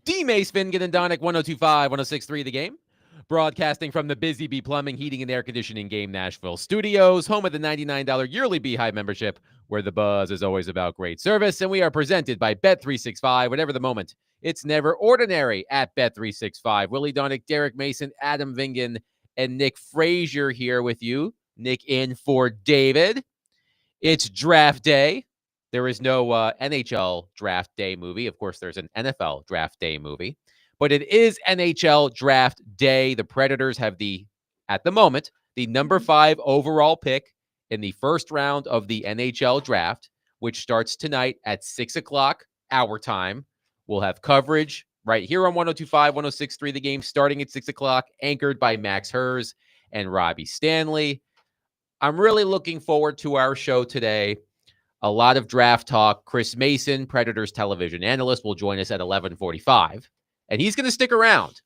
D. Mace, Fingan, and Donick, 102.5, 106.3 The Game. Broadcasting from the Busy Bee Plumbing, Heating, and Air Conditioning Game Nashville Studios, home of the $99 yearly Beehive membership, where the buzz is always about great service. And we are presented by Bet365. Whatever the moment, it's never ordinary at Bet365. Willie Donick, Derek Mason, Adam Vingan, and Nick Frazier here with you. Nick in for David. It's draft day. There is no NHL draft day movie. Of course, there's an NFL draft day movie. But it is NHL draft day. The Predators have at the moment, the number 5 overall pick in the first round of the NHL draft, which starts tonight at 6 o'clock our time. We'll have coverage right here on 102.5, 106.3 The Game starting at 6 o'clock, anchored by Max Hers and Robbie Stanley. I'm really looking forward to our show today. A lot of draft talk. Chris Mason, Predators television analyst, will join us at 11:45. And he's going to stick around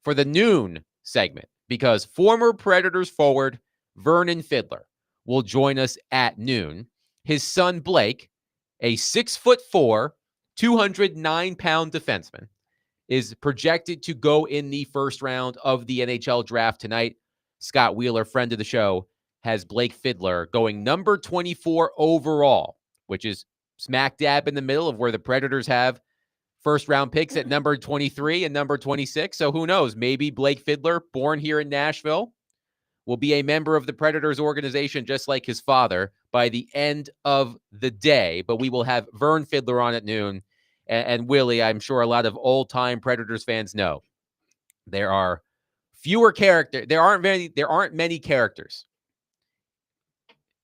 for the noon segment because former Predators forward Vern Fiddler will join us at noon. His son, Blake, a 6'4", 209-pound defenseman, is projected to go in the first round of the NHL draft tonight. Scott Wheeler, friend of the show, has Blake Fiddler going number 24 overall, which is smack dab in the middle of where the Predators have first-round picks at number 23 and number 26. So who knows? Maybe Blake Fiddler, born here in Nashville, will be a member of the Predators organization just like his father by the end of the day. But we will have Vern Fiddler on at noon. And Willie, I'm sure a lot of old-time Predators fans know there are fewer characters. There aren't many characters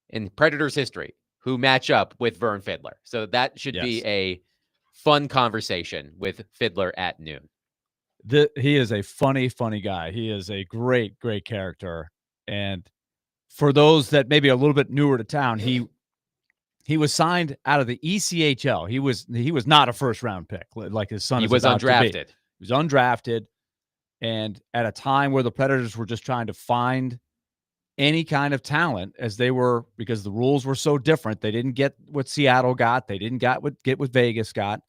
in Predators history who match up with Vern Fiddler. So that should be a fun conversation with Fiddler at noon. He is a funny guy. He is a great character. And for those that maybe a little bit newer to town, he was signed out of the ECHL. He was not a first round pick like his son. He was undrafted. He was undrafted. And at a time where the Predators were just trying to find any kind of talent because the rules were so different. They didn't get what Seattle got. They didn't get what Vegas got.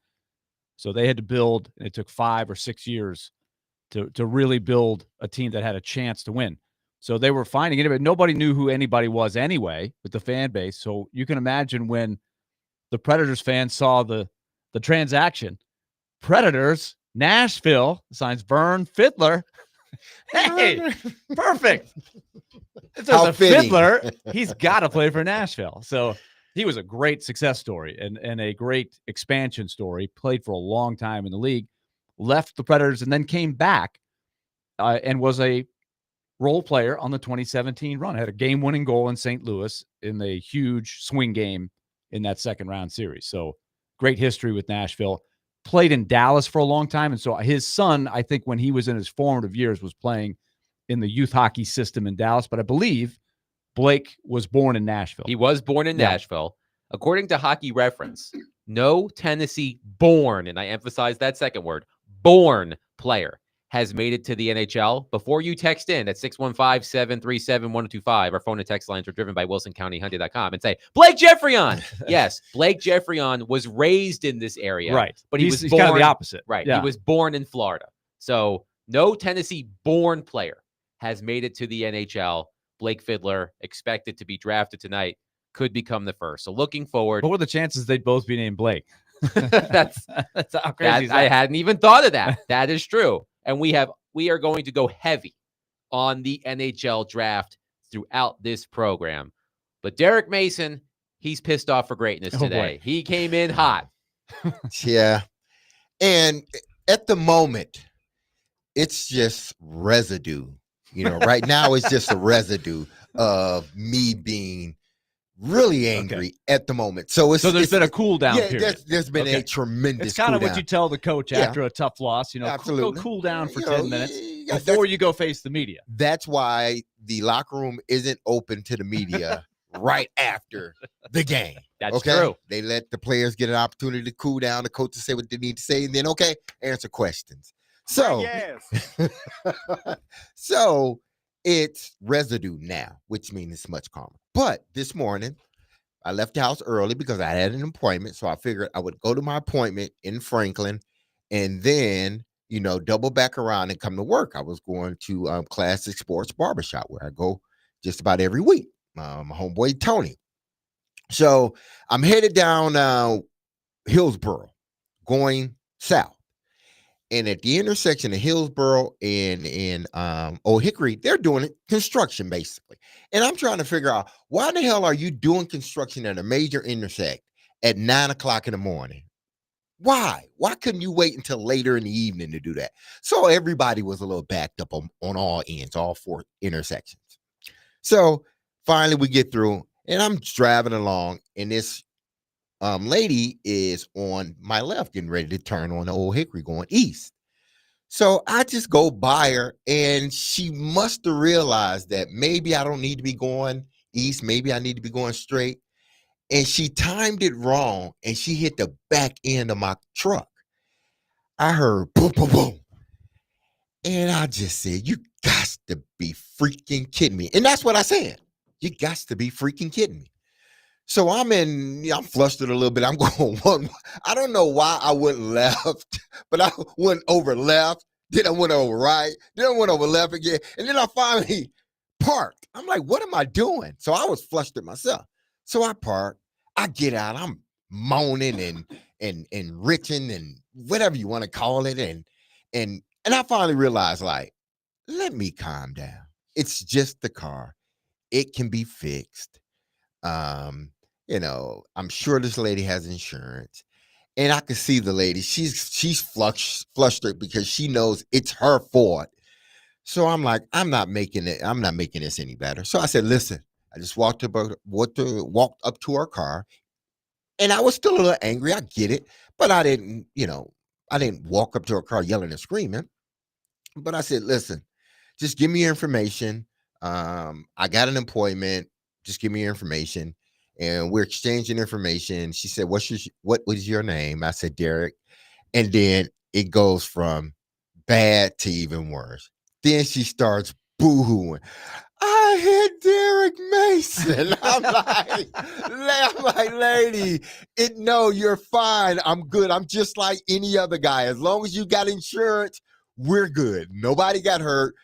So they had to build, and it took 5 or 6 years to really build a team that had a chance to win. So they were finding it, but nobody knew who anybody was anyway with the fan base. So you can imagine when the Predators fans saw the transaction. Predators, Nashville signs Vern Fiddler. Hey, perfect. If there's a Fiddler, he's got to play for Nashville. So he was a great success story and a great expansion story. Played for a long time in the league, left the Predators, and then came back and was a role player on the 2017 run. Had a game-winning goal in St. Louis in the huge swing game in that second-round series. So great history with Nashville. Played in Dallas for a long time, and so his son, I think when he was in his formative years, was playing in the youth hockey system in Dallas. But I believe Blake was born in Nashville. He was born in Nashville. According to Hockey Reference, no Tennessee-born, and I emphasize that second word, born player has made it to the NHL. Before you text in at 615-737-1025, our phone and text lines are driven by WilsonCountyHunting.com, and say, Blake Jeffreyon. Yes, Blake Jeffreyon was raised in this area. Right. But he's born, kind of the opposite. Right. Yeah. He was born in Florida. So no Tennessee-born player has made it to the NHL. Blake Fiddler, expected to be drafted tonight, could become the first. So looking forward. What were the chances they'd both be named Blake? That's how crazy I hadn't even thought of that. That is true. And we are going to go heavy on the NHL draft throughout this program. But Derek Mason, he's pissed off for greatness today. He came in hot. Yeah. And at the moment, it's just residue. Right now it's just a residue of me being really angry at the moment. So there's been a cool down period. There's been a tremendous It's kind of what you tell the coach after a tough loss, absolutely. Go cool down for 10 minutes before you go face the media. That's why the locker room isn't open to the media right after the game. That's true. They let the players get an opportunity to cool down, the coaches say what they need to say, and then, answer questions. So, so it's residue now, which means it's much calmer. But this morning, I left the house early because I had an appointment. So I figured I would go to my appointment in Franklin and then, double back around and come to work. I was going to Classic Sports Barbershop, where I go just about every week. My homeboy Tony. So I'm headed down Hillsboro, going south. And at the intersection of Hillsboro and Old Hickory, they're doing construction basically. And I'm trying to figure out, why the hell are you doing construction at a major intersect at 9:00 in the morning? Why? Why couldn't you wait until later in the evening to do that? So everybody was a little backed up on all ends, all 4 intersections. So finally we get through, and I'm driving along, and this lady is on my left, getting ready to turn on the Old Hickory going east. So I just go by her, and she must have realized that maybe I don't need to be going east. Maybe I need to be going straight. And she timed it wrong, and she hit the back end of my truck. I heard boom, boom, boom. And I just said, you got to be freaking kidding me. And that's what I said. You got to be freaking kidding me. So I'm flustered a little bit. I'm going one. I don't know why I went left, but I went over left. Then I went over right. Then I went over left again. And then I finally parked. I'm like, what am I doing? So I was flustered myself. So I parked. I get out. I'm moaning and retching and whatever you want to call it. And I finally realized, like, let me calm down. It's just the car. It can be fixed. I'm sure this lady has insurance, and I can see the lady. She's flustered because she knows it's her fault. So I'm like, I'm not making this any better. So I said, listen, I just walked up to her car, and I was still a little angry. I get it, but I didn't walk up to her car yelling and screaming. But I said, listen, just give me your information. I got an appointment. Just give me your information. And we're exchanging information. She said, what was your name? I said, Derek. And then it goes from bad to even worse. Then she starts boo-hooing. I hit Derek Mason. I'm like, lady, no, you're fine. I'm good. I'm just like any other guy. As long as you got insurance, we're good. Nobody got hurt.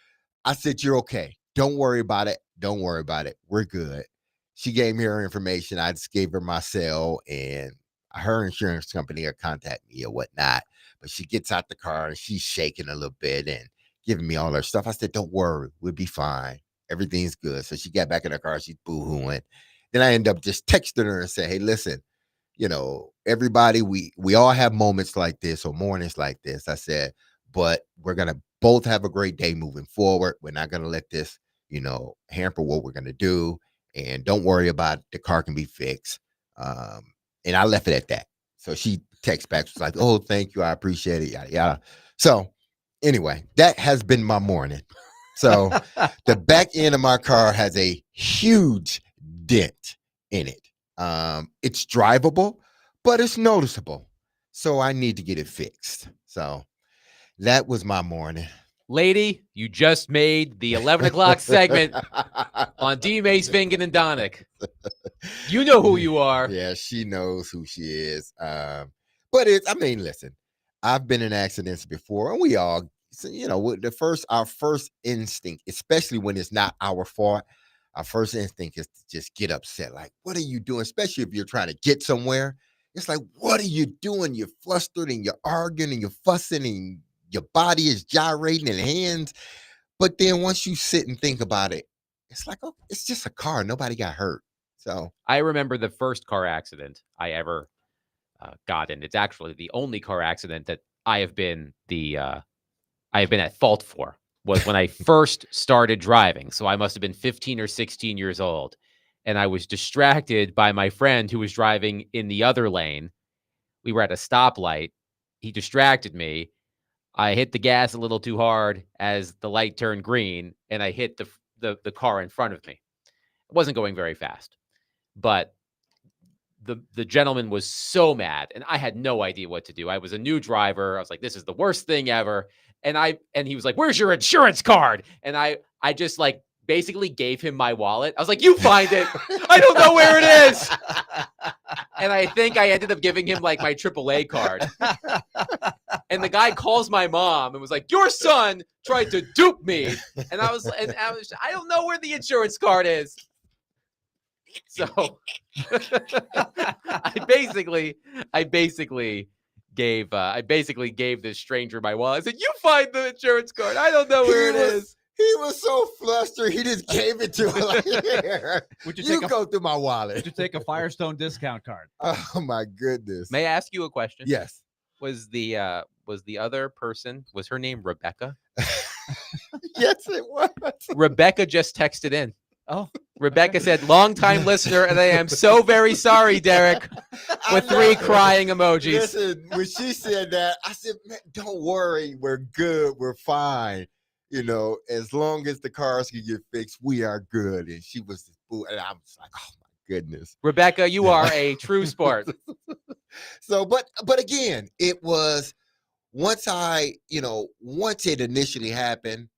I said, you're okay. Don't worry about it. Don't worry about it. We're good. She gave me her information. I just gave her my cell, and her insurance company will contact me or whatnot. But she gets out the car, and she's shaking a little bit and giving me all her stuff. I said, don't worry. We'll be fine. Everything's good. So she got back in her car. She's boo-hooing. Then I end up just texting her and say, hey, listen, everybody, we all have moments like this or mornings like this. I said, but we're going to both have a great day moving forward. We're not going to let this, hamper what we're going to do. And don't worry about it. The car can be fixed. And I left it at that. So she texts back, was like, oh, thank you. I appreciate it. Yada, yada. So anyway, that has been my morning. So the back end of my car has a huge dent in it. It's drivable, but it's noticeable. So I need to get it fixed. So that was my morning. Lady, you just made the 11 o'clock segment on D. Mace, Vingan, and Donick. You know who you are. Yeah, she knows who she is. But listen, I've been in accidents before, and we all, our first instinct, especially when it's not our fault, our first instinct is to just get upset. Like, what are you doing? Especially if you're trying to get somewhere. It's like, what are you doing? You're flustered and you're arguing and you're fussing and your body is gyrating and hands. But then once you sit and think about it, it's like, oh, it's just a car. Nobody got hurt. So I remember the first car accident I ever got in. It's actually the only car accident that I have been at fault for, was when I first started driving. So I must have been 15 or 16 years old. And I was distracted by my friend who was driving in the other lane. We were at a stoplight. He distracted me. I hit the gas a little too hard as the light turned green, and I hit the car in front of me. It wasn't going very fast, but the gentleman was so mad, and I had no idea what to do. I was a new driver. I was like, this is the worst thing ever. And he was like, where's your insurance card? And I just like basically gave him my wallet. I was like, you find it. I don't know where it is. And I think I ended up giving him like my AAA card. And the guy calls my mom and was like, "Your son tried to dupe me." And I was, I don't know where the insurance card is. So I basically gave this stranger my wallet. I said, "You find the insurance card. I don't know where it is." He was so flustered. He just gave it to her. Like, "Here, Would you go through my Would wallet." you take a Firestone discount card? Oh my goodness. May I ask you a question? Yes. Was the other person, was her name Rebecca? Yes, it was. Rebecca just texted in. Oh, Rebecca said, "Long-time listener, and I am so very sorry, Derek," with 3 crying emojis. Listen, when she said that, I said, "Man, don't worry. We're good. We're fine. You know, as long as the cars can get fixed, we are good." And she was, and I was like, "Oh my goodness." Rebecca, you are a true sport. So, but again, it was once it initially happened,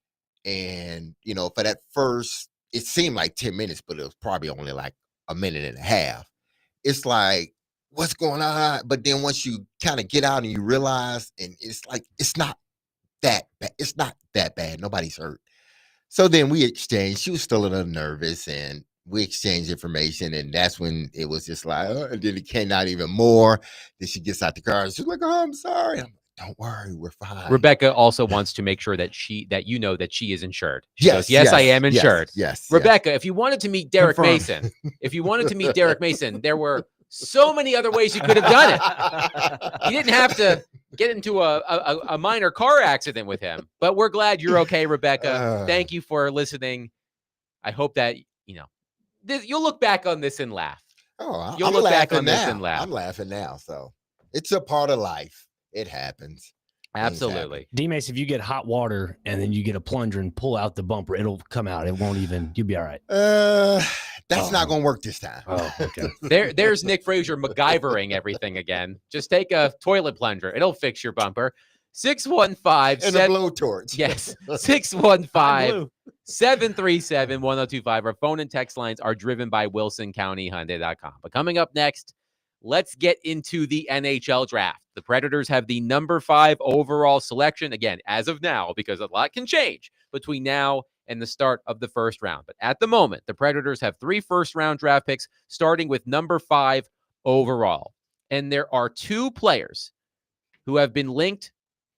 and for that first, it seemed like 10 minutes, but it was probably only like a minute and a half. It's like, what's going on? But then once you kind of get out and you realize, and it's like, it's not that bad. It's not that bad. Nobody's hurt. So then we exchanged. She was still a little nervous, and we exchanged information. And that's when it was just like, and then it came out even more. Then she gets out the car and she's like, "Oh, I'm sorry." I'm like, "Don't worry, we're fine." Rebecca also wants to make sure that she is insured. She Yes, goes, "Yes, I am insured." Yes. Rebecca, if you wanted to meet Derek Confirmed. Mason, there were so many other ways you could have done it. You didn't have to get into a minor car accident with him. But we're glad you're okay, Rebecca. Thank you for listening. I hope that, you'll look back on this and laugh. Oh, You'll I'm look back laughing on this now. and laugh. I'm laughing now. So it's a part of life. It happens. Absolutely. D-Mace, if you get hot water and then you get a plunger and pull out the bumper, it'll come out. It won't even, you'll be all right. That's not going to work this time. Oh, okay. There's Nick Frazier MacGyvering everything again. Just take a toilet plunger. It'll fix your bumper. 615 And a blowtorch. Yes. 615-737-1025. Our phone and text lines are driven by WilsonCountyHyundai.com. But coming up next, let's get into the NHL draft. The Predators have the number 5 overall selection, again, as of now, because a lot can change between now and the start of the first round. But at the moment, the Predators have 3 first-round draft picks, starting with number 5 overall. And there are 2 players who have been linked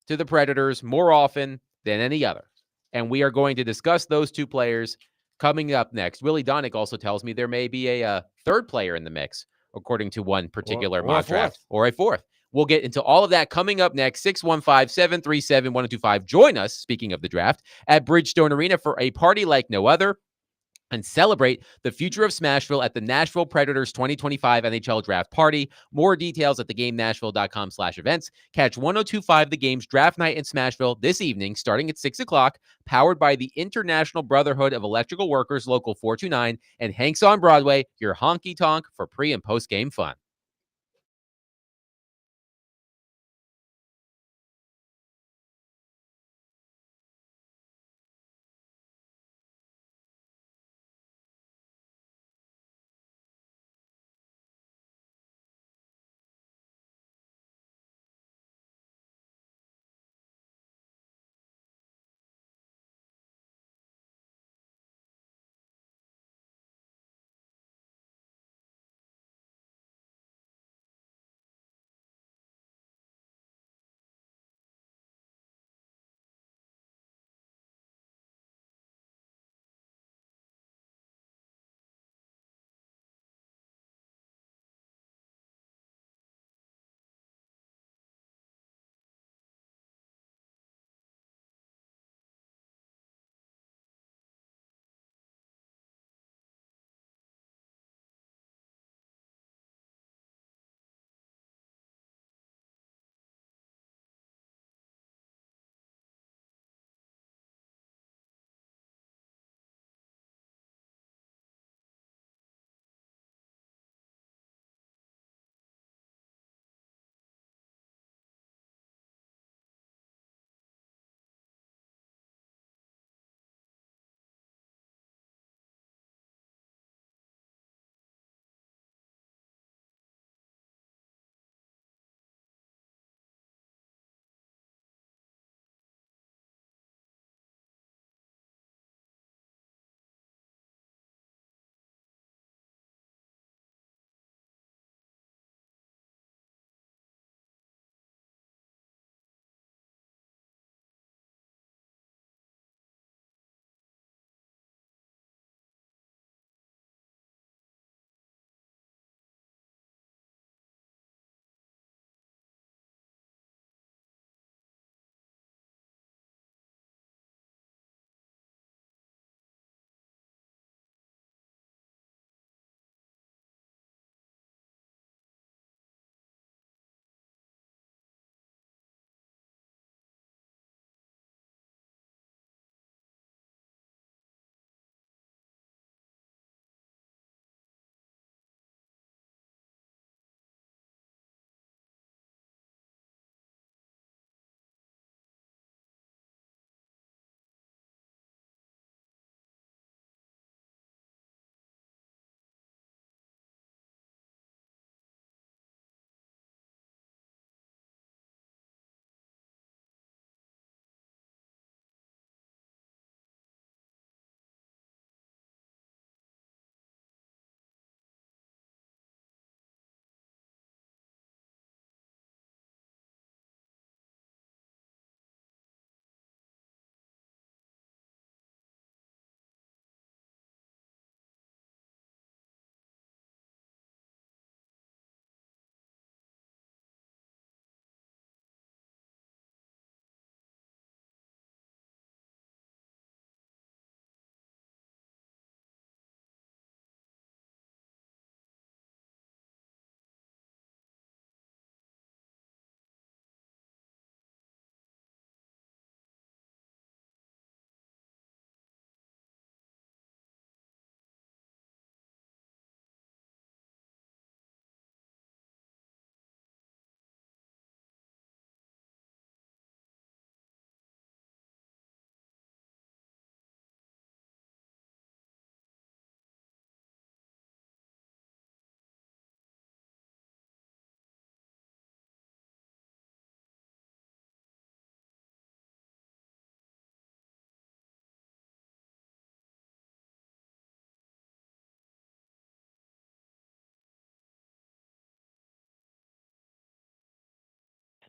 to the Predators more often than any other. And we are going to discuss those 2 players coming up next. Willie Donick also tells me there may be a third player in the mix, according to one particular mock draft, or a fourth. We'll get into all of that coming up next. 615-737-1025. Join us, speaking of the draft, at Bridgestone Arena for a party like no other, and celebrate the future of Smashville at the Nashville Predators 2025 NHL Draft Party. More details at theGameNashville.com/events. Catch 1025 The Game's Draft Night in Smashville this evening, starting at 6 o'clock, powered by the International Brotherhood of Electrical Workers, Local 429, and Hanks on Broadway, your honky-tonk for pre- and post-game fun.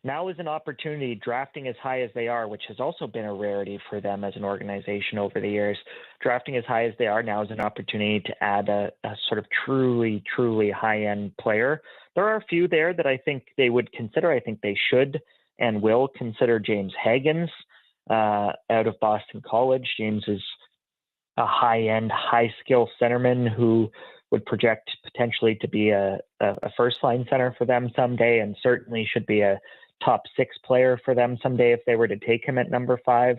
now is an opportunity, drafting as high as they are, which has also been a rarity for them as an organization over the years. Drafting as high as they are now is an opportunity to add a sort of truly high-end player. There are a few there that I think they would consider. I think they should and will consider James Hagens out of Boston College. James is a high-end, high-skill centerman who would project potentially to be a first-line center for them someday, and certainly should be a top 6 player for them someday if they were to take him at number 5.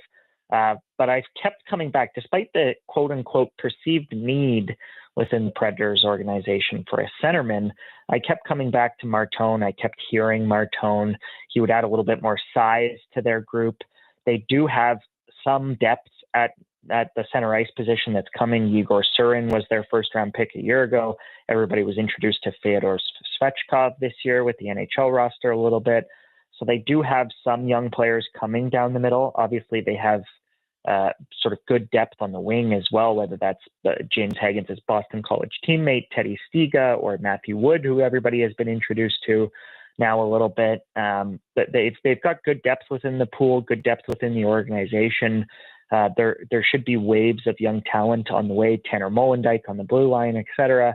But I've kept coming back, despite the quote-unquote perceived need within the Predators organization for a centerman. I kept coming back to Martone. I kept hearing Martone. He would add a little bit more size to their group. They do have some depth at the center ice position that's coming. Igor Surin was their first-round pick a year ago. Everybody was introduced to Fyodor Svechkov this year with the NHL roster a little bit. So they do have some young players coming down the middle. Obviously, they have sort of good depth on the wing as well, whether that's James Hagens' Boston College teammate, Teddy Stiga, or Matthew Wood, who everybody has been introduced to now a little bit. But they've got good depth within the pool, good depth within the organization. There should be waves of young talent on the way, Tanner Molendyk on the blue line, etc.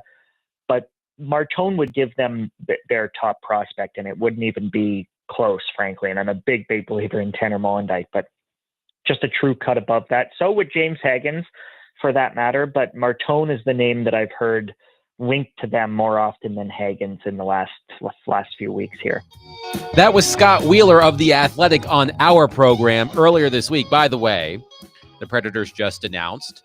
But Martone would give them their top prospect, and it wouldn't even be close, frankly. And I'm a big believer in Tanner Molendyk, but just a true cut above that. So would James Hagens, for that matter. But Martone is the name that I've heard linked to them more often than Hagens in the last few weeks here. That was Scott Wheeler of The Athletic on our program earlier this week. By the way, the Predators just announced.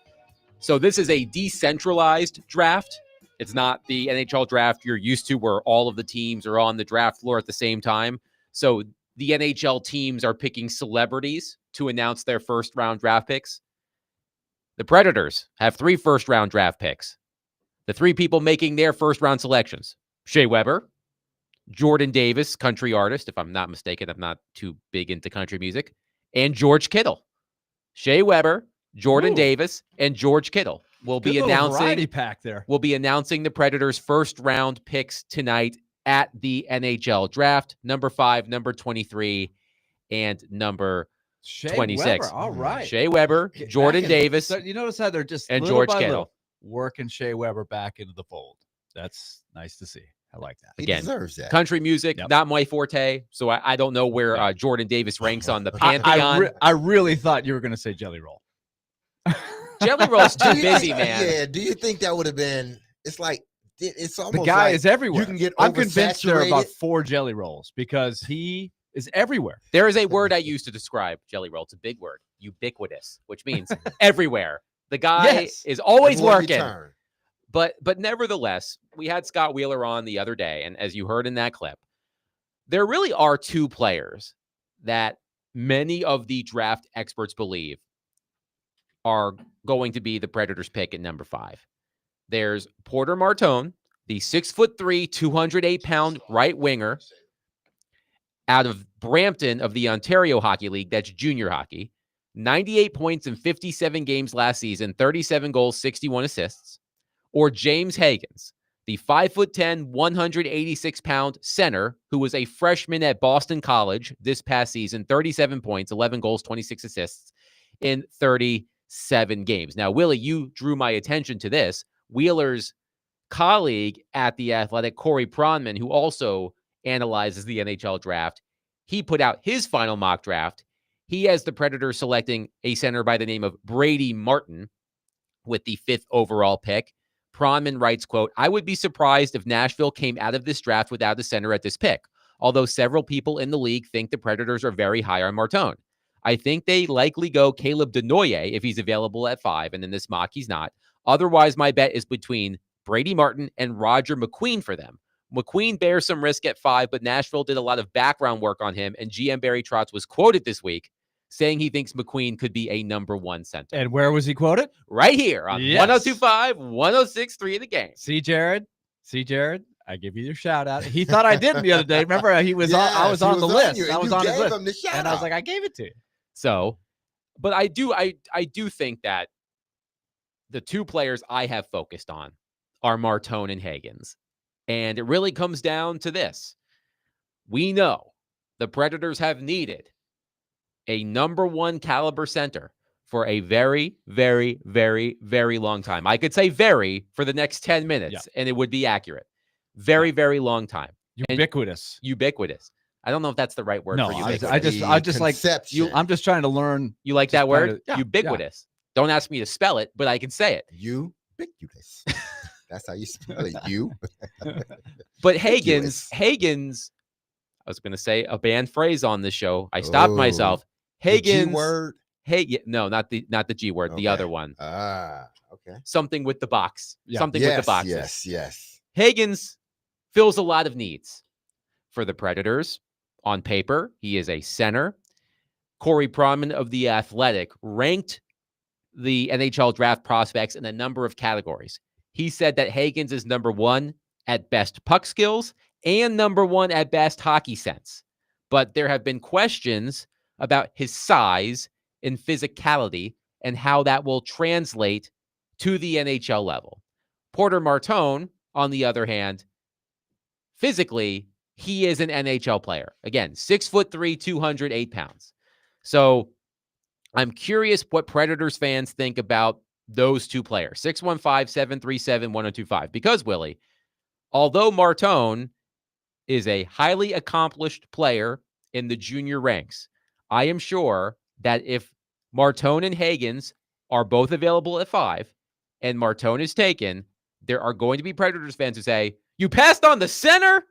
So this is a decentralized draft. It's not the NHL draft you're used to where all of the teams are on the draft floor at the same time. So the NHL teams are picking celebrities to announce their first-round draft picks. The Predators have 3 first-round draft picks. The 3 people making their first-round selections: Shea Weber, Jordan Davis, country artist, if I'm not mistaken. I'm not too big into country music, and George Kittle. Shea Weber, Jordan Davis, and George Kittle will be announcing variety pack there. Will be announcing the Predators' first-round picks tonight at the NHL draft. Number 5, number 23, and number Shea 26. Weber, all right. Shea Weber, Jordan Davis, So you notice how they're just and little George by Kittle. little working Shea Weber back into the fold. That's nice to see. I like that. He Again, deserves that. country music, Yep. not my forte, so I don't know where Jordan Davis ranks on the pantheon. I really thought you were going to say Jelly Roll. Jelly Roll's too Do you busy, think- man. Yeah. Do you think that would have been? It's like it's almost The guy like is everywhere. You can get I'm convinced there are about oversaturated. 4 Jelly Rolls because he is everywhere. There is a word I use to describe Jelly Roll. It's a big word, ubiquitous, which means everywhere. The guy is always Everywhere you working. turn. But nevertheless, we had Scott Wheeler on the other day, and as you heard in that clip, there really are 2 players that many of the draft experts believe are going to be the Predators' pick at number 5. There's Porter Martone, the 6'3", 208-pound right winger out of Brampton of the Ontario Hockey League. That's junior hockey. 98 points in 57 games last season, 37 goals, 61 assists. Or James Hagens, the 5'10", 186-pound center who was a freshman at Boston College this past season, 37 points, 11 goals, 26 assists in 37 games. Now, Willie, you drew my attention to this. Wheeler's colleague at The Athletic, Corey Pronman, who also analyzes the NHL draft, he put out his final mock draft. He has the Predators selecting a center by the name of Brady Martin with the 5th overall pick. Pronman writes, quote, "I would be surprised if Nashville came out of this draft without a center at this pick, although several people in the league think the Predators are very high on Martone. I think they likely go Caleb Denoyer if he's available at 5, and in this mock he's not. Otherwise, my bet is between Brady Martin and Roger McQueen for them. McQueen bears some risk at 5, but Nashville did a lot of background work on him, and GM Barry Trotz was quoted this week saying he thinks McQueen could be a number 1 center." And where was he quoted? Right here on Yes. 102.5, 106.3 The Game. See, Jared, I give you your shout out. He thought I didn't the other day. Remember, he was on. I was on the list. I was on his list, Him the shout and I was out. like, I gave it to you. So, but I do think that the 2 players I have focused on are Martone and Hagens. And it really comes down to this. We know the Predators have needed a number one caliber center for a very, very, very, very long time. I could say very for the next 10 minutes, and it would be accurate. Very, very long time. Ubiquitous. Ubiquitous. I don't know if that's the right word No, for I ubiquitous. just like Conception. I'm just trying to learn. You like just that word? trying to- yeah, Ubiquitous. Don't ask me to spell it, but I can say it. Ubiquitous. That's how you spell it. You. But Ubiquitous. Hagen's, I was going to say a banned phrase on this show. I stopped myself. Hagen's. G-word. No, not the G word, the Okay. other one. Okay. Something with the box. Yeah. Something Yes, with the boxes. yes. Hagen's fills a lot of needs for the Predators. On paper, he is a center. Corey Pronman of The Athletic ranked the NHL draft prospects in a number of categories. He said that Hagen's is number one at best puck skills and number one at best hockey sense. But there have been questions about his size and physicality and how that will translate to the NHL level. Porter Martone, on the other hand, physically, he is an NHL player. Again, 6'3", 208 pounds. So I'm curious what Predators fans think about those two players, 615-737-1025. Because, Willie, although Martone is a highly accomplished player in the junior ranks, I am sure that if Martone and Hagen's are both available at 5 and Martone is taken, there are going to be Predators fans who say, you passed on the center?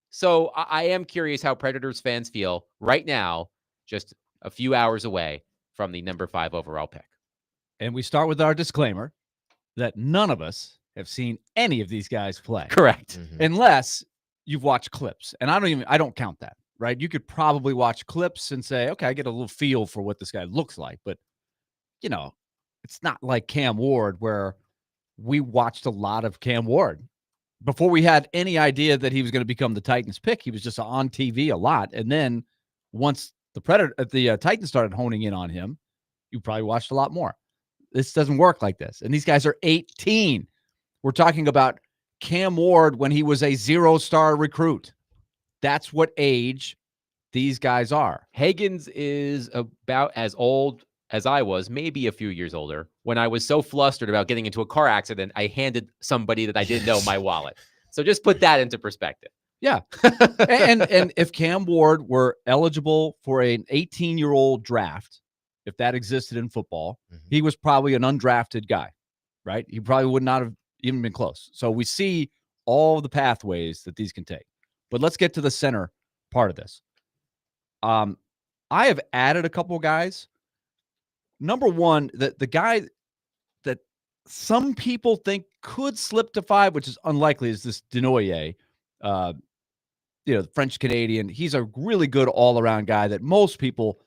So I am curious how Predators fans feel right now, just a few hours away from the number 5 overall pick. And we start with our disclaimer that none of us have seen any of these guys play. Correct. Mhm. Unless you've watched clips. And I don't count that, right? You could probably watch clips and say, okay, I get a little feel for what this guy looks like. But, it's not like Cam Ward, where we watched a lot of Cam Ward. Before we had any idea that he was going to become the Titans pick, he was just on TV a lot. And then once the Titans started honing in on him, you probably watched a lot more. This doesn't work like this. And these guys are 18. We're talking about Cam Ward when he was a 0-star recruit. That's what age these guys are. Hagen's is about as old as I was, maybe a few years older, when I was so flustered about getting into a car accident, I handed somebody that I didn't know my wallet. So just put that into perspective. Yeah. and if Cam Ward were eligible for an 18-year-old draft, if that existed in football, he was probably an undrafted guy, right? He probably would not have even been close. So we see all the pathways that these can take. But let's get to the center part of this. I have added a couple guys. Number one, the guy that some people think could slip to 5, which is unlikely, is this Denoyer, the French Canadian. He's a really good all-around guy that most people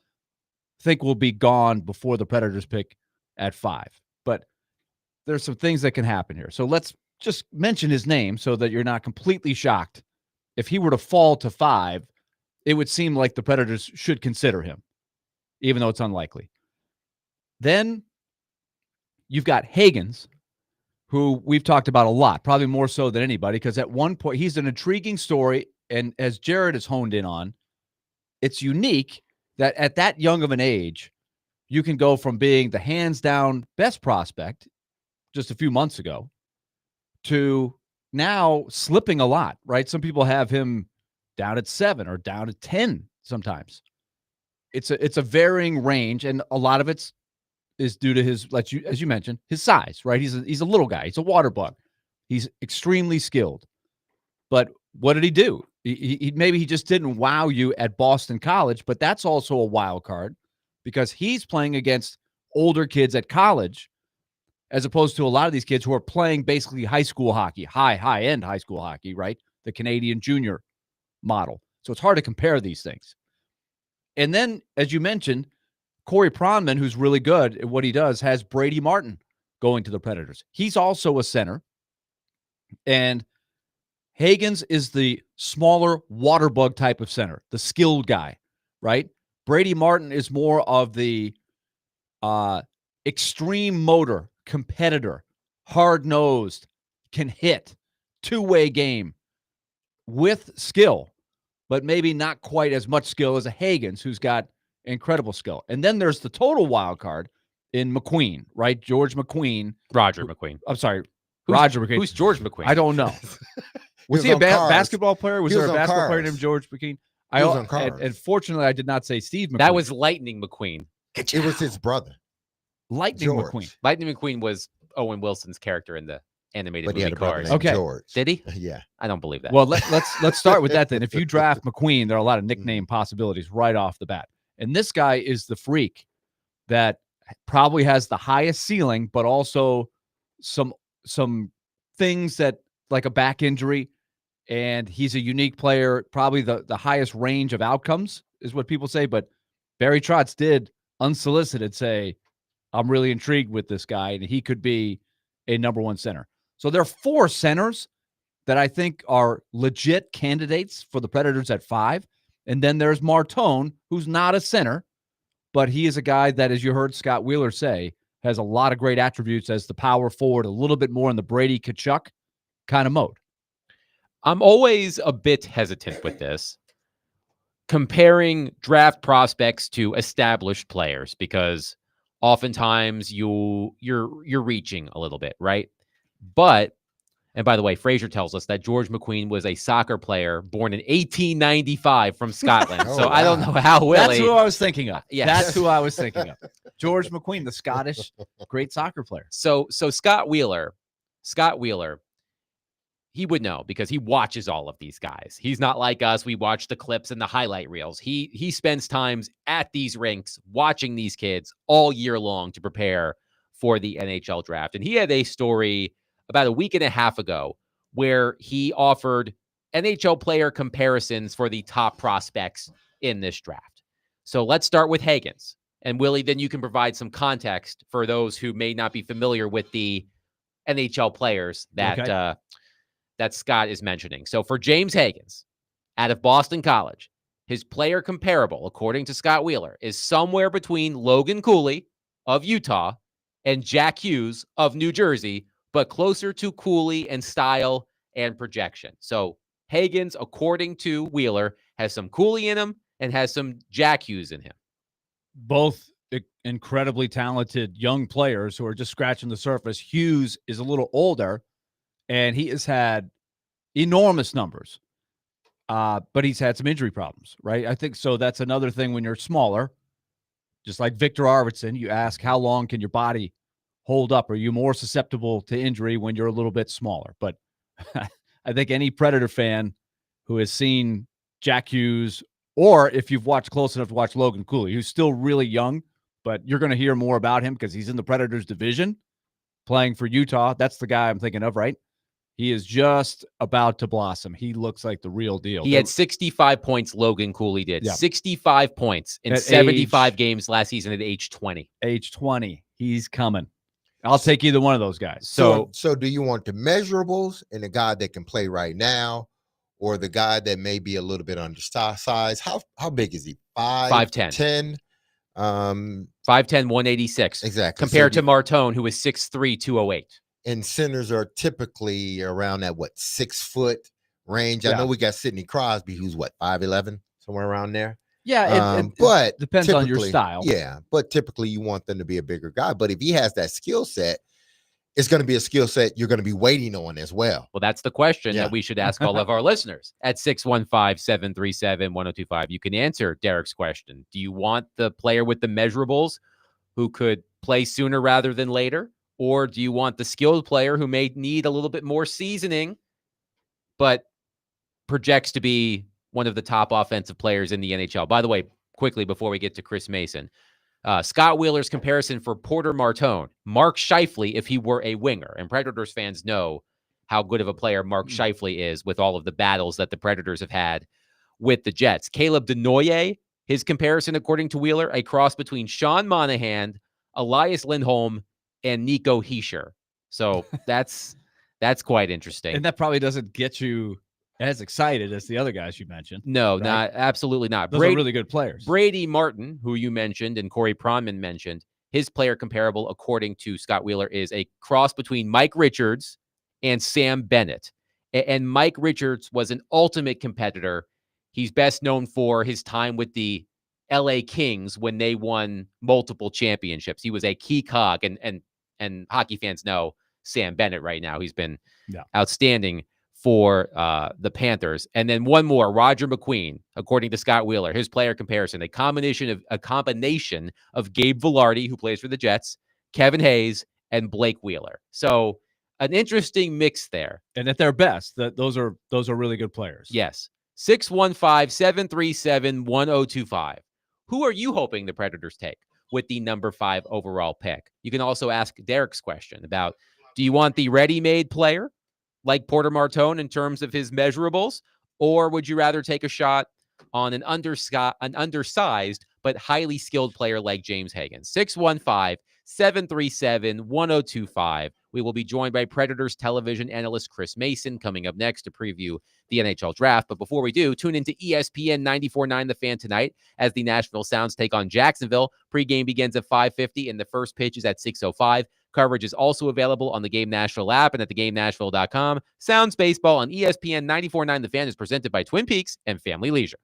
think will be gone before the Predators pick at 5. But there's some things that can happen here. So let's just mention his name so that you're not completely shocked. If he were to fall to 5, it would seem like the Predators should consider him, even though it's unlikely. Then you've got Hagen's, who we've talked about a lot, probably more so than anybody, because at one point he's an intriguing story. And as Jared has honed in on, it's unique that at that young of an age, you can go from being the hands down best prospect just a few months ago to now slipping a lot, right? Some people have him down at 7 or down at 10 sometimes. It's a varying range, and a lot of it's is due to his, as you mentioned, his size, right? He's a little guy. He's a water bug. He's extremely skilled. But what did he do? Maybe he just didn't wow you at Boston College, but that's also a wild card because he's playing against older kids at college as opposed to a lot of these kids who are playing basically high school hockey, high-end high school hockey, right? The Canadian junior model. So it's hard to compare these things. And then, as you mentioned, Corey Pronman, who's really good at what he does, has Brady Martin going to the Predators. He's also a center. And Hagen's is the smaller water bug type of center, the skilled guy, right? Brady Martin is more of the extreme motor, competitor, hard-nosed, can hit, two-way game with skill. but maybe not quite as much skill as a Hagens, who's got incredible skill. And then there's the total wild card in McQueen, right? George McQueen. Roger McQueen. I'm sorry, Roger McQueen. Who's George McQueen? I don't know. Was he a on Cars. basketball player? Was He there was a on basketball player Cars. named George McQueen? He was on Cars. And fortunately, I did not say Steve McQueen. That was Lightning McQueen. It was his brother, Lightning George. McQueen. Lightning McQueen was Owen Wilson's character in the animated but he movie had a brother Cars. named Okay. George. Did he? Yeah. I don't believe that. Well, let's start with that then. If you draft McQueen, there are a lot of nickname possibilities right off the bat. And this guy is the freak that probably has the highest ceiling, but also some things that, like a back injury, and he's a unique player, probably the highest range of outcomes is what people say. But Barry Trotz did unsolicited say, I'm really intrigued with this guy, and he could be a number one center. So there are 4 centers that I think are legit candidates for the Predators at 5. And then there's Martone, who's not a center, but he is a guy that, as you heard Scott Wheeler say, has a lot of great attributes as the power forward, a little bit more in the Brady Tkachuk kind of mode. I'm always a bit hesitant with this, comparing draft prospects to established players, because oftentimes you're reaching a little bit, right? But, and by the way, Fraser tells us that George McQueen was a soccer player born in 1895 from Scotland. Oh, so I don't wow. know how That's Willie. who I was thinking of. Yes. That's who I was thinking of. George McQueen, the Scottish great soccer player. So Scott Wheeler, he would know because he watches all of these guys. He's not like us. We watch the clips and the highlight reels. He spends times at these rinks watching these kids all year long to prepare for the NHL draft. And he had a story about a week and a half ago where he offered NHL player comparisons for the top prospects in this draft. So let's start with Hagens. And Willie, then you can provide some context for those who may not be familiar with the NHL players that Okay. that Scott is mentioning. So for James Hagens, out of Boston College, his player comparable, according to Scott Wheeler, is somewhere between Logan Cooley of Utah and Jack Hughes of New Jersey, but closer to Cooley in style and projection. So Hagens, according to Wheeler, has some Cooley in him and has some Jack Hughes in him. Both incredibly talented young players who are just scratching the surface. Hughes is a little older, and he has had enormous numbers, but he's had some injury problems, right? I think so. That's another thing when you're smaller, just like Victor Arvidsson, you ask how long can your body hold up? Are you more susceptible to injury when you're a little bit smaller? But I think any Predator fan who has seen Jack Hughes, or if you've watched close enough to watch Logan Cooley, who's still really young, but you're going to hear more about him because he's in the Predators division playing for Utah. That's the guy I'm thinking of, right? He is just about to blossom. He looks like the real deal. He had 65 points, Logan Cooley did. Yeah. 65 points in At 75 games last season at age 20. Age 20. He's coming. I'll take either one of those guys. So do you want the measurables and the guy that can play right now, or the guy that may be a little bit undersized? How big is he? 5'10". 10. 5'10", 186. Exactly. Compared So to Martone, who is 6'3", 208. and centers are typically around that 6 foot range. I Yeah. know we got Sidney Crosby, who's 5'11", somewhere around there. Yeah, it But depends on your typically- style. Yeah, but typically you want them to be a bigger guy. But if he has that skill set, it's going to be a skill set you're going to be waiting on as well. Well, that's the question Yeah. that we should ask all of our listeners at 615-737-1025. You can answer Derek's question. Do you want the player with the measurables who could play sooner rather than later? Or do you want the skilled player who may need a little bit more seasoning, but projects to be one of the top offensive players in the NHL? By the way, quickly before we get to Chris Mason, Scott Wheeler's comparison for Porter Martone, Mark Scheifele if he were a winger. And Predators fans know how good of a player Mark Scheifele is with all of the battles that the Predators have had with the Jets. Caleb Denoyer, his comparison, according to Wheeler, a cross between Sean Monahan, Elias Lindholm, and Nico Hischier. So that's quite interesting. And that probably doesn't get you as excited as the other guys you mentioned. No, right? absolutely not. Those are really good players. Brady Martin, who you mentioned, and Corey Pronman mentioned, his player comparable, according to Scott Wheeler, is a cross between Mike Richards and Sam Bennett. And Mike Richards was an ultimate competitor. He's best known for his time with the LA Kings when they won multiple championships. He was a key cog, and hockey fans know Sam Bennett right now. He's been outstanding for the Panthers. And then one more, Roger McQueen, according to Scott Wheeler, his player comparison, a combination of Gabe Vilardi, who plays for the Jets, Kevin Hayes, and Blake Wheeler. So an interesting mix there. And at their best, those are really good players. Yes. 615-737-1025. Who are you hoping the Predators take with the number 5 overall pick? You can also ask Derek's question about, do you want the ready-made player like Porter Martone in terms of his measurables, or would you rather take a shot on an undersized but highly skilled player like James Hagan? 615-737-1025. We will be joined by Predators television analyst Chris Mason coming up next to preview the NHL draft. But before we do, tune into ESPN 94.9 The Fan tonight as the Nashville Sounds take on Jacksonville. Pregame begins at 5:50 and the first pitch is at 6:05. Coverage is also available on the Game Nashville app and at theGameNashville.com. Sounds Baseball on ESPN 94.9 The Fan is presented by Twin Peaks and Family Leisure.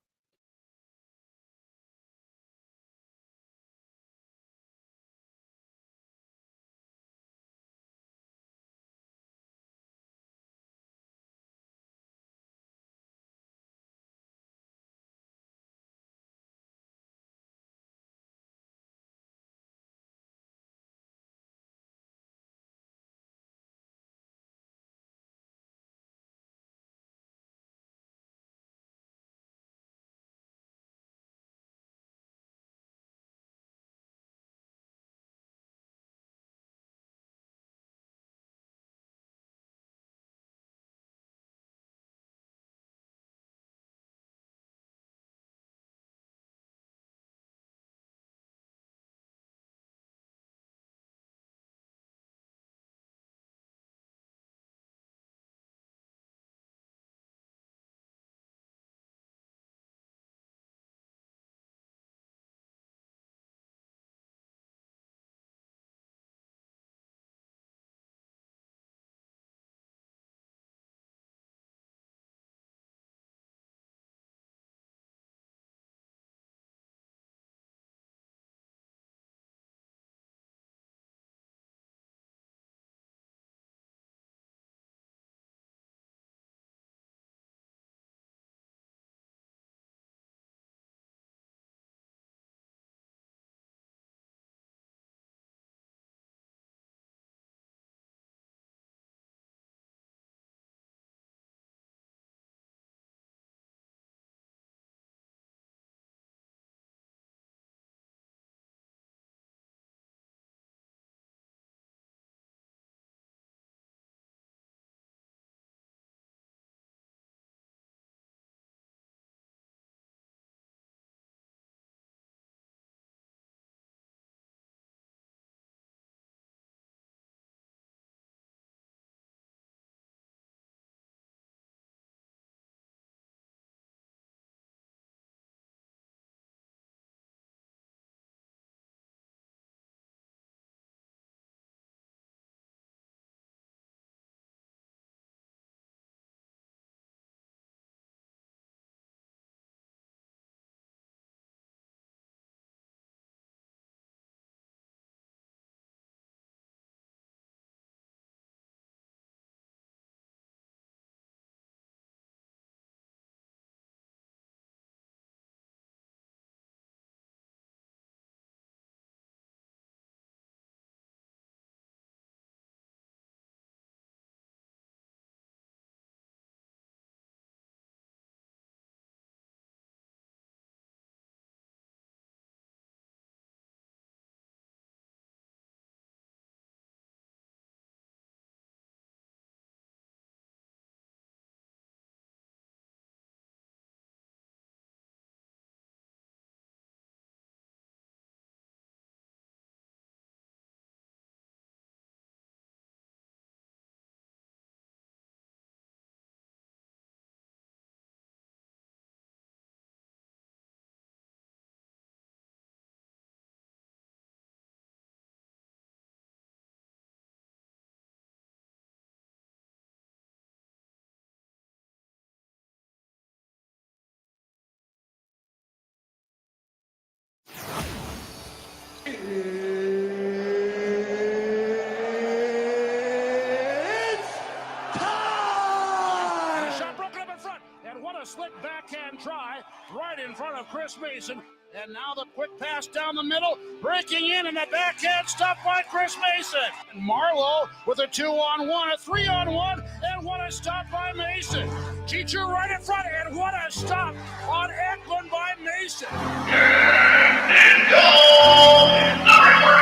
of Chris Mason. And now the quick pass down the middle, breaking in, and the backhand stopped by Chris Mason. And Marlowe with a 2-on-1, a 3-on-1, and what a stop by Mason. Teacher right in front, and what a stop on Eklund by Mason. And goal, number 3,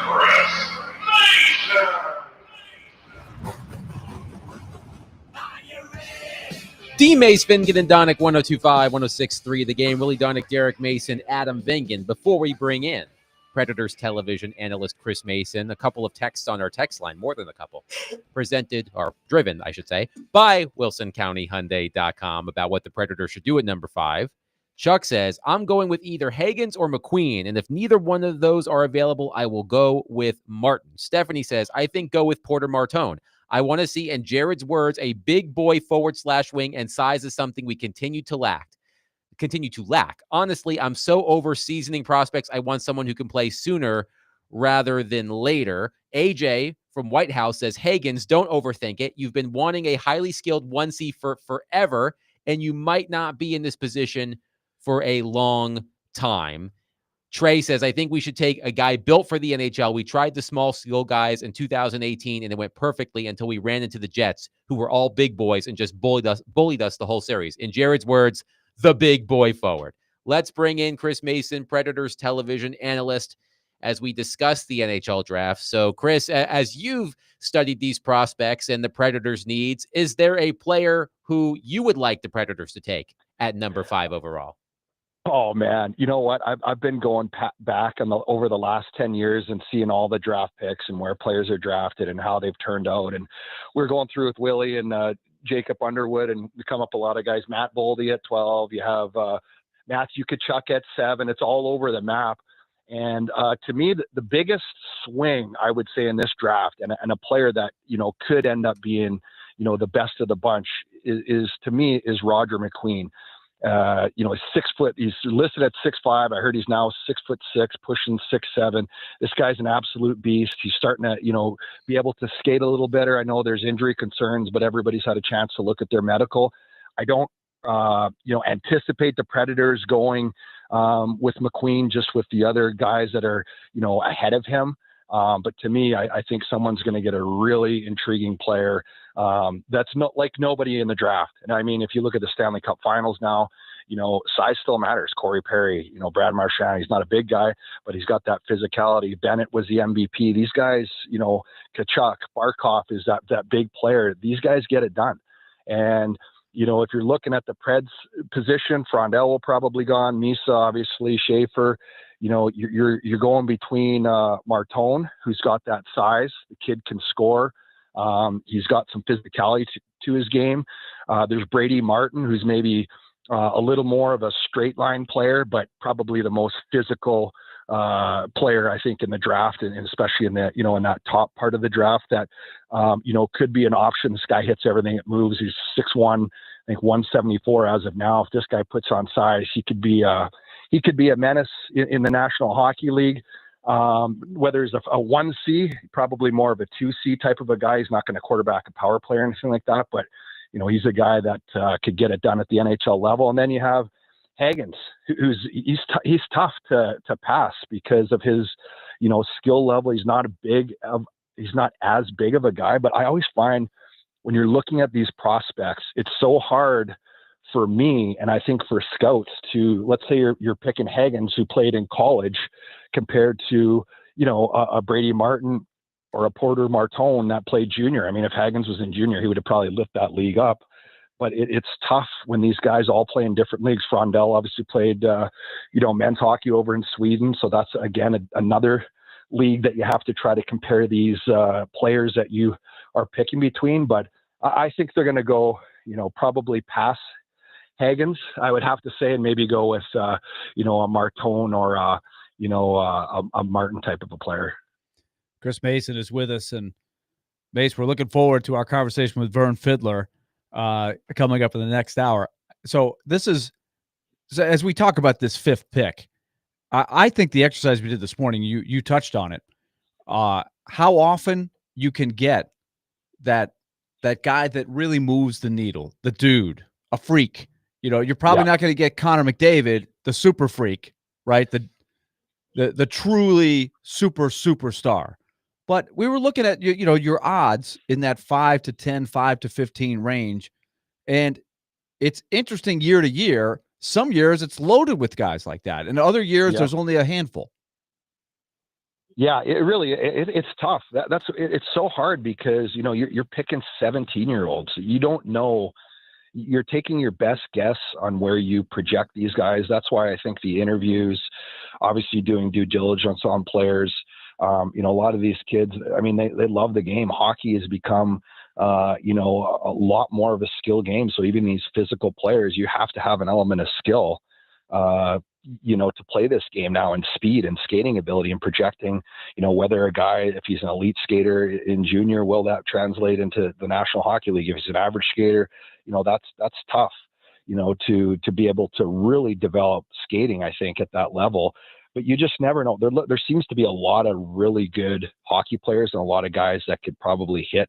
Chris Mason. D. Mace, Fingen, and Donick, 102.5, 106.3 The Game. Willie Donick, Derek Mason, Adam Vingan. Before we bring in Predators television analyst Chris Mason, a couple of texts on our text line, more than a couple, presented, or driven, I should say, by WilsonCountyHyundai.com about what the Predators should do at number 5. Chuck says, I'm going with either Hagens or McQueen, and if neither one of those are available, I will go with Martin. Stephanie says, I think go with Porter Martone. I want to see, in Jared's words, a big boy forward/wing, and size is something we continue to lack. Honestly, I'm so over seasoning prospects. I want someone who can play sooner rather than later. AJ from White House says, Hagens, don't overthink it. You've been wanting a highly skilled 1C for forever, and you might not be in this position for a long time. Trey says, I think we should take a guy built for the NHL. We tried the small skill guys in 2018, and it went perfectly until we ran into the Jets, who were all big boys and just bullied us the whole series. In Jared's words, the big boy forward. Let's bring in Chris Mason, Predators television analyst, as we discuss the NHL draft. So, Chris, as you've studied these prospects and the Predators' needs, is there a player who you would like the Predators to take at number 5 overall? Oh man, you know what? I've been going back over the last 10 years and seeing all the draft picks and where players are drafted and how they've turned out. And we're going through with Willie and Jacob Underwood, and we come up a lot of guys. Matt Boldy at 12. You have Matthew Tkachuk at 7. It's all over the map. And to me, the biggest swing I would say in this draft, and a player that could end up being the best of the bunch is Roger McQueen. He's 6 foot. He's listed at 6'5". I heard he's now 6'6", pushing 6'7". This guy's an absolute beast. He's starting to, be able to skate a little better. I know there's injury concerns, but everybody's had a chance to look at their medical. I don't, anticipate the Predators going with McQueen just with the other guys that are, ahead of him. But to me, I think someone's going to get a really intriguing player that's not like nobody in the draft. And I mean, if you look at the Stanley Cup Finals now, size still matters. Corey Perry, Brad Marchand, he's not a big guy, but he's got that physicality. Bennett was the MVP. These guys, Tkachuk, Barkov is that big player. These guys get it done. And if you're looking at the Preds position, Frondell will probably gone, Misa, obviously, Schaefer. You're going between Martone, who's got that size. The kid can score. He's got some physicality to his game. There's Brady Martin, who's maybe a little more of a straight line player, but probably the most physical player, I think, in the draft, and especially in that, in that top part of the draft that, could be an option. This guy hits everything it moves. He's 6'1", I think 174 as of now. If this guy puts on size, he could be a menace in the National Hockey League. Whether it's a 1C, probably more of a 2C type of a guy. He's not going to quarterback a power play or anything like that, but he's a guy that could get it done at the NHL level. And then you have Hagens, he's tough to pass because of his skill level. He's not as big of a guy, but I always find when you're looking at these prospects, it's so hard for me, and I think for scouts, to, let's say you're picking Hagens, who played in college, compared to a Brady Martin or a Porter Martone that played junior. I mean, if Hagens was in junior, he would have probably lifted that league up. But it's tough when these guys all play in different leagues. Frondell obviously played men's hockey over in Sweden, so that's again another league that you have to try to compare these players that you are picking between. But I think they're going to go probably past Hagens, I would have to say, and maybe go with a Martone or a Martin type of a player. Chris Mason is with us, and Mace, we're looking forward to our conversation with Vern Fiddler coming up in the next hour. So as we talk about this 5th pick, I think the exercise we did this morning, you touched on it. How often you can get that guy that really moves the needle, the dude, a freak, You're probably not going to get Connor McDavid, the super freak, right? The truly superstar. But we were looking at your odds in that 5 to 10, 5 to 15 range, and it's interesting year to year. Some years it's loaded with guys like that, and other years there's only a handful. Yeah, it really it's tough. It's so hard because you're picking 17-year-olds. You don't know. You're taking your best guess on where you project these guys. That's why I think the interviews, obviously doing due diligence on players. A lot of these kids, I mean, they love the game. Hockey has become, a lot more of a skill game. So even these physical players, you have to have an element of skill, to play this game now, and speed and skating ability and projecting, whether a guy, if he's an elite skater in junior, will that translate into the National Hockey League? If he's an average skater, that's tough, to be able to really develop skating, I think, at that level. But you just never know. There seems to be a lot of really good hockey players and a lot of guys that could probably hit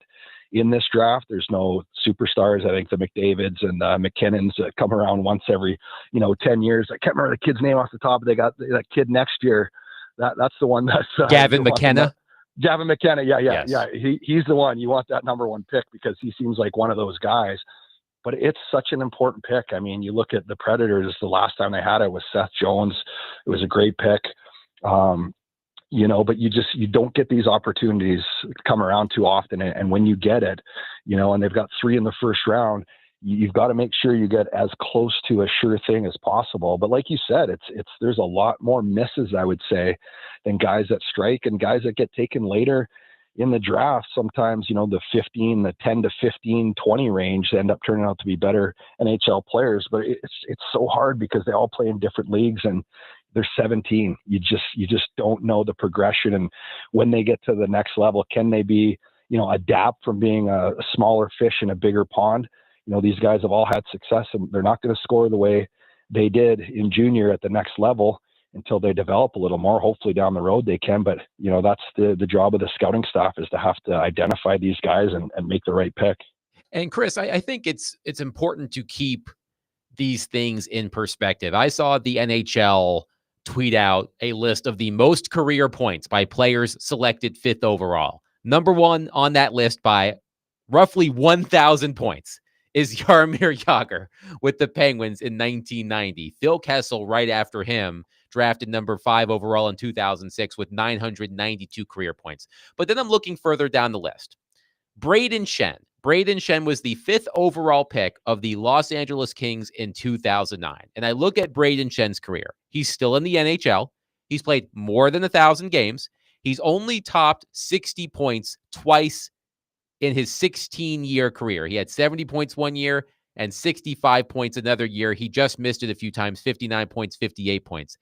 in this draft. There's no superstars. I think the McDavids and McKinnons come around once every, 10 years. I can't remember the kid's name off the top, but they got that kid next year. That's the one that's Gavin McKenna. Gavin McKenna. Yeah. Yes. Yeah. He's the one. You want that number one pick because he seems like one of those guys. But it's such an important pick. I mean, you look at the Predators, the last time they had it was Seth Jones. It was a great pick. But you don't get these opportunities come around too often. And when you get it, and they've got 3 in the first round, you've got to make sure you get as close to a sure thing as possible. But like you said, there's a lot more misses, I would say, than guys that strike, and guys that get taken later in the draft. Sometimes, the 10 to 15, 20 range end up turning out to be better NHL players. But it's so hard because they all play in different leagues and they're 17. You just don't know the progression. And when they get to the next level, can they be, adapt from being a smaller fish in a bigger pond? These guys have all had success, and they're not going to score the way they did in junior at the next level until they develop a little more. Hopefully down the road they can, but that's the job of the scouting staff, is to have to identify these guys and make the right pick. And Chris, I think it's important to keep these things in perspective. I saw the NHL tweet out a list of the most career points by players selected 5th overall. Number 1 on that list by roughly 1,000 points is Jaromir Jagr with the Penguins in 1990. Phil Kessel right after him, drafted number 5 overall in 2006 with 992 career points. But then I'm looking further down the list. Braden Shen. Braden Shen was the 5th overall pick of the Los Angeles Kings in 2009. And I look at Braden Shen's career. He's still in the NHL. He's played more than 1,000 games. He's only topped 60 points twice in his 16-year career. He had 70 points one year and 65 points another year. He just missed it a few times, 59 points, 58 points.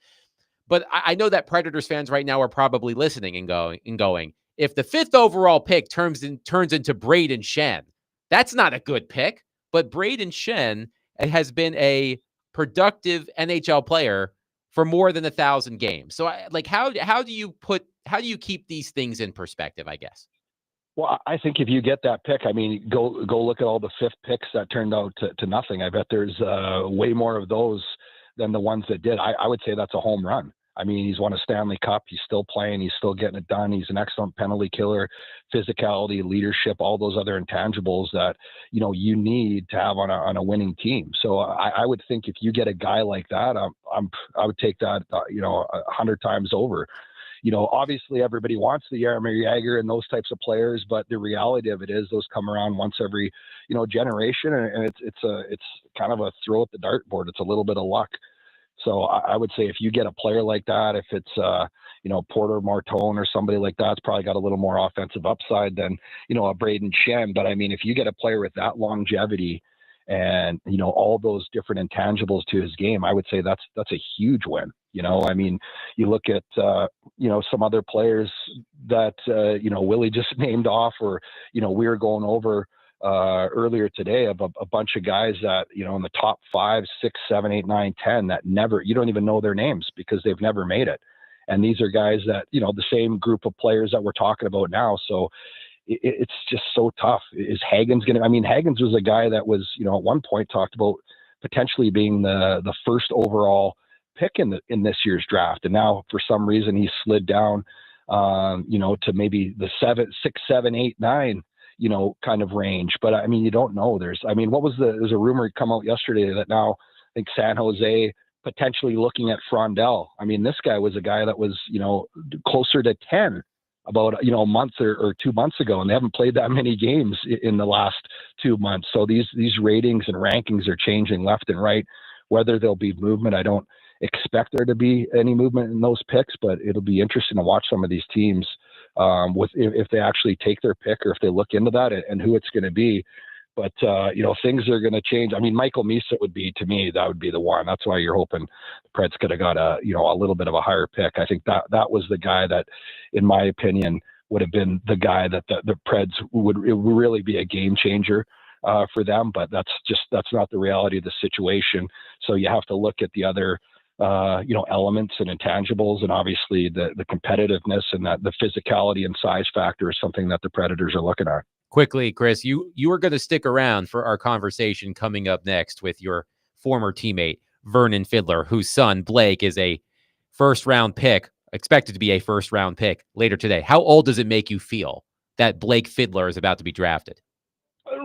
But I know that Predators fans right now are probably listening and going, if the 5th overall pick turns into Braden Shen, that's not a good pick. But Braden Shen has been a productive NHL player for more than 1,000 games. So how do you keep these things in perspective, I guess? Well, I think if you get that pick, I mean, go look at all the 5th picks that turned out to nothing. I bet there's way more of those than the ones that did. I would say that's a home run. I mean, he's won a Stanley Cup. He's still playing. He's still getting it done. He's an excellent penalty killer, physicality, leadership, all those other intangibles that, you need to have on a winning team. So I would think if you get a guy like that, I would take that, 100 times over. Obviously everybody wants the Jaromir Jagr and those types of players, but the reality of it is those come around once every, generation, and it's kind of a throw at the dartboard. It's a little bit of luck. So I would say if you get a player like that, if it's, Porter Martone or somebody like that, it's probably got a little more offensive upside than, a Braden Shen. But I mean, if you get a player with that longevity and, all those different intangibles to his game, I would say that's a huge win. I mean, you look at, some other players that, Willie just named off, or, we were going over earlier today of a bunch of guys that, in the top 5, 6, 7, 8, 9, 10 that you don't even know their names because they've never made it. And these are guys that, the same group of players that we're talking about now. So it's just so tough. Is Hagen's Hagen's was a guy that was, at one point talked about potentially being the first overall pick in this year's draft. And now for some reason he slid down, to maybe the 6, 7, 8, 9, kind of range. But I mean, you don't know. There's a rumor come out yesterday that now I think San Jose potentially looking at Frondell. I mean, this guy was a guy that was, closer to 10 about, a month or 2 months ago, and they haven't played that many games in the last 2 months. So these ratings and rankings are changing left and right. Whether there'll be movement, I don't expect there to be any movement in those picks, but it'll be interesting to watch some of these teams if they actually take their pick or if they look into that and who it's going to be. But, things are going to change. I mean, Michael Misa would be, to me, that would be the one. That's why you're hoping the Preds could have got a little bit of a higher pick. I think that was the guy that, in my opinion, would have been the guy that the Preds it would really be a game changer for them. But that's not the reality of the situation. So you have to look at the other, elements and intangibles, and obviously the competitiveness and the physicality and size factor is something that the Predators are looking at. Quickly, Chris, you are going to stick around for our conversation coming up next with your former teammate, Vernon Fiddler, whose son, Blake, is a first-round pick, expected to be a first-round pick later today. How old does it make you feel that Blake Fiddler is about to be drafted?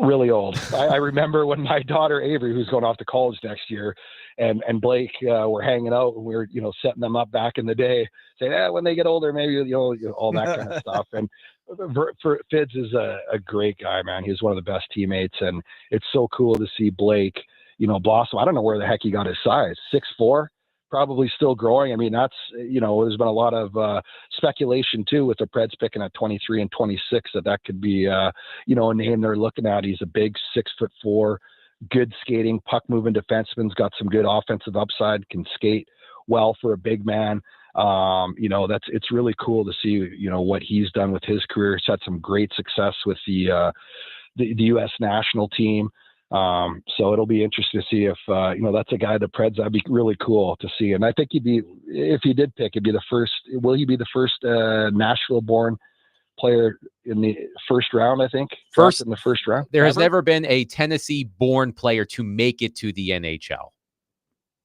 Really old. I remember when my daughter Avery, who's going off to college next year, and Blake were hanging out, and we were setting them up back in the day, saying, when they get older, maybe all that kind of stuff. And Fids is a great guy, man. He's one of the best teammates, and it's so cool to see Blake, blossom. I don't know where the heck he got his size. 6'4", probably still growing. I mean, that's there's been a lot of speculation too with the Preds picking at 23 and 26 that could be a name they're looking at. He's a big 6'4", good skating, puck moving defenseman's got some good offensive upside, can skate well for a big man. It's really cool to see, what he's done with his career. He's had some great success with the U.S. national team. So it'll be interesting to see if, that's a guy, the Preds, that'd be really cool to see. And I think if he did pick, will he be the first Nashville born player in the first round? I think first in the first round. There has never been a Tennessee born player to make it to the NHL.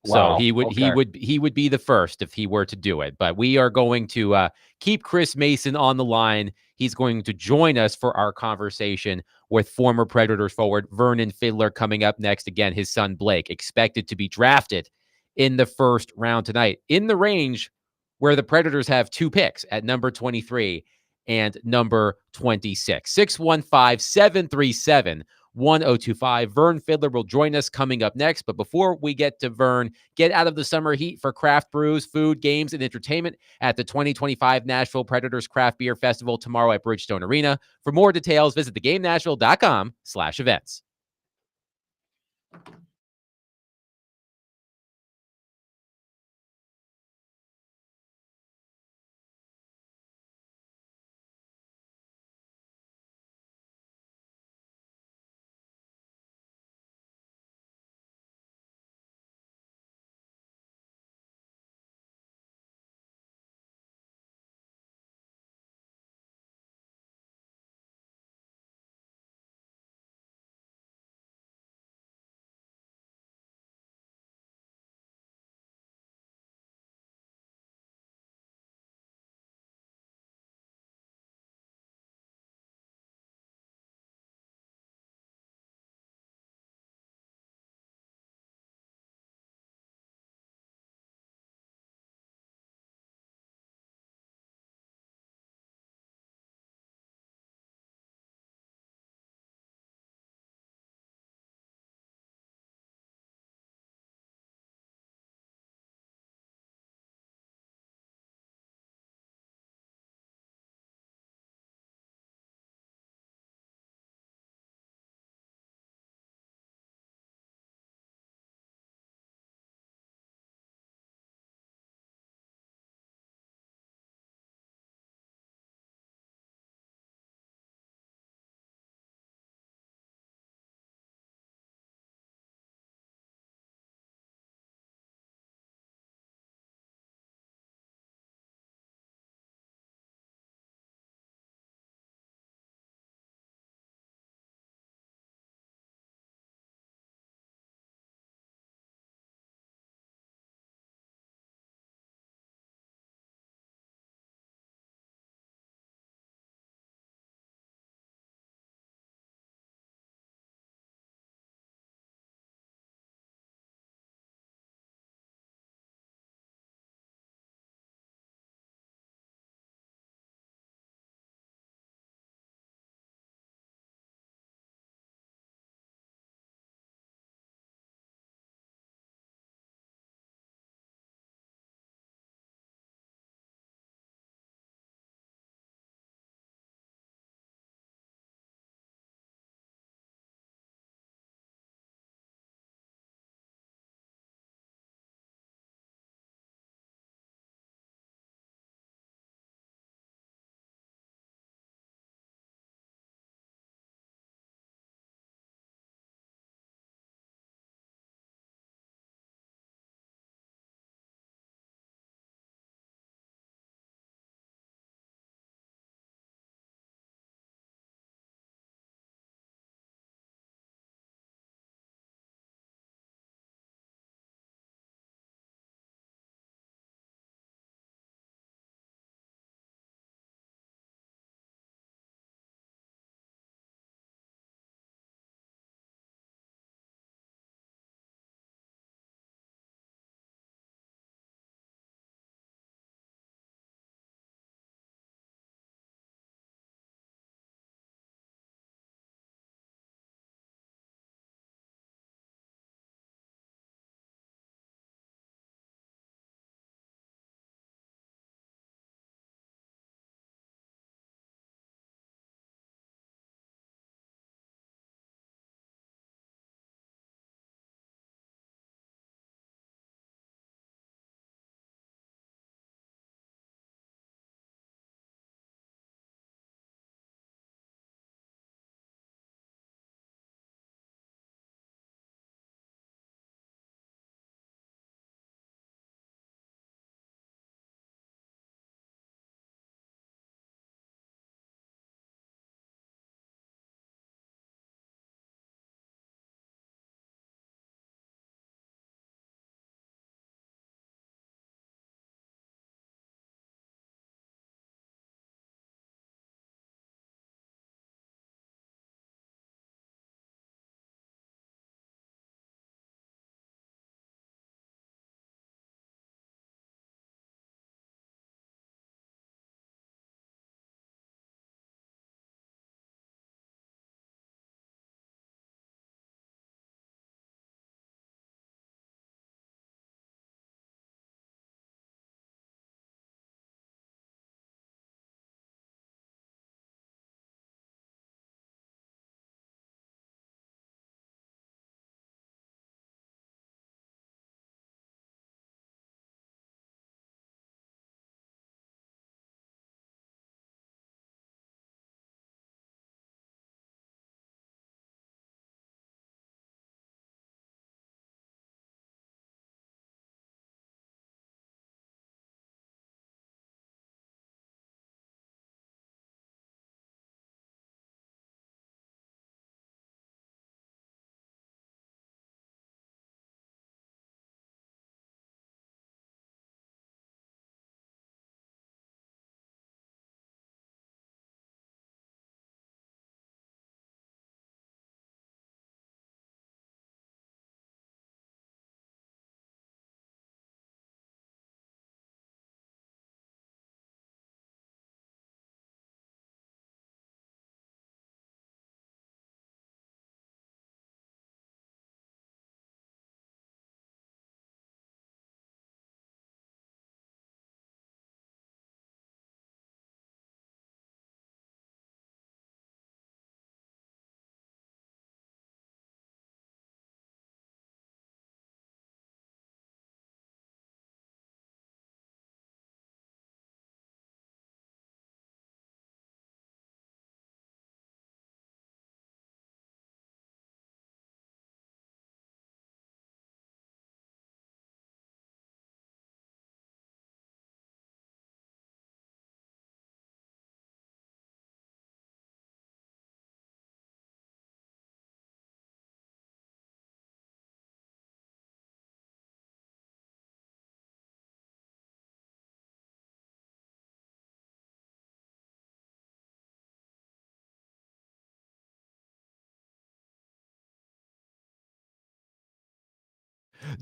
Wow. So he would be the first if he were to do it. But we are going to keep Chris Mason on the line. He's going to join us for our conversation with former Predators forward Vernon Fiddler coming up next. Again, his son Blake expected to be drafted in the first round tonight, in the range where the Predators have 2 picks at number 23 and number 26. 615-737-1025. Vern Fiddler will join us coming up next. But before we get to Vern, get out of the summer heat for craft brews, food, games, and entertainment at the 2025 Nashville Predators Craft Beer Festival tomorrow at Bridgestone Arena. For more details, visit thegamenashville.com/events.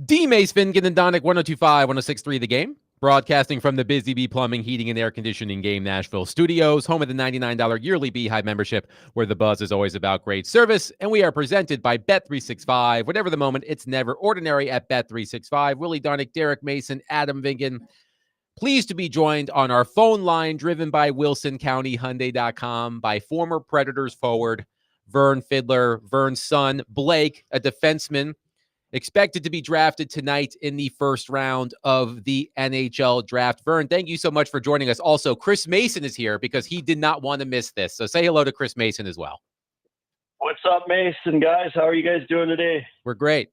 D. Mace Finken and Donick 1025, 1063 The Game. Broadcasting from the Busy Bee Plumbing, Heating, and Air Conditioning Game Nashville studios, home of the $99 yearly Beehive membership, where the buzz is always about great service. And we are presented by Bet365. Whatever the moment, it's never ordinary at Bet365. Willie Donick, Derek Mason, Adam Vingan. Pleased to be joined on our phone line, driven by WilsonCountyHyundai.com, by former Predators forward Vern Fiddler, Vern's son, Blake, a defenseman, expected to be drafted tonight in the first round of the NHL draft. Vern, thank you so much for joining us. Also, Chris Mason is here because he did not want to miss this. So say hello to Chris Mason as well. What's up, Mason, guys? How are you guys doing today? We're great.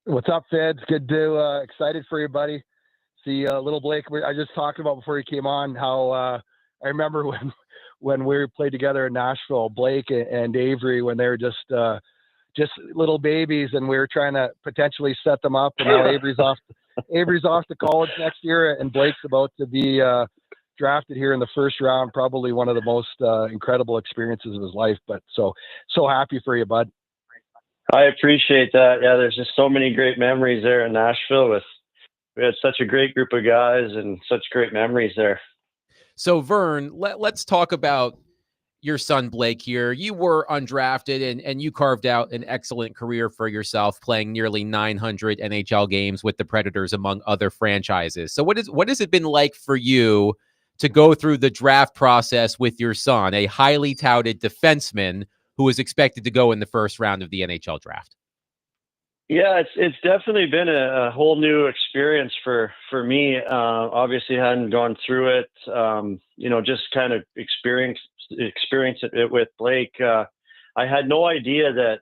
What's up, Fids? Good to excited for you, buddy. See, little Blake. I just talked about before he came on how I remember when we played together in Nashville, Blake and Avery, when they were just little babies, and we were trying to potentially set them up. And now Avery's off to college next year, and Blake's about to be drafted here in the first round. Probably one of the most incredible experiences of his life. But so happy for you, bud. I appreciate that. Yeah, there's just so many great memories there in Nashville. We had such a great group of guys and such great memories there. So Vern, let's talk about your son Blake here. You were undrafted and you carved out an excellent career for yourself, playing nearly 900 NHL games with the Predators, among other franchises. So what has it been like for you to go through the draft process with your son, a highly touted defenseman who is expected to go in the first round of the NHL draft? Yeah, it's definitely been a whole new experience for me. Obviously, hadn't gone through it. Just kind of experience it with Blake. I had no idea that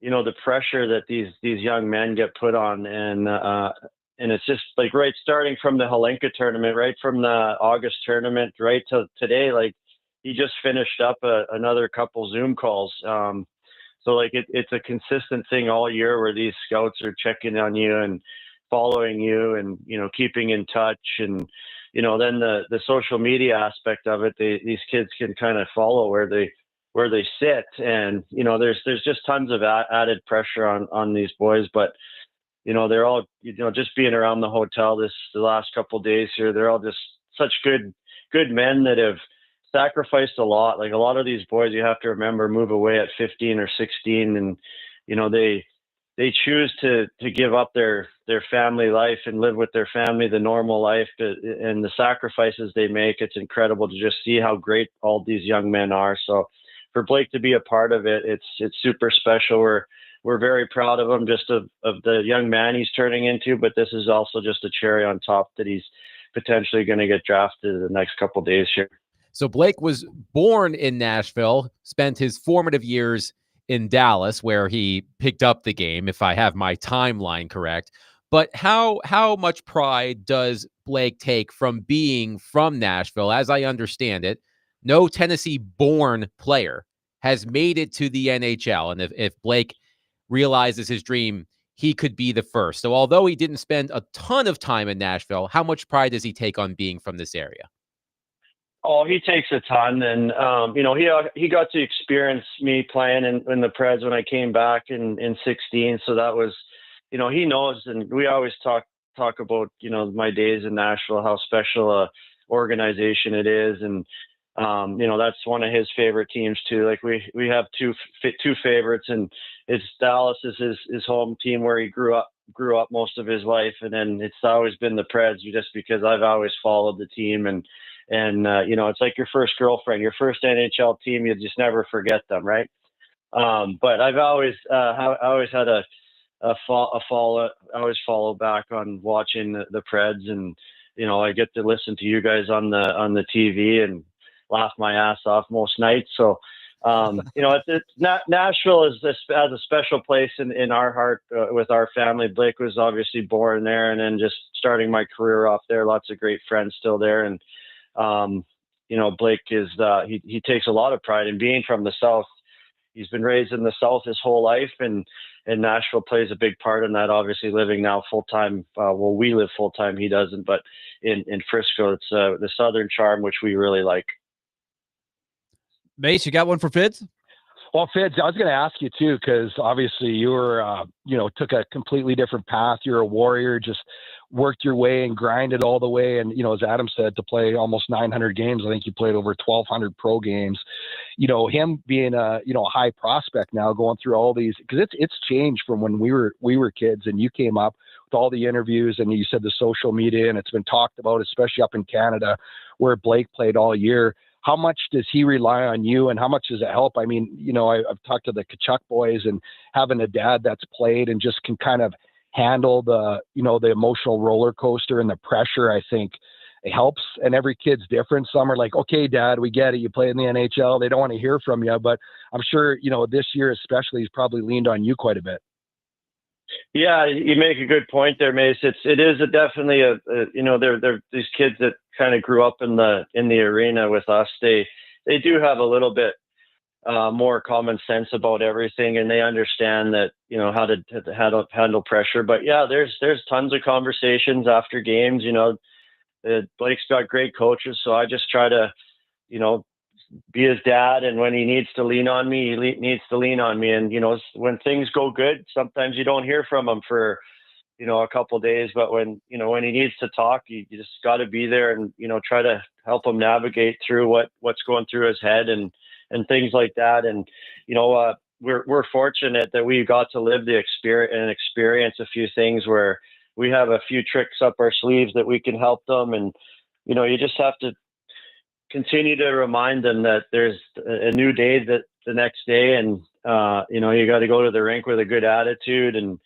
the pressure that these young men get put on, and it's just like right starting from the Helenka tournament, right from the August tournament, right to today. Like he just finished up another couple Zoom calls. So like it's a consistent thing all year where these scouts are checking on you and following you and, keeping in touch. And, then the social media aspect of it, these kids can kind of follow where they sit. And, there's just tons of added pressure on these boys, but, they're all, just being around the hotel the last couple of days here, they're all just such good men that have sacrificed a lot. Like a lot of these boys, you have to remember, move away at 15 or 16, and they choose to give up their family life and live with their family, the normal life, and the sacrifices they make. It's incredible to just see how great all these young men are. So for Blake to be a part of it, it's super special. We're very proud of him, just of the young man he's turning into, but this is also just a cherry on top that he's potentially going to get drafted in the next couple of days here. So Blake was born in Nashville, spent his formative years in Dallas, where he picked up the game, if I have my timeline correct. But how much pride does Blake take from being from Nashville? As I understand it, no Tennessee-born player has made it to the NHL. And if Blake realizes his dream, he could be the first. So although he didn't spend a ton of time in Nashville, how much pride does he take on being from this area? Oh, he takes a ton, and he got to experience me playing in the Preds when I came back in 16. So that was, he knows, and we always talk about my days in Nashville, how special a organization it is, and that's one of his favorite teams too. Like we have two favorites, and it's Dallas is his home team where he grew up most of his life, and then it's always been the Preds, just because I've always followed the team and it's like your first girlfriend, your first NHL team. You just never forget them, right? But I've always had I always follow back on watching the Preds, and I get to listen to you guys on the TV and laugh my ass off most nights. So Nashville has a special place in our heart with our family. Blake was obviously born there, and then just starting my career off there. Lots of great friends still there, and Blake is he takes a lot of pride in being from the South. He's been raised in the South his whole life, and Nashville plays a big part in that. Obviously, living now full time. We live full time. He doesn't, but in Frisco, it's the Southern charm, which we really like. Mace, you got one for Fids? Well, Fids, I was going to ask you too, because obviously you were, took a completely different path. You're a warrior, just worked your way and grinded all the way. And, as Adam said, to play almost 900 games, I think you played over 1,200 pro games. Him being a high prospect now, going through all these, because it's changed from when we were kids and you came up with all the interviews and you said the social media, and it's been talked about, especially up in Canada where Blake played all year. How much does he rely on you, and how much does it help? I mean, I've talked to the Kachuk boys, and having a dad that's played and just can kind of handle the emotional roller coaster and the pressure, I think it helps. And every kid's different. Some are like, okay, Dad, we get it. You play in the NHL. They don't want to hear from you. But I'm sure, this year especially, he's probably leaned on you quite a bit. Yeah, you make a good point there, Mace. It is definitely they're these kids that kind of grew up in the arena with us. They do have a little bit more common sense about everything, and they understand that how to handle pressure. But yeah, there's tons of conversations after games. Blake's got great coaches, so I just try to be his dad, and when he needs to lean on me, he needs to lean on me. And when things go good, sometimes you don't hear from him for a couple of days, but when he needs to talk, you just got to be there and try to help him navigate through what's going through his head and things like that. And we're fortunate that we got to live the experience a few things where we have a few tricks up our sleeves that we can help them. And you just have to continue to remind them that there's a new day that the next day, and you got to go to the rink with a good attitude, and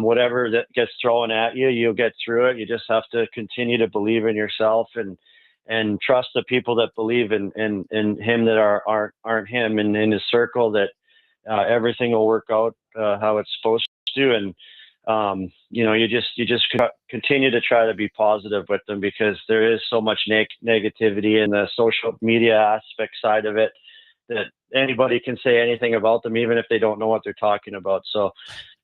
whatever that gets thrown at you, you'll get through it. You just have to continue to believe in yourself and trust the people that believe in him that aren't him, and in his circle, that everything will work out how it's supposed to. And you just continue to try to be positive with them, because there is so much negativity in the social media aspect side of it, that anybody can say anything about them, even if they don't know what they're talking about. So,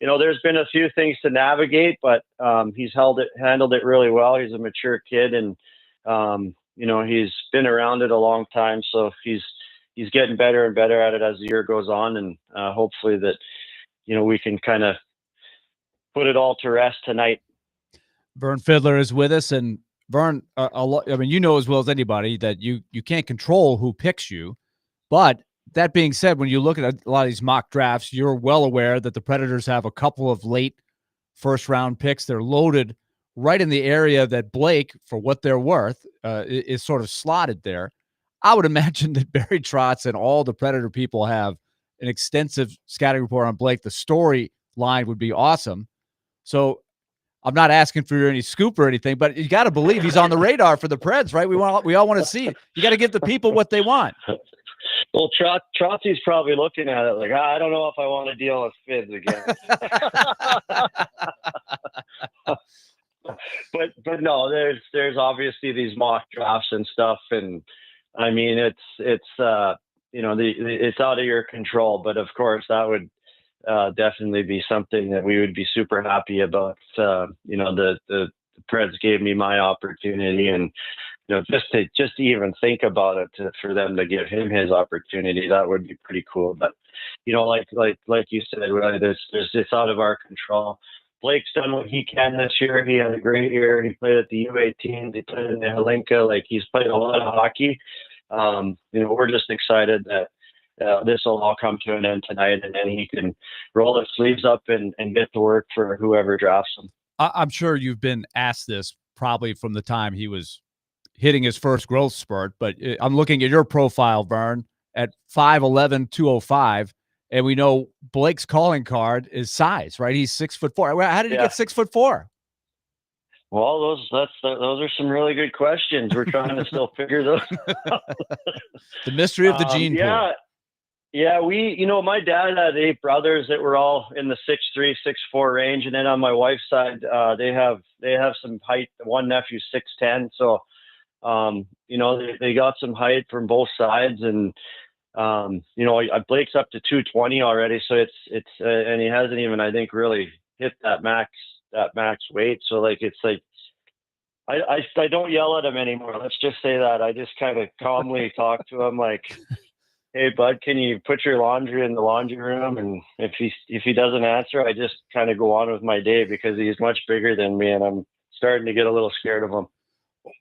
there's been a few things to navigate, but he's handled it really well. He's a mature kid, and he's been around it a long time, so he's getting better and better at it as the year goes on, and hopefully that we can kind of put it all to rest tonight. Vern Fiddler is with us, and Vern, as well as anybody that you can't control who picks you, but that being said, when you look at a lot of these mock drafts, you're well aware that the Predators have a couple of late first-round picks. They're loaded right in the area that Blake, for what they're worth, is sort of slotted there. I would imagine that Barry Trotz and all the Predator people have an extensive scouting report on Blake. The storyline would be awesome. So I'm not asking for any scoop or anything, but you got to believe he's on the radar for the Preds, right? We all want to see it. You got to give the people what they want. Well, Trotzy's probably looking at it like, I don't know if I want to deal with Fids again. but no, there's obviously these mock drafts and stuff, and I mean it's it's out of your control. But of course, that would definitely be something that we would be super happy about. The Preds gave me my opportunity, and just to even think about it, for them to give him his opportunity, that would be pretty cool. But like you said, it's out of our control. Blake's done what he can this year. He had a great year. He played at the U18. He played in the Hlinka. He's played a lot of hockey. We're just excited that this will all come to an end tonight, and then he can roll his sleeves up and get to work for whoever drafts him. I'm sure you've been asked this probably from the time he was hitting his first growth spurt, but I'm looking at your profile, Vern, at 5'11", 205, and we know Blake's calling card is size, right? He's 6'4". How did he get 6'4"? Well, those are some really good questions. We're trying to still figure those out. The mystery of the gene pool. Yeah, my dad had 8 brothers that were all in the 6'3", 6'4" range, and then on my wife's side, they have some height. One nephew's 6'10", so they got some height from both sides, and Blake's up to 220 already, so it's and he hasn't even, I think, really hit that max weight. So I don't yell at him anymore. Let's just say that. I just kind of calmly talk to him, like, hey bud, can you put your laundry in the laundry room? And if he doesn't answer, I just kind of go on with my day because he's much bigger than me, and I'm starting to get a little scared of him.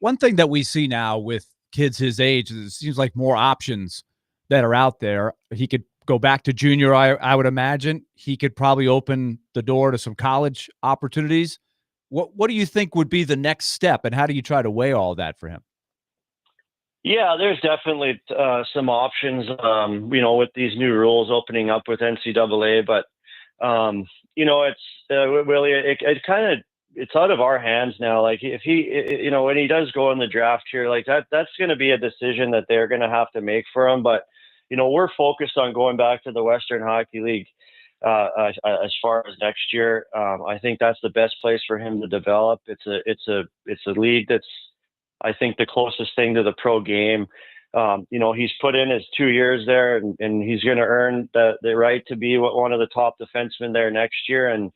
One thing that we see now with kids his age is it seems like more options that are out there. He could go back to junior, I would imagine. He could probably open the door to some college opportunities. What do you think would be the next step, and how do you try to weigh all that for him? Yeah, there's definitely some options, with these new rules opening up with NCAA. But, it's Willie, it kind of, it's out of our hands now. Like if he, when he does go in the draft here, like that's going to be a decision that they're going to have to make for him. But, we're focused on going back to the Western Hockey League as far as next year. I think that's the best place for him to develop. It's a league that's, I think, the closest thing to the pro game. He's put in his 2 years there, and he's going to earn the right to be one of the top defensemen there next year. And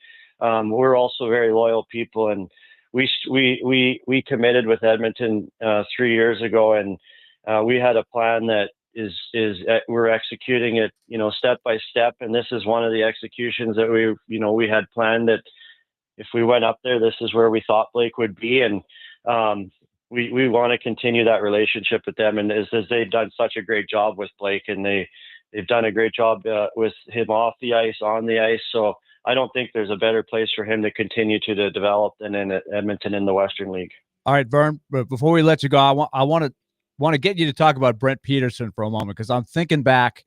we're also very loyal people, and we committed with Edmonton 3 years ago, and we had a plan that is we're executing it, step by step. And this is one of the executions that we had planned, that if we went up there, this is where we thought Blake would be. And we want to continue that relationship with them. And as they've done such a great job with Blake, and they've done a great job with him off the ice, on the ice. So I don't think there's a better place for him to continue to develop than in Edmonton in the Western League. All right, Vern, but before we let you go, I want to get you to talk about Brent Peterson for a moment, because I'm thinking back,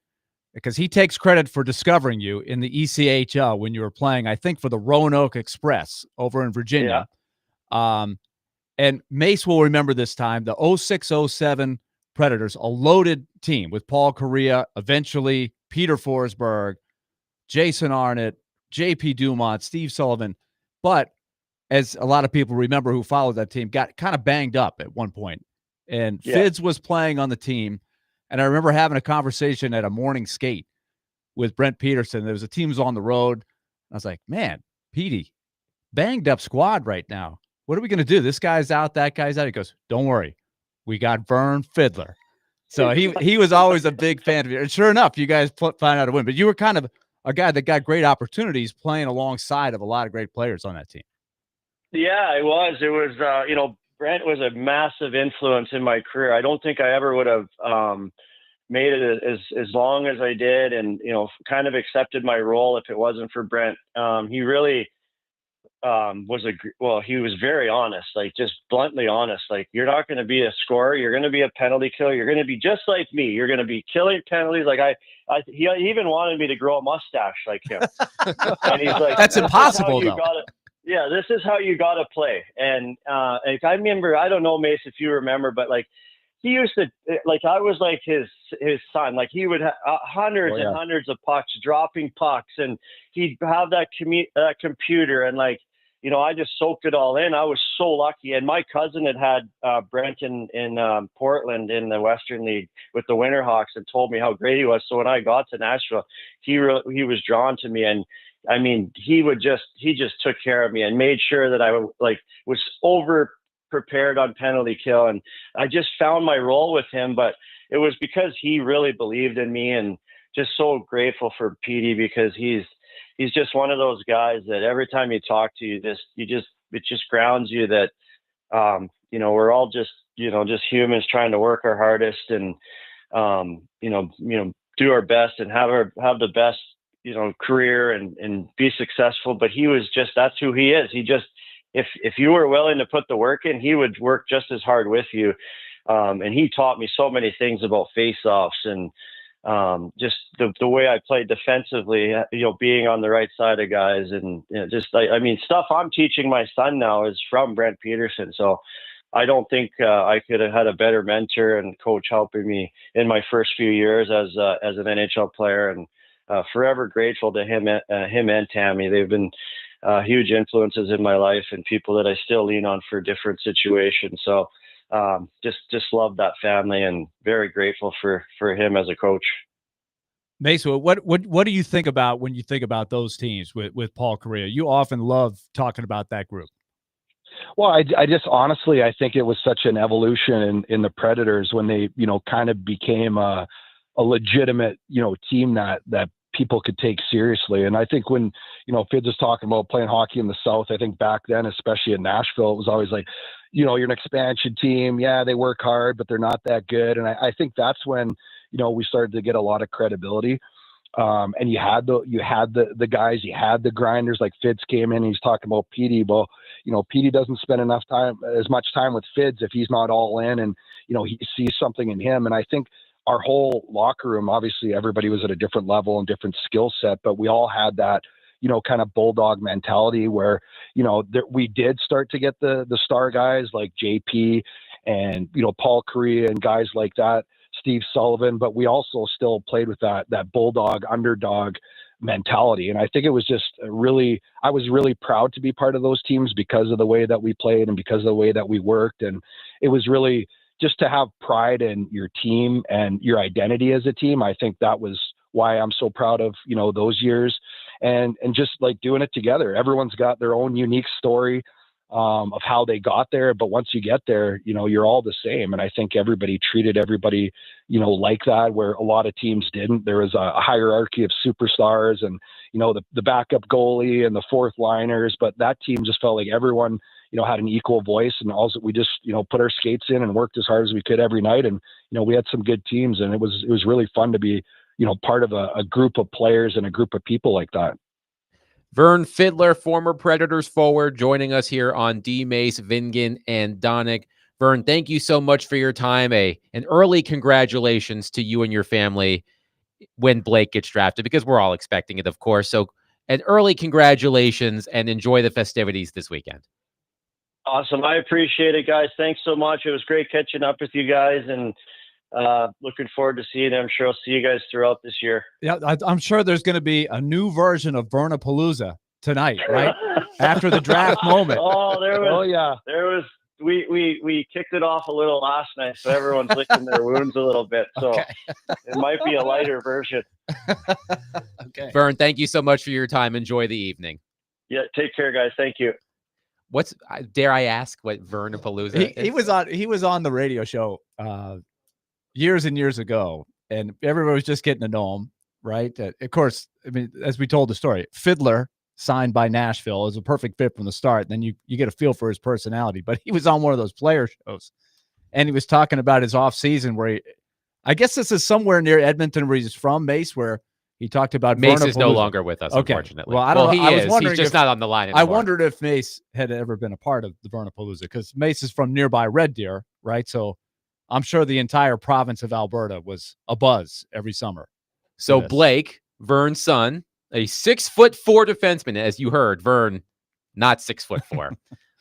because he takes credit for discovering you in the ECHL when you were playing, I think, for the Roanoke Express over in Virginia. Yeah. And Mace will remember this time, the 06-07 Predators, a loaded team with Paul Correa, eventually Peter Forsberg, Jason Arnott, J.P. Dumont, Steve Sullivan. But as a lot of people remember who followed that team, got kind of banged up at one point. And Fids was playing on the team. And I remember having a conversation at a morning skate with Brent Peterson. There was a team was on the road. I was like, man, Petey, banged up squad right now. What are we going to do? This guy's out, that guy's out. He goes, don't worry. We got Vern Fiddler. So he was always a big fan of you. And sure enough, you guys find out a win. But you were kind of a guy that got great opportunities playing alongside of a lot of great players on that team. Yeah, it was. It was, Brent was a massive influence in my career. I don't think I ever would have made it as long as I did, and, kind of accepted my role if it wasn't for Brent. He really he was very honest, like just bluntly honest. Like, you're not going to be a scorer. You're going to be a penalty killer. You're going to be just like me. You're going to be killing penalties. Like he even wanted me to grow a mustache like him. And he's like, that's impossible though. Yeah, this is how you got to play. And I remember, I don't know, Mace, if you remember, but like, he used to, like, I was like his son. Like, he would have hundreds and hundreds of pucks, dropping pucks, and he'd have that computer, and like, I just soaked it all in. I was so lucky. And my cousin had Brent in Portland in the Western League with the Winterhawks, and told me how great he was. So when I got to Nashville, he was drawn to me. And I mean, he just took care of me and made sure that I was over prepared on penalty kill. And I just found my role with him, but it was because he really believed in me, and just so grateful for Petey, because he's just one of those guys that every time you talk to you, it just grounds you that, we're all just humans trying to work our hardest, and, do our best and have the best, career and be successful. But that's who he is. He just, if you were willing to put the work in, he would work just as hard with you. And he taught me so many things about face-offs, and just the way I played defensively, being on the right side of guys, and stuff I'm teaching my son now is from Brent Peterson. So I don't think I could have had a better mentor and coach helping me in my first few years as an NHL player, and forever grateful to him and Tammy. They've been huge influences in my life, and people that I still lean on for different situations. So just love that family, and very grateful for him as a coach. Mace, what do you think about when you think about those teams with Paul Correa? You often love talking about that group. Well, I just honestly, I think it was such an evolution in the Predators when they, kind of became a legitimate, team that people could take seriously. And I think when, Fids is talking about playing hockey in the South, I think back then, especially in Nashville, it was always like, you're an expansion team. Yeah, they work hard, but they're not that good. And I think that's when, we started to get a lot of credibility. And you had the guys, you had the grinders, like Fids came in, he's talking about Petey. Well, Petey doesn't spend as much time with Fids if he's not all in, and, he sees something in him. And I think our whole locker room, obviously everybody was at a different level and different skill set, but we all had that, kind of bulldog mentality where, we did start to get the star guys like JP and, Paul Correa and guys like that, Steve Sullivan, but we also still played with that bulldog underdog mentality. And I think it was just I was really proud to be part of those teams because of the way that we played and because of the way that we worked. And it was really just to have pride in your team and your identity as a team. I think that was why I'm so proud of, those years and just like doing it together. Everyone's got their own unique story of how they got there. But once you get there, you're all the same. And I think everybody treated everybody, like that, where a lot of teams didn't. There was a hierarchy of superstars and, the backup goalie and the fourth liners, but that team just felt like everyone, had an equal voice, and also we just, put our skates in and worked as hard as we could every night. And, we had some good teams, and it was really fun to be, part of a group of players and a group of people like that. Vern Fiddler, former Predators forward, joining us here on D. Mace, Vingan, and Donick. Vern, thank you so much for your time. An early congratulations to you and your family when Blake gets drafted, because we're all expecting it, of course. So an early congratulations, and enjoy the festivities this weekend. Awesome. I appreciate it, guys. Thanks so much. It was great catching up with you guys, and looking forward to seeing it. I'm sure I'll see you guys throughout this year. Yeah, I'm sure there's going to be a new version of Vernapalooza tonight, right? After the draft moment. We kicked it off a little last night, so everyone's licking their wounds a little bit. So okay. It might be a lighter version. Okay. Vern, thank you so much for your time. Enjoy the evening. Yeah, take care, guys. Thank you. Dare I ask what Vernapalooza is? He was on the radio show years and years ago, and everybody was just getting to know him, right? Of course, I mean, as we told the story, Fiddler signed by Nashville is a perfect fit from the start. Then you get a feel for his personality. But he was on one of those player shows, and he was talking about his off season where I guess this is somewhere near Edmonton where he's from, Mace, where he talked about Mace is no longer with us, unfortunately. Well, I don't know. He is. He's just not on the line anymore. I wondered if Mace had ever been a part of the Vernapalooza, because Mace is from nearby Red Deer, right? So I'm sure the entire province of Alberta was abuzz every summer. So Blake, Vern's son, a 6'4" defenseman, as you heard. Vern, not 6'4",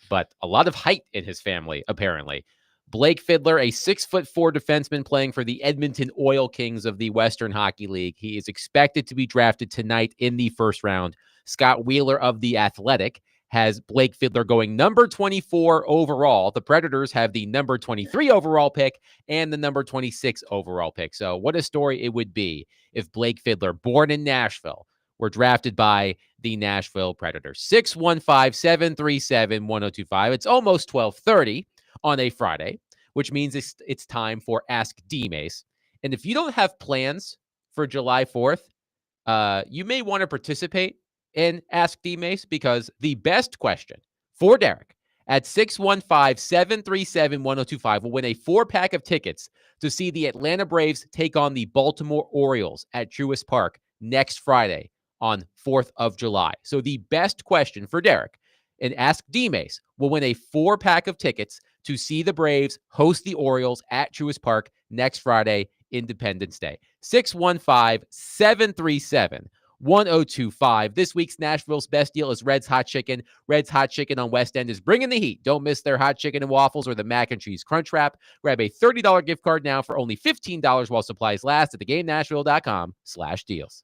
but a lot of height in his family, apparently. Blake Fiddler, a 6'4" defenseman playing for the Edmonton Oil Kings of the Western Hockey League. He is expected to be drafted tonight in the first round. Scott Wheeler of The Athletic has Blake Fiddler going number 24 overall. The Predators have the number 23 overall pick and the number 26 overall pick. So what a story it would be if Blake Fiddler, born in Nashville, were drafted by the Nashville Predators. 615-737-1025. It's almost 12:30 on a Friday, which means it's time for Ask D-Mace. And if you don't have plans for July 4th, you may want to participate in Ask D-Mace, because the best question for Derek at 615-737-1025 will win a 4-pack of tickets to see the Atlanta Braves take on the Baltimore Orioles at Truist Park next Friday on 4th of July. So the best question for Derek in Ask D-Mace will win a 4-pack of tickets to see the Braves host the Orioles at Truist Park next Friday, Independence Day. 615-737-1025. This week's Nashville's best deal is Red's Hot Chicken. Red's Hot Chicken on West End is bringing the heat. Don't miss their hot chicken and waffles or the mac and cheese crunch wrap. Grab a $30 gift card now for only $15 while supplies last at theGameNashville.com/deals.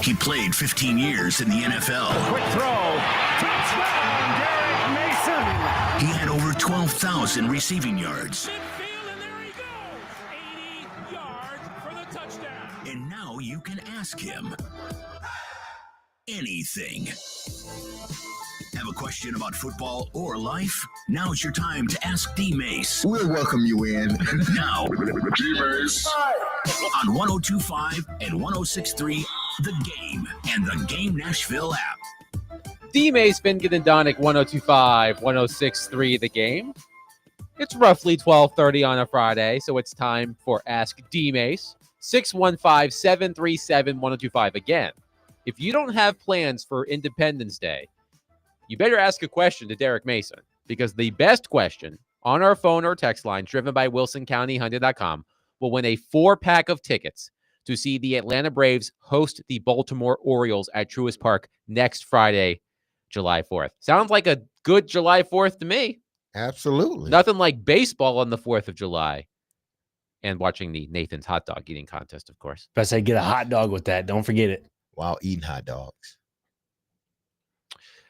He played 15 years in the NFL. Quick throw. Touchdown, Derek Mason. He had over 12,000 receiving yards. Midfield, and there he goes. 80 yards for the touchdown. And now you can ask him anything. Have a question about football or life? Now's your time to ask D-Mace. We'll welcome you in. Now, D-Mace. on 102.5 and 106.3, The Game and the Game Nashville app. D-Mace, Finken, and Donick, 102.5, 106.3, The Game. It's roughly 12:30 on a Friday, so it's time for Ask D-Mace. 615-737-1025. Again, if you don't have plans for Independence Day, you better ask a question to Derek Mason, because the best question on our phone or text line, driven by WilsonCountyHunter.com, will win a 4-pack of tickets to see the Atlanta Braves host the Baltimore Orioles at Truist Park next Friday, July 4th. Sounds like a good July 4th to me. Absolutely. Nothing like baseball on the 4th of July. And watching the Nathan's hot dog eating contest, of course. If I say get a hot dog with that, don't forget it. While eating hot dogs.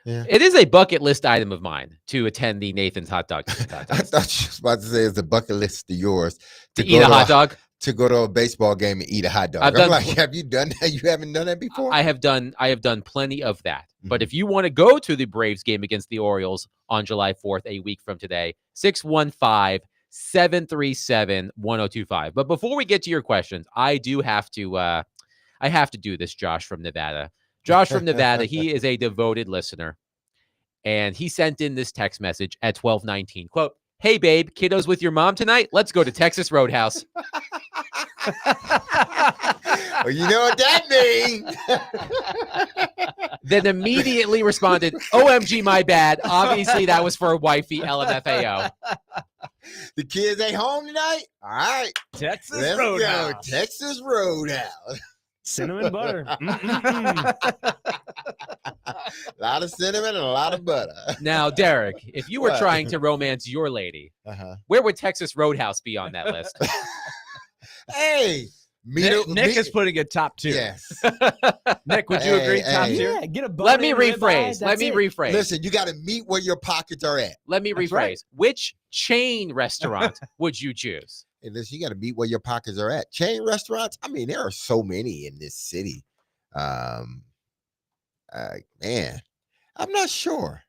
Yeah. It is a bucket list item of mine to attend the Nathan's hot dog eating I contest. thought you was about to say it's a bucket list of yours. To eat a hot dog? To go to a baseball game and eat a hot dog. I'm like, have you done that? You haven't done that before? I have done plenty of that. Mm-hmm. But if you want to go to the Braves game against the Orioles on July 4th, a week from today, 615-737-1025. But before we get to your questions, I have to do this, Josh from Nevada. Josh from Nevada, he is a devoted listener. And he sent in this text message at 12:19. Quote, "Hey, babe, kiddos with your mom tonight? Let's go to Texas Roadhouse." Well, you know what that means. Then immediately responded, "OMG, my bad. Obviously, that was for wifey LMFAO." The kids ain't home tonight? All right. Texas Let's Roadhouse. go. Texas Roadhouse. Cinnamon butter. A lot of cinnamon and a lot of butter. Now, Derek, if you were What? trying to romance your lady, where would Texas Roadhouse be on that list? Hey, Nick is putting it top 2. Yes. Nick, would you agree? Top 2? Yeah, get a Let me bone-in rephrase. ribeye, Let me that's it. rephrase. Listen, you got to meet where your pockets are at. Let me rephrase. That's right. Which chain restaurant would you choose? Hey, listen, you got to meet where your pockets are at. Chain restaurants? I mean, there are so many in this city. Man, I'm not sure.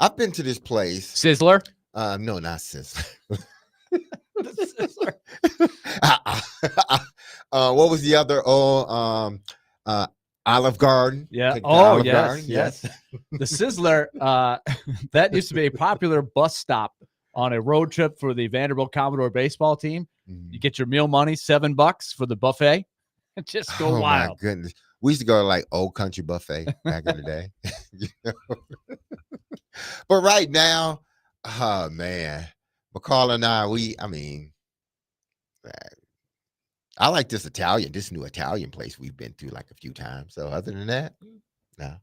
I've been to this place. Sizzler? No, not Sizzler. What was the other? Olive Garden. Yeah. Take the Oh, Olive yes. Garden. Yes. The Sizzler, that used to be a popular bus stop on a road trip for the Vanderbilt Commodore baseball team. You get your meal money, $7 for the buffet, and just go Oh wild. my goodness. We used to go to like Old Country Buffet back in the day. You know? But right now, oh man, McCall and I like this new Italian place we've been to like a few times. So other than that, no.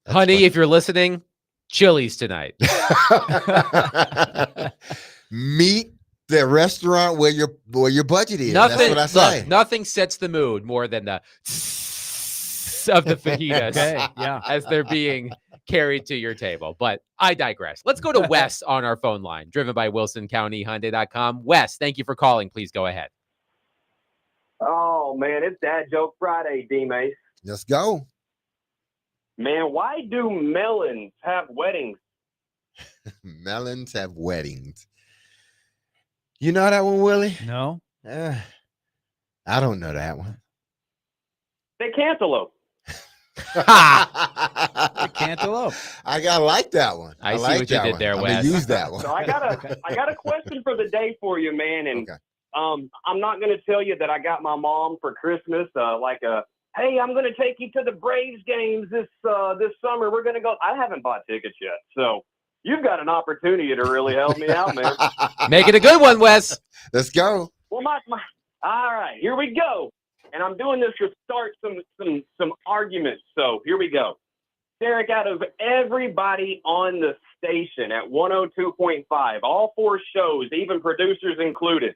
That's Honey, fun. if you're listening, Chili's tonight. Meet the restaurant where your budget is. That's what I say. Look, nothing sets the mood more than the of the fajitas Okay, yeah. as they're being carried to your table. But I digress. Let's go to Wes on our phone line, driven by WilsonCountyHyundai.com. Wes, thank you for calling. Please go ahead. Oh, man, it's Dad Joke Friday, D-Mace. Let's go. Man, why do melons have weddings? Melons have weddings. You know that one, Willie? No. I don't know that one. They cantaloupe. Cantaloupe. I like that one. I see like what you that did one. there, I'm Wes. gonna use that one. So I got a question for the day for you, man. And Okay. I'm not going to tell you that I got my mom for Christmas hey, I'm going to take you to the Braves games this summer. We're going to go. I haven't bought tickets yet, so you've got an opportunity to really help me out, man. Make it a good one, Wes. Let's go. Well, all right, here we go. And I'm doing this to start some arguments. So here we go. Derek, out of everybody on the station at 102.5, all 4 shows, even producers included,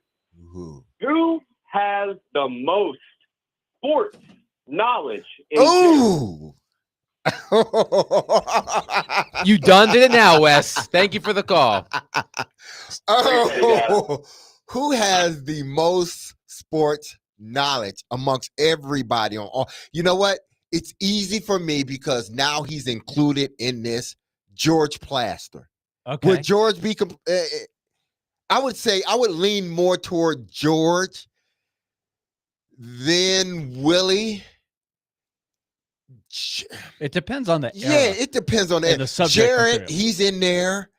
who has the most sports knowledge. Ooh. You done did it now, Wes. Thank you for the call. Oh, who has the most sports knowledge amongst everybody on all? You know what? It's easy for me because now he's included in this. George Plaster. Okay. Would George be? I would say I would lean more toward George than Willie. It depends on the Yeah, era it depends on and that. the subject Jared, material. he's in there.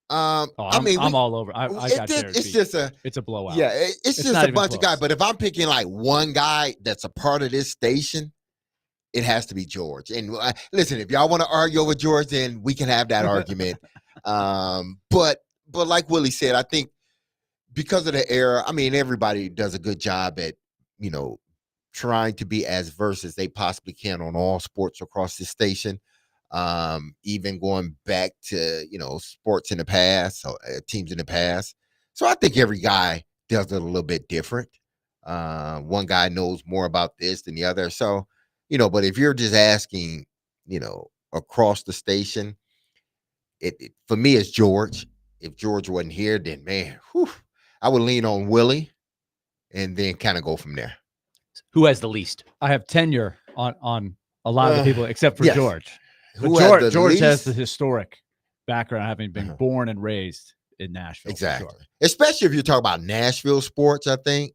I mean, I'm all over. I got Jared it's beat. just It's a blowout. yeah, it's just not a even bunch of close. guys. But if I'm picking like one guy that's a part of this station, it has to be George. And listen, if y'all want to argue over George, then we can have that argument. But like Willie said, I think because of the era, I mean, everybody does a good job at, trying to be as versed as they possibly can on all sports across the station. Even going back to, sports in the past, so teams in the past. So I think every guy does it a little bit different. One guy knows more about this than the other. So, but if you're just asking, across the station, it for me, it's George. If George wasn't here, then man, I would lean on Willie and then kind of go from there. Who has the least? I have tenure on a lot of the people except for yes. George. But Who has the George has least? the historic background, having been born and raised in Nashville. for Exactly. sure. Especially if you're talking about Nashville sports, I think,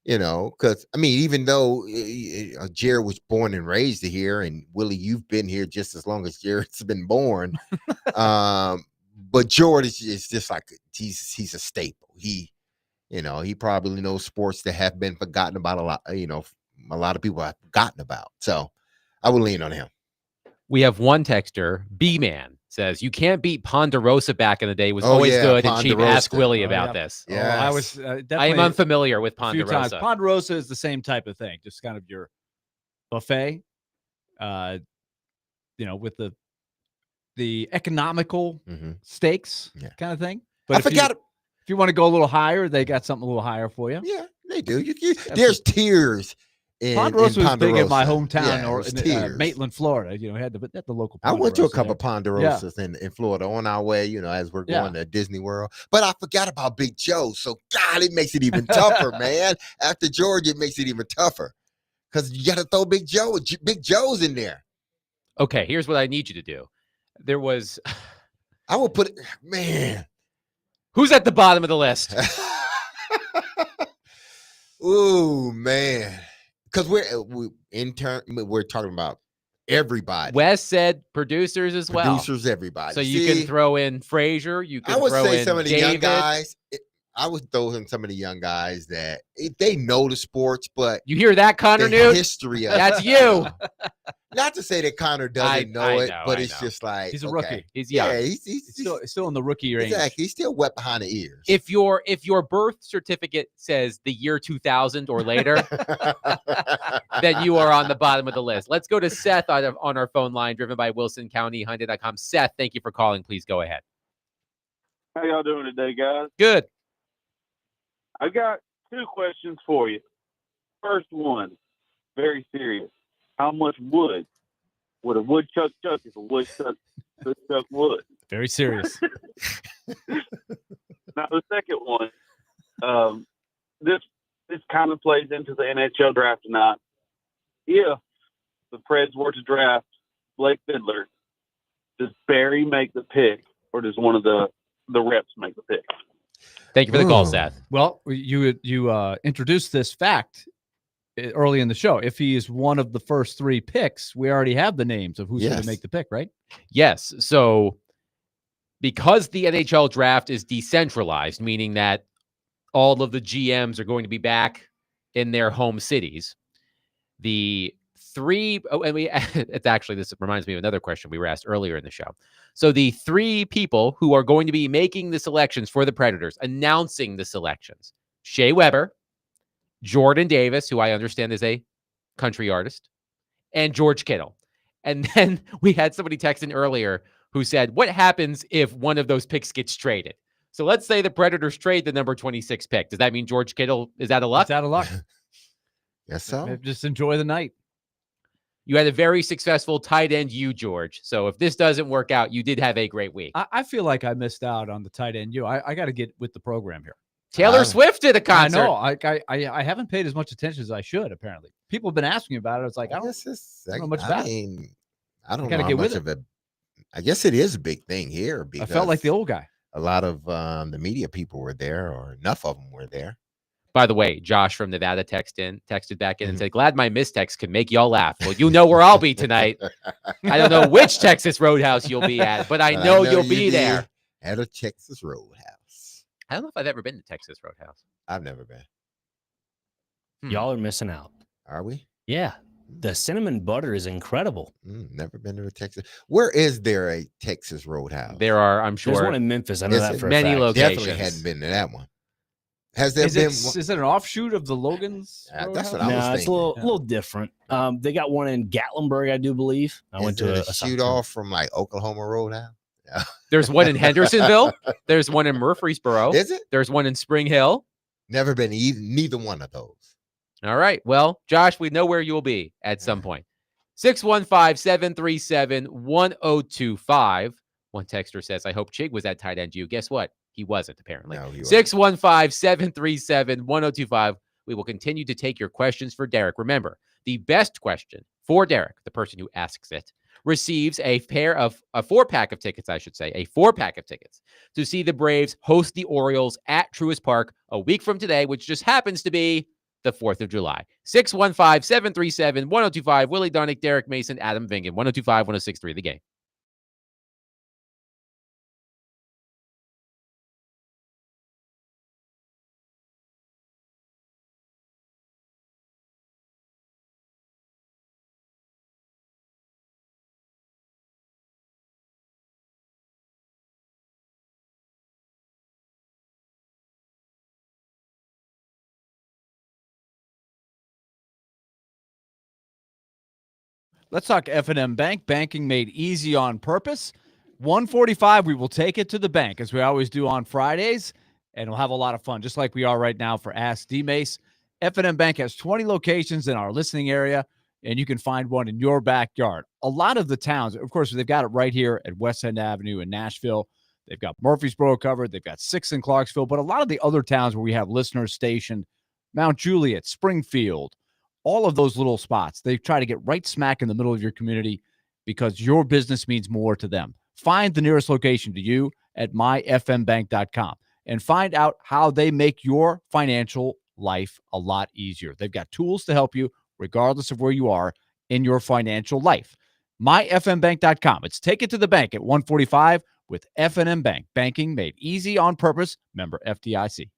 because, I mean, even though Jared was born and raised here, and Willie, you've been here just as long as Jared's been born. But George is just like, he's a staple. He probably knows sports that have been forgotten about a lot, a lot of people have forgotten about. So I would lean on him. We have one texter, B-Man, says, you can't beat Ponderosa back in the day. Was always good and cheap. Ask Willie about this. Yeah, I was definitely I am unfamiliar with a few times. Ponderosa. Ponderosa is the same type of thing, just kind of your buffet, with the economical steaks kind of thing. But I forgot. If you want to go a little higher, they got something a little higher for you. Yeah, they do. There's tiers. Ponderosa was big in my hometown, Yeah, or it was in tiers. Maitland, Florida. Had the local. I went to a Ponderosa couple there. Ponderosas in Florida on our way, as we're going to Disney World. But I forgot about Big Joe. So, God, it makes it even tougher, man. After George, it makes it even tougher because you got to throw Big Joe. Big Joe's in there. Okay, here's what I need you to do. There was. I will put it, man. Who's at the bottom of the list? Ooh, man. Because we're talking about everybody. Wes said producers as well. Producers, everybody. So you can throw in Frazier. You can throw in some of the David. young guys. I would throw in some of the young guys that they know the sports, but you hear that, Connor the Newt? history of That's you. Not to say that Connor doesn't know it, but it's just like he's a rookie. He's young. Yeah, he's still in the rookie range. Exactly. He's still wet behind the ears. If your birth certificate says the year 2000 or later, then you are on the bottom of the list. Let's go to Seth on our phone line, driven by WilsonCountyHyundai.com. Seth, thank you for calling. Please go ahead. How y'all doing today, guys? Good. I got two questions for you. First one, very serious. How much wood would a woodchuck chuck if a woodchuck wood? Very serious. Now the second one, this kind of plays into the NHL draft tonight. If the Preds were to draft Blake Fiddler, does Barry make the pick, or does one of the reps make the pick? Thank you for the call, Seth. Well, you introduced this fact early in the show. If he is one of the first three picks, we already have the names of who's going to make the pick, right? Yes. So because the NHL draft is decentralized, meaning that all of the GMs are going to be back in their home cities, the three, this reminds me of another question we were asked earlier in the show. So the three people who are going to be making the selections for the Predators, announcing the selections, Shea Weber, Jordan Davis, who I understand is a country artist, and George Kittle. And then we had somebody text in earlier who said, what happens if one of those picks gets traded? So let's say the Predators trade the number 26 pick. Does that mean George Kittle is out of luck? It's out of luck. Yes, so. Just enjoy the night. You had a very successful tight end, George. So if this doesn't work out, you did have a great week. I feel like I missed out on the tight end. I got to get with the program here. Taylor Swift did a concert. I know. I haven't paid as much attention as I should, apparently. People have been asking me about it. It's like, I don't know much about it. I don't know how much of it. I guess it is a big thing here. Because I felt like the old guy. A lot of the media people were there, or enough of them were there. By the way, Josh from Nevada texted back in and said, glad my mistext can make y'all laugh. Well, you know where I'll be tonight. I don't know which Texas Roadhouse you'll be at, but I know you'll be there. At a Texas Roadhouse. I don't know if I've ever been to Texas Roadhouse. I've never been. Y'all are missing out. Are we? Yeah. The cinnamon butter is incredible. Never been to a Texas. Where is there a Texas Roadhouse? There are, I'm sure. There's one in Memphis. I know that for many a fact. locations. Definitely hadn't been to that one. Has there been? Is it an offshoot of the Logan's? That's what I was thinking. It's a little different. They got one in Gatlinburg, I do believe. I went to a shoot off from like Oklahoma Roadhouse. Yeah. There's one in Hendersonville. There's one in Murfreesboro. Is it? There's one in Spring Hill. Never been neither one of those. All right. Well, Josh, we know where you'll be at some point. 615-737-1025. One texter says, I hope Chig was at tight end. Guess what? He wasn't, apparently. No, he wasn't. 615-737-1025. We will continue to take your questions for Derek. Remember, the best question for Derek, the person who asks it, receives a 4-pack of tickets, a 4-pack of tickets to see the Braves host the Orioles at Truist Park a week from today, which just happens to be the 4th of July. 615-737-1025. Willie Donick, Derek Mason, Adam Vingan. 102.5, 106.3 The Game. Let's talk F&M Bank. Banking made easy on purpose. 145, we will take it to the bank, as we always do on Fridays, and we'll have a lot of fun, just like we are right now for Ask D-Mace. F&M Bank has 20 locations in our listening area, and you can find one in your backyard. A lot of the towns, of course, they've got it right here at West End Avenue in Nashville. They've got Murfreesboro covered. They've got 6 in Clarksville. But a lot of the other towns where we have listeners stationed, Mount Juliet, Springfield, all of those little spots, they try to get right smack in the middle of your community because your business means more to them. Find the nearest location to you at myfmbank.com and find out how they make your financial life a lot easier. They've got tools to help you regardless of where you are in your financial life. myfmbank.com. It's take it to the bank at 145 with F&M Bank. Banking made easy on purpose. Member FDIC.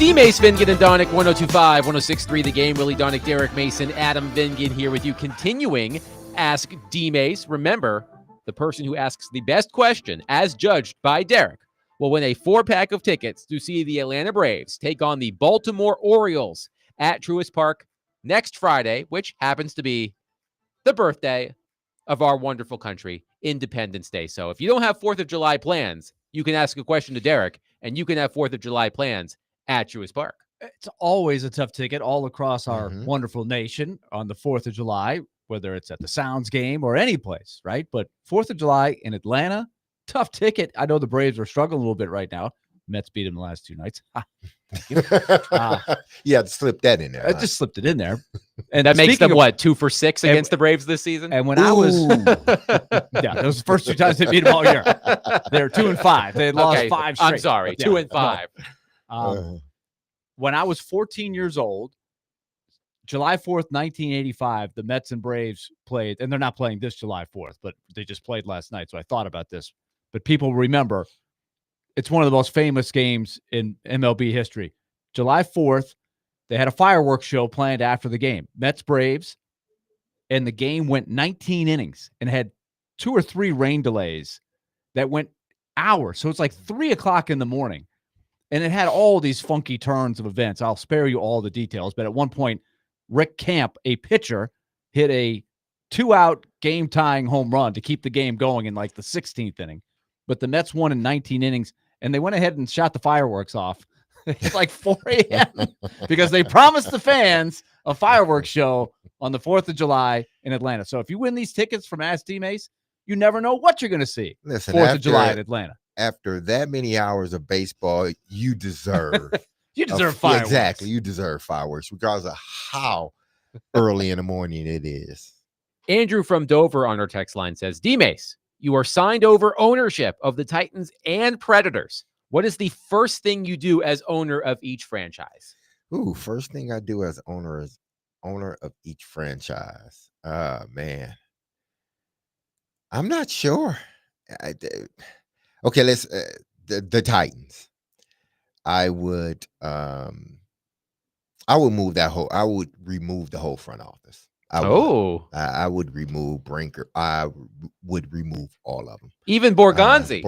D-Mace, Vingan, and Donick, 102.5, 106.3 The Game. Willie Donick, Derek Mason, Adam Vingan here with you. Continuing Ask D-Mace. Remember, the person who asks the best question, as judged by Derek, will win a 4-pack of tickets to see the Atlanta Braves take on the Baltimore Orioles at Truist Park next Friday, which happens to be the birthday of our wonderful country, Independence Day. So if you don't have 4th of July plans, you can ask a question to Derek, and you can have 4th of July plans at Truist Park. It's always a tough ticket all across our wonderful nation on the 4th of July, whether it's at the Sounds game or any place, right? But 4th of July in Atlanta, tough ticket. I know the Braves are struggling a little bit right now. Mets beat them the last 2 nights. Yeah, slip that in there. I just slipped it in there. And that makes them, 2 for 6 against the Braves this season? And when I was, yeah, those the first 2 times they beat them all year. They were 2-5. They had lost 5 straight. I'm sorry, 2-5. When I was 14 years old, July 4th, 1985, the Mets and Braves played, and they're not playing this July 4th, but they just played last night. So I thought about this. But people remember, it's one of the most famous games in MLB history. July 4th, they had a fireworks show planned after the game. Mets Braves, and the game went 19 innings and had 2 or 3 rain delays that went hours. So it's like 3 o'clock in the morning. And it had all these funky turns of events. I'll spare you all the details. But at one point, Rick Camp, a pitcher, hit a 2-out game-tying home run to keep the game going in like the 16th inning. But the Mets won in 19 innings, and they went ahead and shot the fireworks off. It's like 4 a.m. because they promised the fans a fireworks show on the 4th of July in Atlanta. So if you win these tickets from Ask D-Mace, you never know what you're going to see. Listen, 4th of July in Atlanta. After that many hours of baseball, you deserve fireworks. Exactly. You deserve fireworks, regardless of how early in the morning it is. Andrew from Dover on our text line says, D-Mace, you are signed over ownership of the Titans and Predators. What is the first thing you do as owner of each franchise? Ooh, first thing I do as owner of each franchise. Man. I'm not sure. Okay, let's the Titans. I would remove the whole front office. I would remove Brinker. I would remove all of them. Even Borgonzi.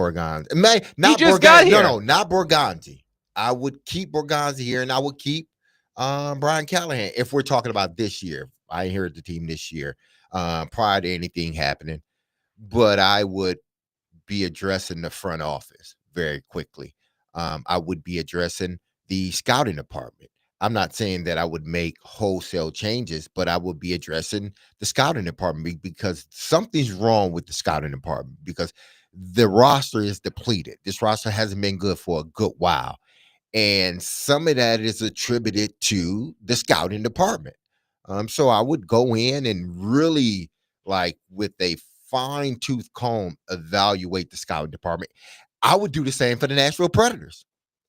Not just got here. No, not Borgonzi. I would keep Borgonzi here, and I would keep Brian Callahan if we're talking about this year. I inherited the team this year prior to anything happening. But I would be addressing the front office very quickly. I would be addressing the scouting department. I'm not saying that I would make wholesale changes, but I would be addressing the scouting department because something's wrong with the scouting department because the roster is depleted. This roster hasn't been good for a good while. And some of that is attributed to the scouting department. So I would go in and really, like, with a fine-tooth comb, evaluate the scouting department. I would do the same for the Nashville Predators.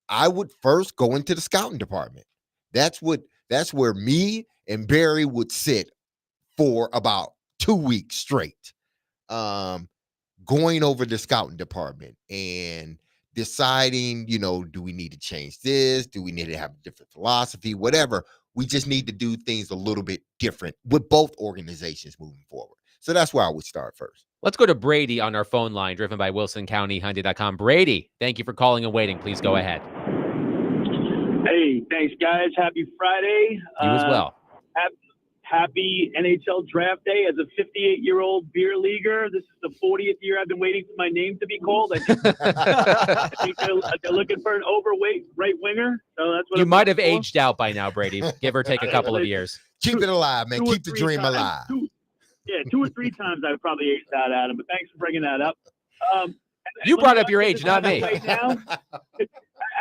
I would first go into the scouting department. That's where me and Barry would sit for about 2 weeks straight, going over the scouting department and deciding, do we need to change this? Do we need to have a different philosophy? Whatever. We just need to do things a little bit different with both organizations moving forward. So that's where I would start first. Let's go to Brady on our phone line, driven by WilsonCountyHyundai.com. Brady, thank you for calling and waiting. Please go ahead. Hey, thanks, guys. Happy Friday. You as well. Happy NHL draft day. As a 58-year-old beer leaguer, this is the 40th year I've been waiting for my name to be called. I think they're looking for an overweight right winger. So that's what you might have aged out by now, Brady. Give or take a couple of years. Keep it alive, man. Keep the dream alive. 2 or 3 times I've probably aged out, Adam. But thanks for bringing that up. You brought up your age, not me. Right now,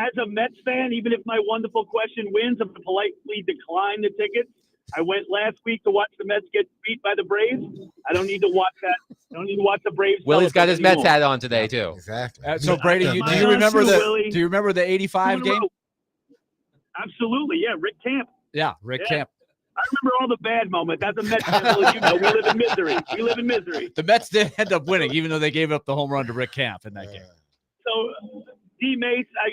as a Mets fan, even if my wonderful question wins, I'm going to politely decline the tickets. I went last week to watch the Mets get beat by the Braves. I don't need to watch that. I don't need to watch the Braves. Willie's got his Mets hat on today too. Exactly. So Brady, do you remember the 85 game? Absolutely, yeah. Rick Camp. Yeah, Rick Camp. I remember all the bad moments. As a Mets fan, we live in misery. We live in misery. The Mets did end up winning, even though they gave up the home run to Rick Camp in that game. So, D Mace, I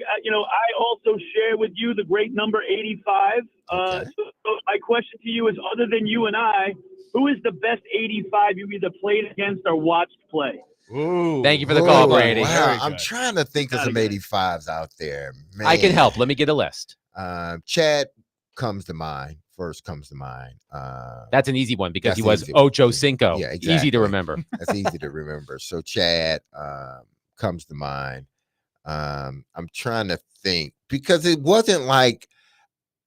also share with you the great number 85. So my question to you is, other than you and I, who is the best 85 you either played against or watched play? Ooh, Thank you for the call, Brady. Wow, I'm trying to think of some 85s out there. Man. I can help. Let me get a list. Chad comes to mind. First comes to mind. That's an easy one because he that's was easy. Ocho Cinco. Yeah, exactly. Easy to remember. That's easy to remember. So Chad comes to mind. I'm trying to think because it wasn't like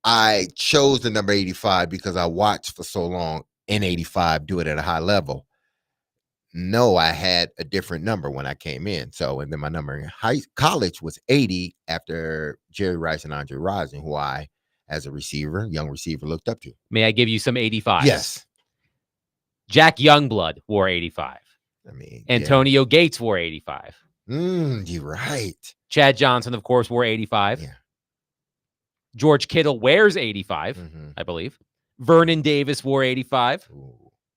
I chose the number 85 because I watched for so long an 85 do it at a high level. No, I had a different number when I came in. So, and then my number in college was 80 after Jerry Rice and Andre Rison, who I, as a receiver, young receiver, looked up to. May I give you some 85s? Yes. Jack Youngblood wore 85. I mean, Antonio Gates wore 85. You're right. Chad Johnson, of course, wore 85. Yeah. George Kittle wears 85, I believe. Vernon Davis wore 85.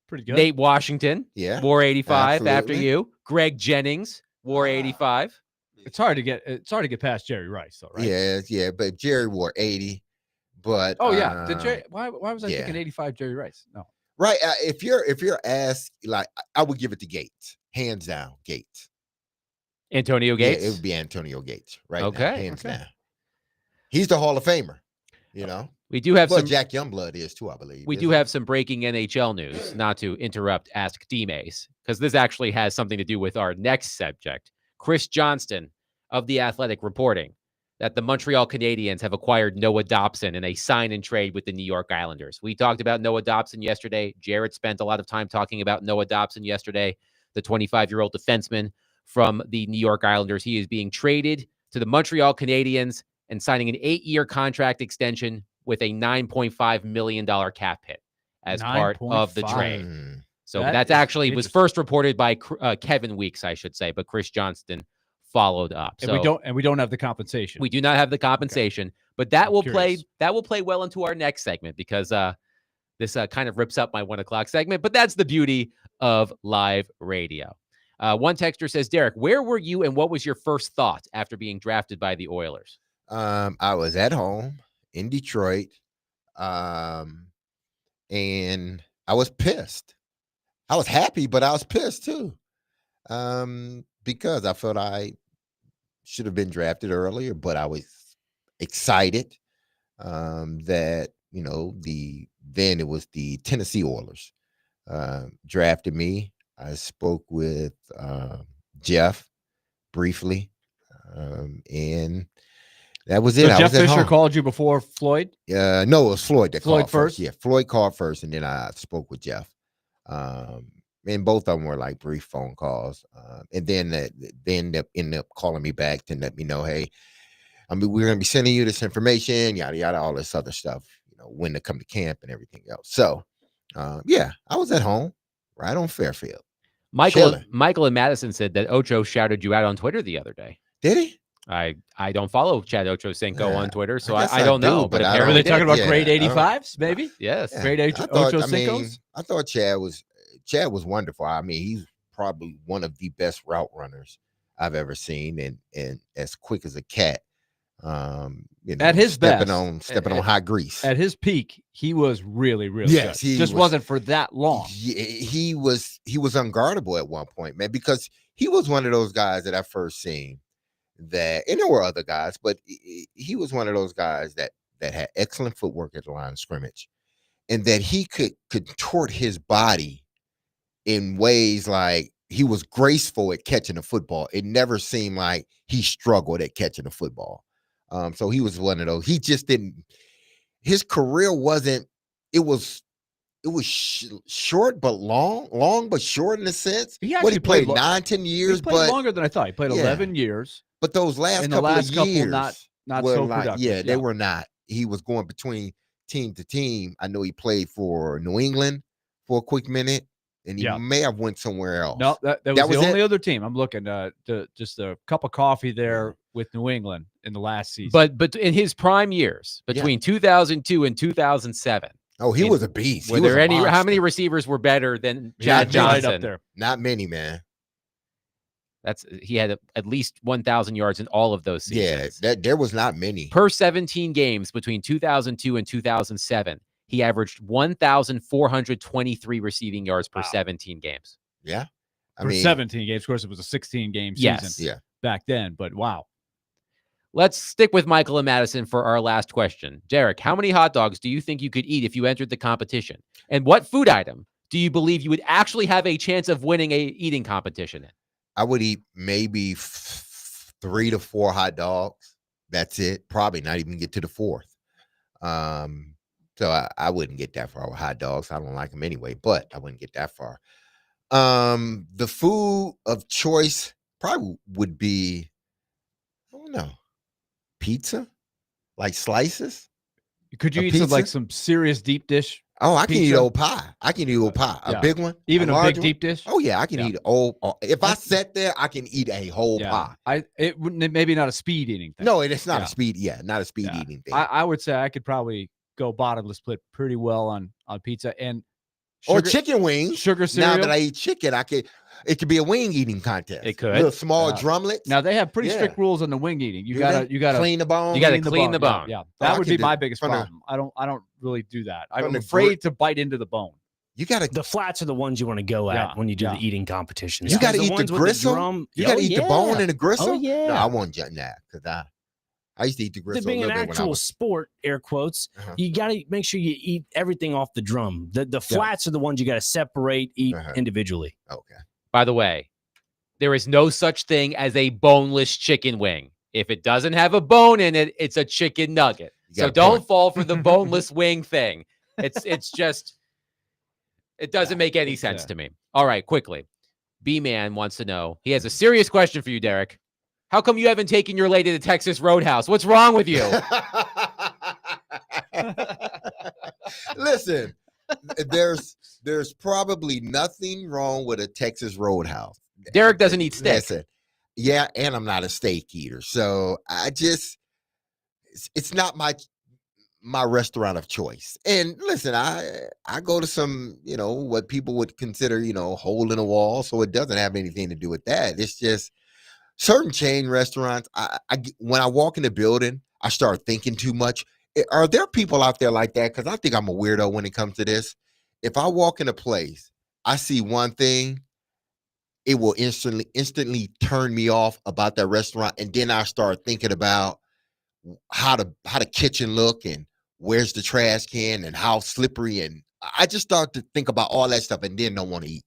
Pretty good. Nate Washington wore 85 after absolutely. you. Greg Jennings wore 85. It's hard to get past Jerry Rice, though, right? Yeah, but Jerry wore 80. But did Jerry? Why was I thinking 85 Jerry Rice? No, right. If you're asked, like, I would give it to Gates, hands down, Gates. Antonio Gates. Yeah, it would be Antonio Gates, right? Okay, now, hands down. He's the Hall of Famer. You know, we do have some. Jack Youngblood is too, I believe. We do have some breaking NHL news. Not to interrupt, Ask D-Mace, because this actually has something to do with our next subject. Chris Johnston of The Athletic reporting that the Montreal Canadiens have acquired Noah Dobson in a sign and trade with the New York Islanders. We talked about Noah Dobson yesterday. Jared spent a lot of time talking about Noah Dobson yesterday, the 25-year-old defenseman from the New York Islanders. He is being traded to the Montreal Canadiens and signing an 8-year contract extension with a $9.5 million cap hit as part of the trade. So that's actually was first reported by Kevin Weeks, I should say, but Chris Johnston followed up. And we don't have the compensation. We do not have the compensation, but that will play well into our next segment because this kind of rips up my 1 o'clock segment. But that's the beauty of live radio. One texter says, Derek, where were you and what was your first thought after being drafted by the Oilers? I was at home in Detroit, and I was pissed. I was happy, but I was pissed too, because I felt I should have been drafted earlier. But I was excited that then it was the Tennessee Oilers drafted me. I spoke with Jeff briefly, and that was it. So Jeff Fisher called you before Floyd? No, it was Floyd that called first. Yeah, Floyd called first, and then I spoke with Jeff. And both of them were like brief phone calls. And then they ended up calling me back to let me know, hey, we're going to be sending you this information, yada, yada, all this other stuff, when to come to camp and everything else. So, I was at home, right on Fairfield. Michael and Madison said that Ocho shouted you out on Twitter the other day. Did he? I don't follow Chad Ocho Cinco on Twitter, so I don't know. But apparently, were they talking about grade 85s, maybe? Yes. Yeah. Grade Ocho Cincos? I thought Chad was wonderful. I mean, he's probably one of the best route runners I've ever seen, and as quick as a cat. At his stepping best, on hot grease. At his peak, he was really, really good. He just wasn't for that long. He was unguardable at one point, man, because he was one of those guys that I first seen that, and there were other guys, but he was one of those guys that had excellent footwork at the line of scrimmage, and that he could contort his body in ways like he was graceful at catching the football. It never seemed like he struggled at catching the football. So he was one of those. He just didn't. His career wasn't. It was short but long but short in a sense. He actually played 9-10 years. He played longer than I thought. He played 11 years. But those last couple of years, not so productive. Yeah, they were not. He was going between team to team. I know he played for New England for a quick minute, and he may have went somewhere else. No, that was the only other team. I'm looking just a cup of coffee there with New England in the last season. But in his prime years, between 2002 and 2007. Oh, he was a beast. Were there how many receivers were better than Chad Johnson? Right up there. Not many, man. He had at least 1,000 yards in all of those seasons. Yeah, there was not many. Per 17 games between 2002 and 2007, he averaged 1,423 receiving yards per 17 games. Yeah. For 17 games. Of course, it was a 16-game season back then, but wow. Let's stick with Michael and Madison for our last question. Derek, how many hot dogs do you think you could eat if you entered the competition? And what food item do you believe you would actually have a chance of winning a eating competition in? I would eat maybe 3 to 4 hot dogs. That's it. Probably not even get to the 4th. So I wouldn't get that far with hot dogs. I don't like them anyway, but I wouldn't get that far. The food of choice probably would be, I don't know, pizza, like slices. Could you eat some serious deep dish? Oh, I can pizza? eat old pie. I can eat old pie. A big one, even a large big deep dish. Oh yeah, I can eat if I sat there, I can eat a whole pie. It wouldn't maybe not a speed eating thing. No, it's not a speed. Yeah, not a speed eating thing. I would say I could probably go bottomless split pretty well on pizza and or chicken wings. Sugar cereal. Now that I eat chicken, it could be a wing eating contest. It could. Little small drumlets. Now they have pretty strict rules on the wing eating. You gotta clean the bone. You gotta clean the bone. Yeah. That would be my biggest problem. I don't really do that. I'm afraid to bite into the bone. The flats are the ones you want to go at when you do the eating competitions. You got to eat the gristle. You got to eat the bone and the gristle. Oh, yeah. No, I won't jump that because I used to eat the gristle. To being an actual sport, air quotes, you got to make sure you eat everything off the drum. The flats are the ones you got to separate, eat individually. Okay. By the way, there is no such thing as a boneless chicken wing. If it doesn't have a bone in it, it's a chicken nugget. So don't fall for the boneless wing thing. It's just, it doesn't make any sense to me. All right, quickly. B-Man wants to know. He has a serious question for you, Derek. How come you haven't taken your lady to Texas Roadhouse? What's wrong with you? Listen, there's probably nothing wrong with a Texas Roadhouse. Derek doesn't eat steak. Listen, yeah, and I'm not a steak eater. So it's not my restaurant of choice. And listen, I go to some, what people would consider, hole in a wall. So it doesn't have anything to do with that. It's just certain chain restaurants. When I walk in the building, I start thinking too much. Are there people out there like that? Because I think I'm a weirdo when it comes to this. If I walk in a place, I see one thing, it will instantly turn me off about that restaurant. And then I start thinking about how the kitchen look and where's the trash can and how slippery. And I just start to think about all that stuff and then don't want to eat.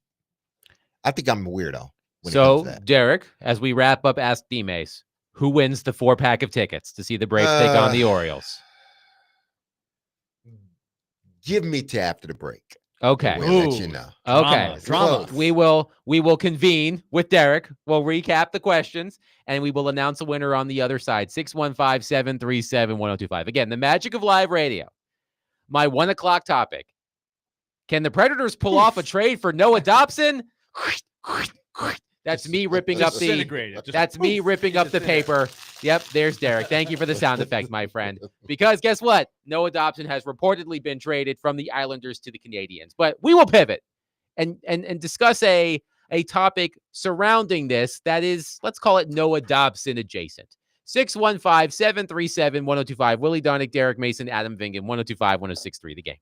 I think I'm a weirdo. So, Derek, as we wrap up Ask D-Mace, who wins the 4-pack of tickets to see the Braves take on the Orioles? Give me to after the break. Okay. We'll let you know. Okay. Drama. We will convene with Derek. We'll recap the questions, and we will announce a winner on the other side. 615-737-1025. Again, the magic of live radio. My 1 o'clock topic. Can the Predators pull off a trade for Noah Dobson? That's me ripping up the paper. Yep, there's Derek. Thank you for the sound effect, my friend. Because guess what? Noah Dobson has reportedly been traded from the Islanders to the Canadiens. But we will pivot and discuss a topic surrounding this that is, let's call it Noah Dobson adjacent. 615-737-1025. Willie Donick, Derek Mason, Adam Vingan, 1025-1063 The Game.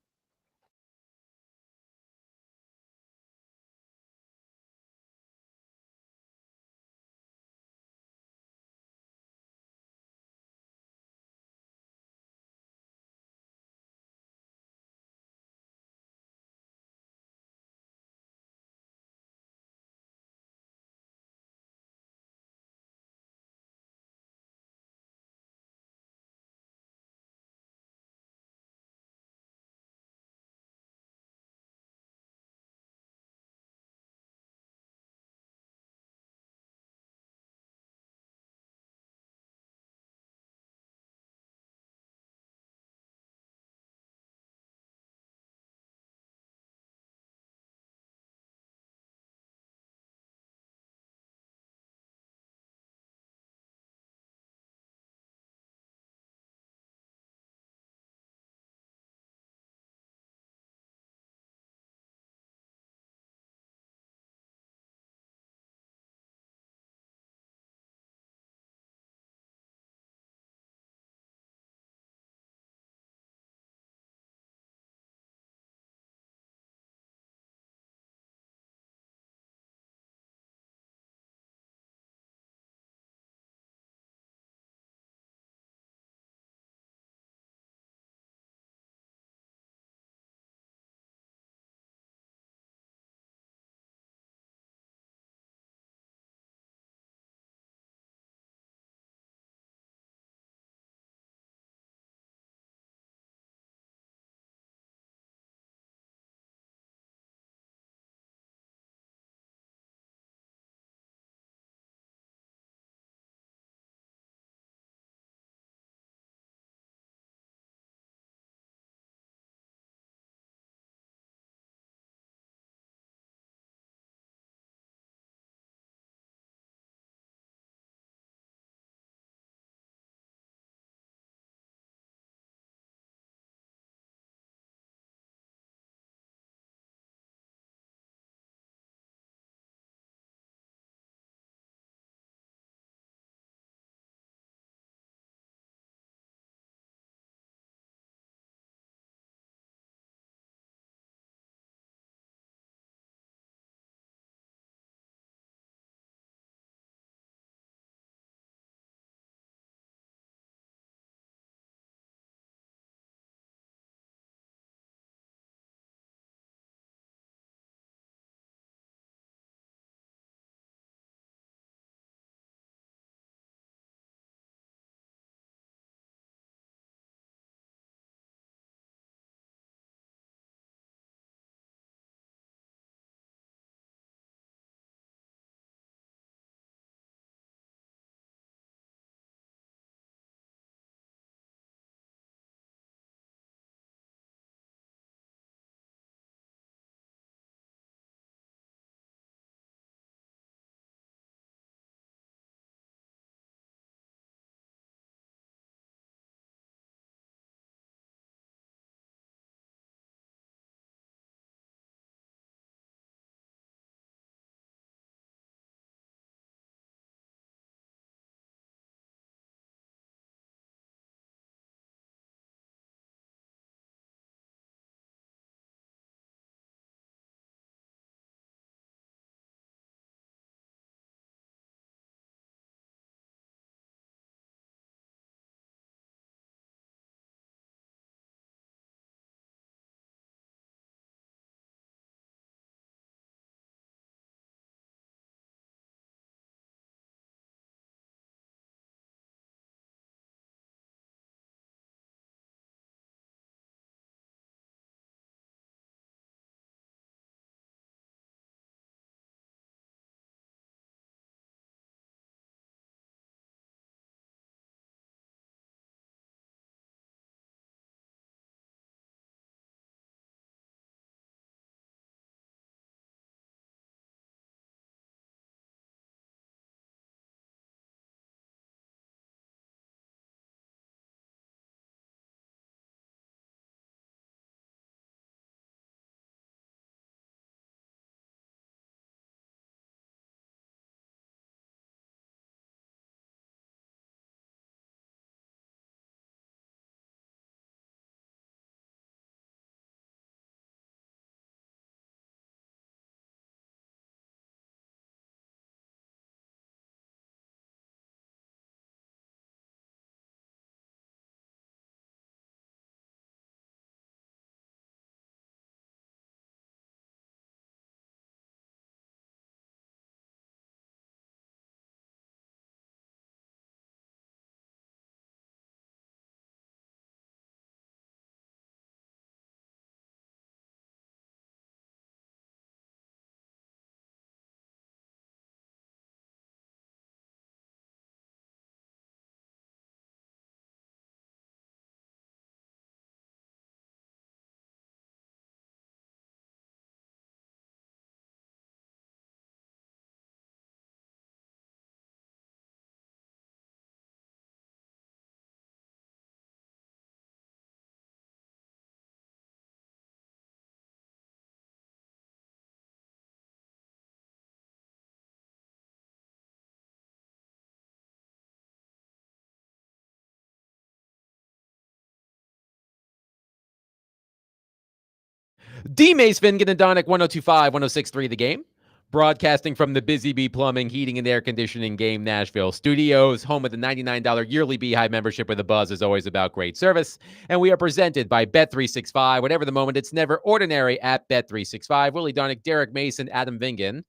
D. Mace Fingan and Donick 1025, 1063 The Game. Broadcasting from the Busy Bee Plumbing, Heating, and Air Conditioning Game Nashville Studios, home of the $99 yearly Beehive membership where the buzz is always about great service. And we are presented by Bet365. Whatever the moment, it's never ordinary at Bet365. Willie Donick, Derek Mason, Adam Vingan.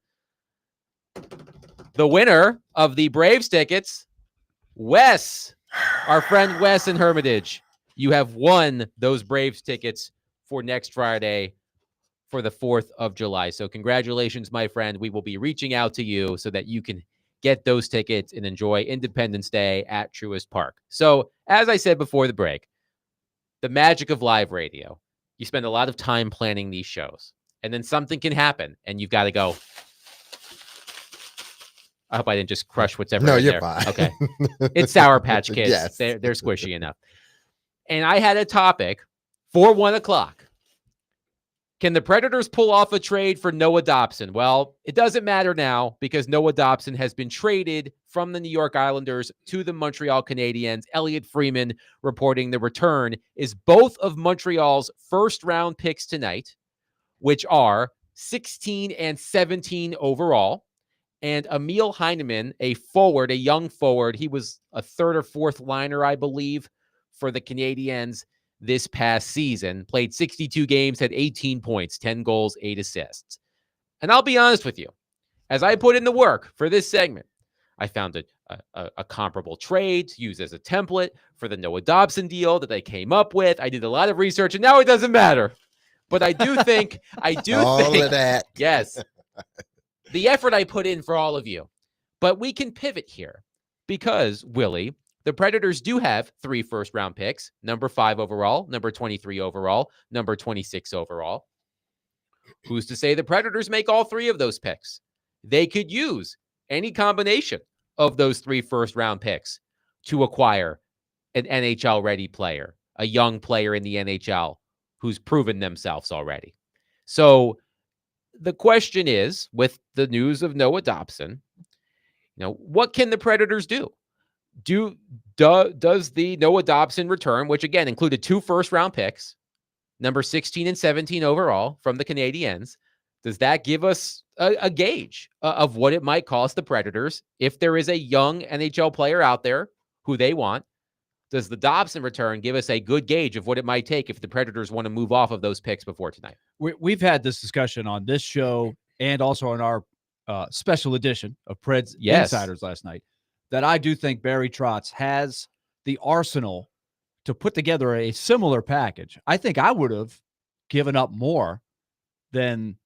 The winner of the Braves tickets, Wes, our friend Wes in Hermitage. You have won those Braves tickets for next Friday for the 4th of July. So congratulations, my friend. We will be reaching out to you so that you can get those tickets and enjoy Independence Day at Truist Park. So as I said before the break, the magic of live radio, you spend a lot of time planning these shows and then something can happen and you've got to go. I hope I didn't just crush whatever. No, in you're there. fine. Okay. It's Sour Patch Kids. Yes. They're squishy enough. And I had a topic for 1 o'clock. Can the Predators pull off a trade for Noah Dobson? Well, it doesn't matter now because Noah Dobson has been traded from the New York Islanders to the Montreal Canadiens. Elliot Freeman reporting the return is both of Montreal's first-round picks tonight, which are 16 and 17 overall, and Emil Heineman, a forward, a young forward. He was a third or fourth liner, I believe, for the Canadiens this past season, played 62 games, had 18 points, 10 goals, 8 assists. And I'll be honest with you, as I put in the work for this segment, I found a comparable trade to use as a template for the Noah Dobson deal that they came up with. I did a lot of research, and now it doesn't matter. But I do think, all of that. Yes, the effort I put in for all of you. But we can pivot here because, Willie, the Predators do have 3 first-round picks, number 5 overall, number 23 overall, number 26 overall. Who's to say the Predators make all 3 of those picks? They could use any combination of those 3 first-round picks to acquire an NHL-ready player, a young player in the NHL who's proven themselves already. So the question is, with the news of Noah Dobson, what can the Predators do? Does the Noah Dobson return, which again included 2 first-round picks, number 16 and 17 overall from the Canadiens, does that give us a gauge of what it might cost the Predators if there is a young NHL player out there who they want? Does the Dobson return give us a good gauge of what it might take if the Predators want to move off of those picks before tonight? We've had this discussion on this show and also on our special edition of Preds Insiders last night, that I do think Barry Trotz has the arsenal to put together a similar package. I think I would have given up more than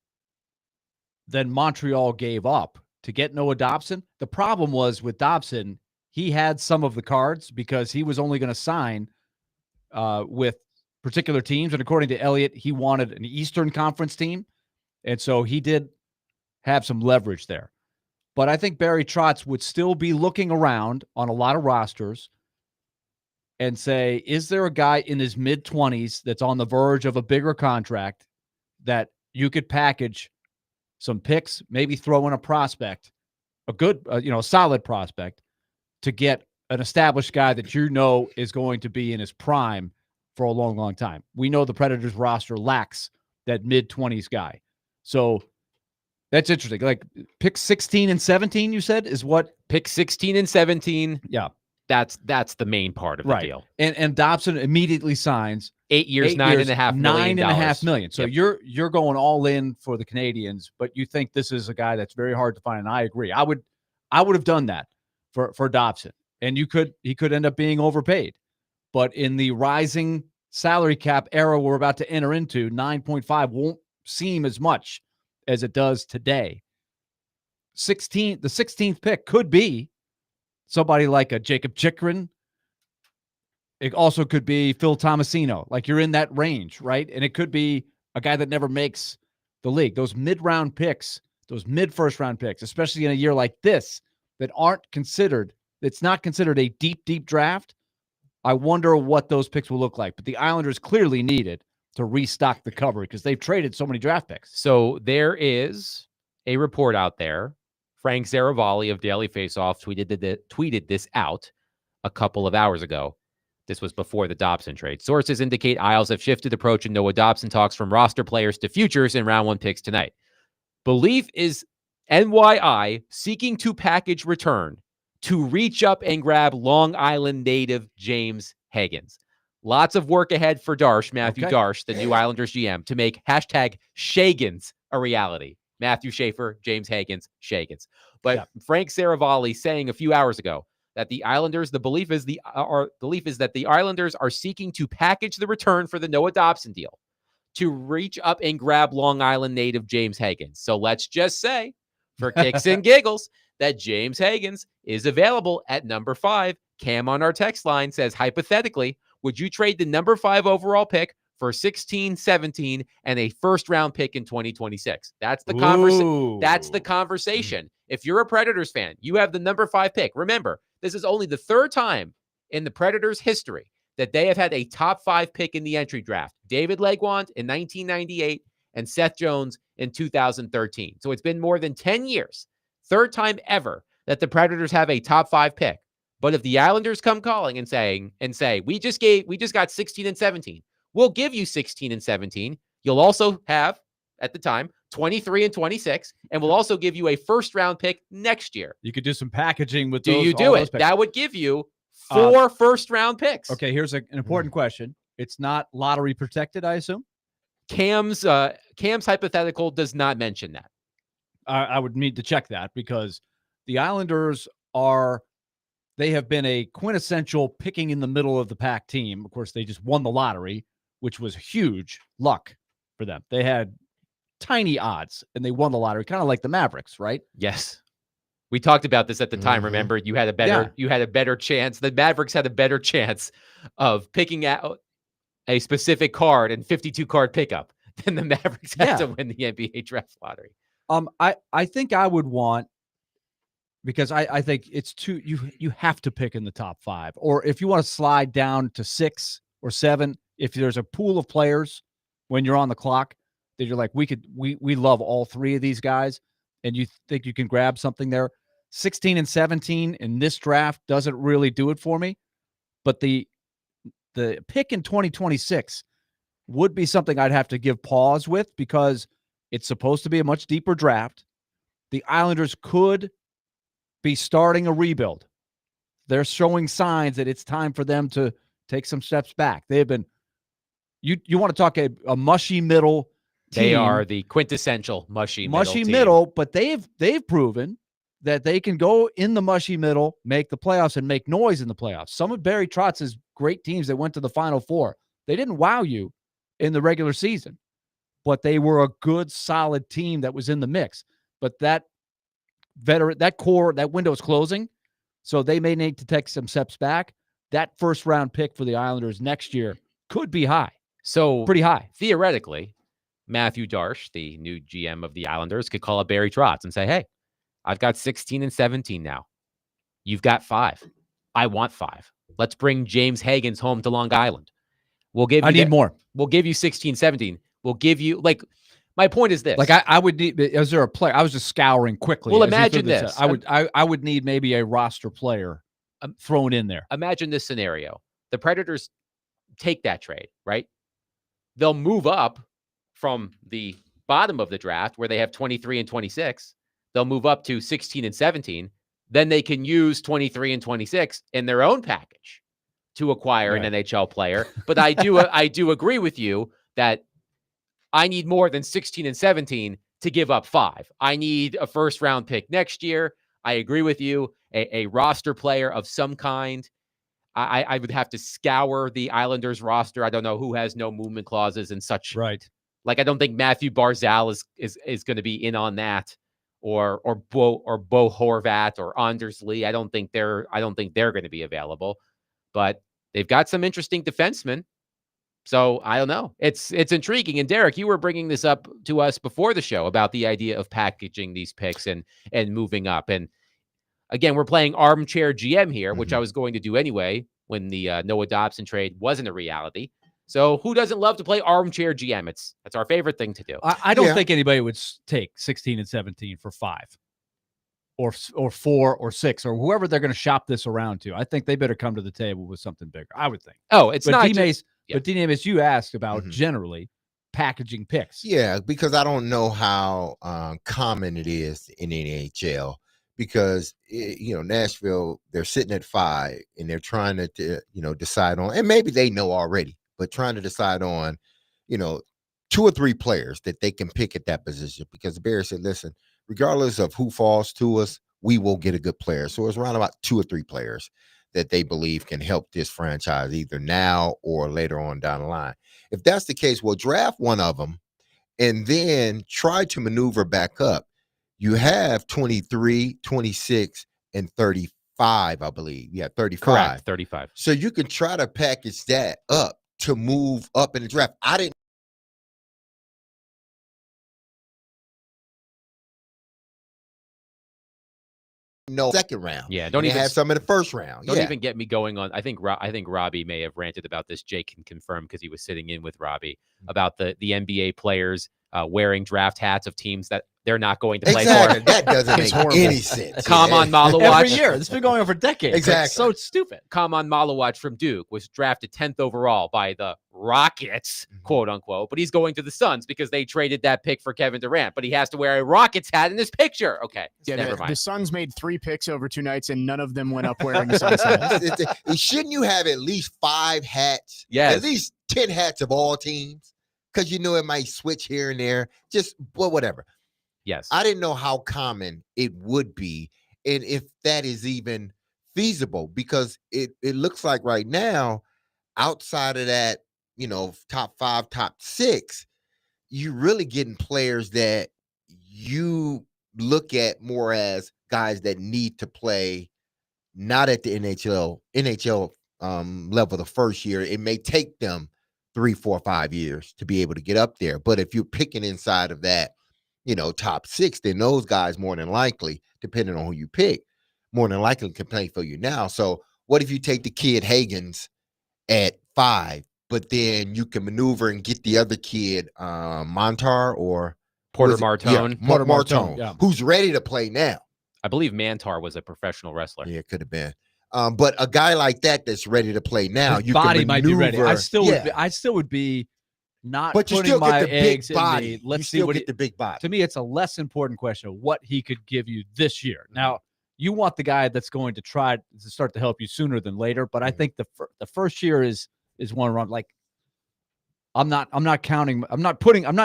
Montreal gave up to get Noah Dobson. The problem was with Dobson, he had some of the cards because he was only going to sign with particular teams. And according to Elliott, he wanted an Eastern Conference team. And so he did have some leverage there. But I think Barry Trotz would still be looking around on a lot of rosters and say, is there a guy in his mid-20s that's on the verge of a bigger contract that you could package some picks, maybe throw in a prospect, a good, a solid prospect, to get an established guy that is going to be in his prime for a long, long time. We know the Predators roster lacks that mid-20s guy. So that's interesting. Like pick 16 and 17, you said, is what? Pick 16 and 17. Yeah. That's the main part of the deal. And Dobson immediately signs 8 years, $9.5 million. $9.5 million. So you're going all in for the Canadians, but you think this is a guy that's very hard to find. And I agree. I would have done that for Dobson. And he could end up being overpaid. But in the rising salary cap era we're about to enter into, 9.5 won't seem as much as it does today. The 16th pick could be somebody like a Jacob Chikrin. It also could be Phil Tomasino. Like you're in that range, right? And it could be a guy that never makes the league. Those mid-round picks, those mid-first-round picks, especially in a year like this, that aren't considered, it's not considered a deep, deep draft. I wonder what those picks will look like. But the Islanders clearly needed to restock the cover because they've traded so many draft picks. So there is a report out there. Frank Zaravalli of Daily Faceoff tweeted this out a couple of hours ago, This was before the Dobson trade. Sources indicate Isles have shifted approach in Noah Dobson talks from roster players to futures and round 1 picks tonight. Belief is NYI seeking to package return to reach up and grab Long Island native James Higgins. Lots of work ahead for Matthew Darsh, the new Islanders GM, to make hashtag Shagans a reality. Matthew Schaefer, James Higgins, Shagans. But Frank Saravalli saying a few hours ago that the Islanders, the belief is that the Islanders are seeking to package the return for the Noah Dobson deal to reach up and grab Long Island native James Higgins. So let's just say, for kicks and giggles, that James Higgins is available at number 5. Cam on our text line says, hypothetically, would you trade the number 5 overall pick for 16, 17, and a first-round pick in 2026? That's the conversation. That's the conversation. If you're a Predators fan, you have the number 5 pick. Remember, this is only the 3rd time in the Predators' history that they have had a top 5 pick in the entry draft. David Legwand in 1998 and Seth Jones in 2013. So it's been more than 10 years, 3rd time ever, that the Predators have a top 5 pick. But if the Islanders come calling and say, we just got 16 and 17, we'll give you 16 and 17. You'll also have, at the time, 23 and 26, and we'll also give you a first-round pick next year. You could do some packaging with those. Do you do it? That would give you 4 first-round picks. Okay, here's an important question. It's not lottery protected, I assume? Cam's hypothetical does not mention that. I would need to check that because the Islanders they have been a quintessential picking in the middle of the pack team. Of course, they just won the lottery, which was huge luck for them. They had tiny odds and they won the lottery, kind of like the Mavericks, right? Yes. We talked about this at the time. Remember, you had a better chance. The Mavericks had a better chance of picking out a specific card and 52 card pickup than the Mavericks had to win the NBA draft lottery. I think I would want, because I think it's too, you have to pick in the top 5, or if you want to slide down to 6 or 7, if there's a pool of players when you're on the clock that you're like, we love all 3 of these guys, and you think you can grab something there. 16 and 17 in this draft doesn't really do it for me, but the pick in 2026 would be something I'd have to give pause with because it's supposed to be a much deeper draft. The Islanders could be starting a rebuild. They're showing signs that it's time for them to take some steps back. They have been, you want to talk a mushy middle team. They are the quintessential mushy middle, but they've proven that they can go in the mushy middle, make the playoffs, and make noise in the playoffs. Some of Barry Trotz's great teams that went to the Final Four, they didn't wow you in the regular season, but they were a good, solid team that was in the mix. But that core, that window is closing, so they may need to take some steps back. That first-round pick for the Islanders next year could be high. So pretty high. Theoretically, Matthew Darsh, the new GM of the Islanders, could call up Barry Trotz and say, hey, I've got 16 and 17 now. You've got 5. I want 5. Let's bring James Higgins home to Long Island. I need more. We'll give you 16, 17. We'll give you, my point is this. I would need, is there a player? I was just scouring quickly. Well, imagine this. I would need maybe a roster player thrown in there. Imagine this scenario. The Predators take that trade, right? They'll move up from the bottom of the draft where they have 23 and 26. They'll move up to 16 and 17. Then they can use 23 and 26 in their own package to acquire an NHL player. But I do agree with you that I need more than 16 and 17 to give up 5. I need a first round pick next year. I agree with you. A roster player of some kind. I would have to scour the Islanders roster. I don't know who has no movement clauses and such. Right. I don't think Matthew Barzal is going to be in on that, or Bo Horvat or Anders Lee. I don't think they're going to be available. But they've got some interesting defensemen. So I don't know. It's intriguing. And Derek, you were bringing this up to us before the show about the idea of packaging these picks and moving up. And again, we're playing armchair GM here, which I was going to do anyway when the Noah Dobson trade wasn't a reality. So who doesn't love to play armchair GM? That's our favorite thing to do. I don't think anybody would take 16 and 17 for 5. or 4 or 6 or whoever they're going to shop this around to. I think they better come to the table with something bigger. I would think. Oh, it's but not. But D-Name, you asked about generally packaging picks. Yeah, because I don't know how common it is in NHL. Because Nashville, they're sitting at 5 and they're trying to decide on, and maybe they know already, but trying to decide on 2 or 3 players that they can pick at that position. Because the Bears said, listen, regardless of who falls to us, we will get a good player. So it's around about 2 or 3 players that they believe can help this franchise either now or later on down the line. If that's the case, we'll draft one of them and then try to maneuver back up. You have 23, 26, and 35, I believe. Yeah, 35. Correct, 35. So you can try to package that up to move up in the draft. I didn't know second round. Yeah, don't even have some in the first round. Don't even get me going on. I think Robbie may have ranted about this. Jake can confirm because he was sitting in with Robbie about the NBA players wearing draft hats of teams that they're not going to play for. That doesn't make any sense. Kamon Malawatch. Every year. This has been going on for decades. Exactly. It's so stupid. Kamon Malawatch from Duke was drafted 10th overall by the Rockets, quote unquote, but he's going to the Suns because they traded that pick for Kevin Durant, but he has to wear a Rockets hat in this picture. Okay. Yeah, never mind. The Suns made 3 picks over 2 nights and none of them went up wearing the Suns hats. Shouldn't you have at least 5 hats? Yes. At least 10 hats of all teams? Because it might switch here and there. Just whatever. Yes. I didn't know how common it would be and if that is even feasible, because it looks like right now, outside of that, top 5, top 6, you're really getting players that you look at more as guys that need to play not at the NHL level the first year. It may take them 3, 4, 5 years to be able to get up there. But if you're picking inside of that, top 6, then those guys more than likely, depending on who you pick, more than likely can play for you now. So what if you take the kid Higgins at 5, but then you can maneuver and get the other kid, Montar or Porter Martone. Yeah, Porter Martone, who's ready to play now. I believe Mantar was a professional wrestler. Yeah, it could have been. But a guy like that's ready to play now, His you body can might be ready. I still would be not but you putting still my get the big eggs body. in the, let's you see still what get the big body. To me, it's a less important question of what he could give you this year. Now, you want the guy that's going to try to start to help you sooner than later, but I think the first year is one run. Like, I'm not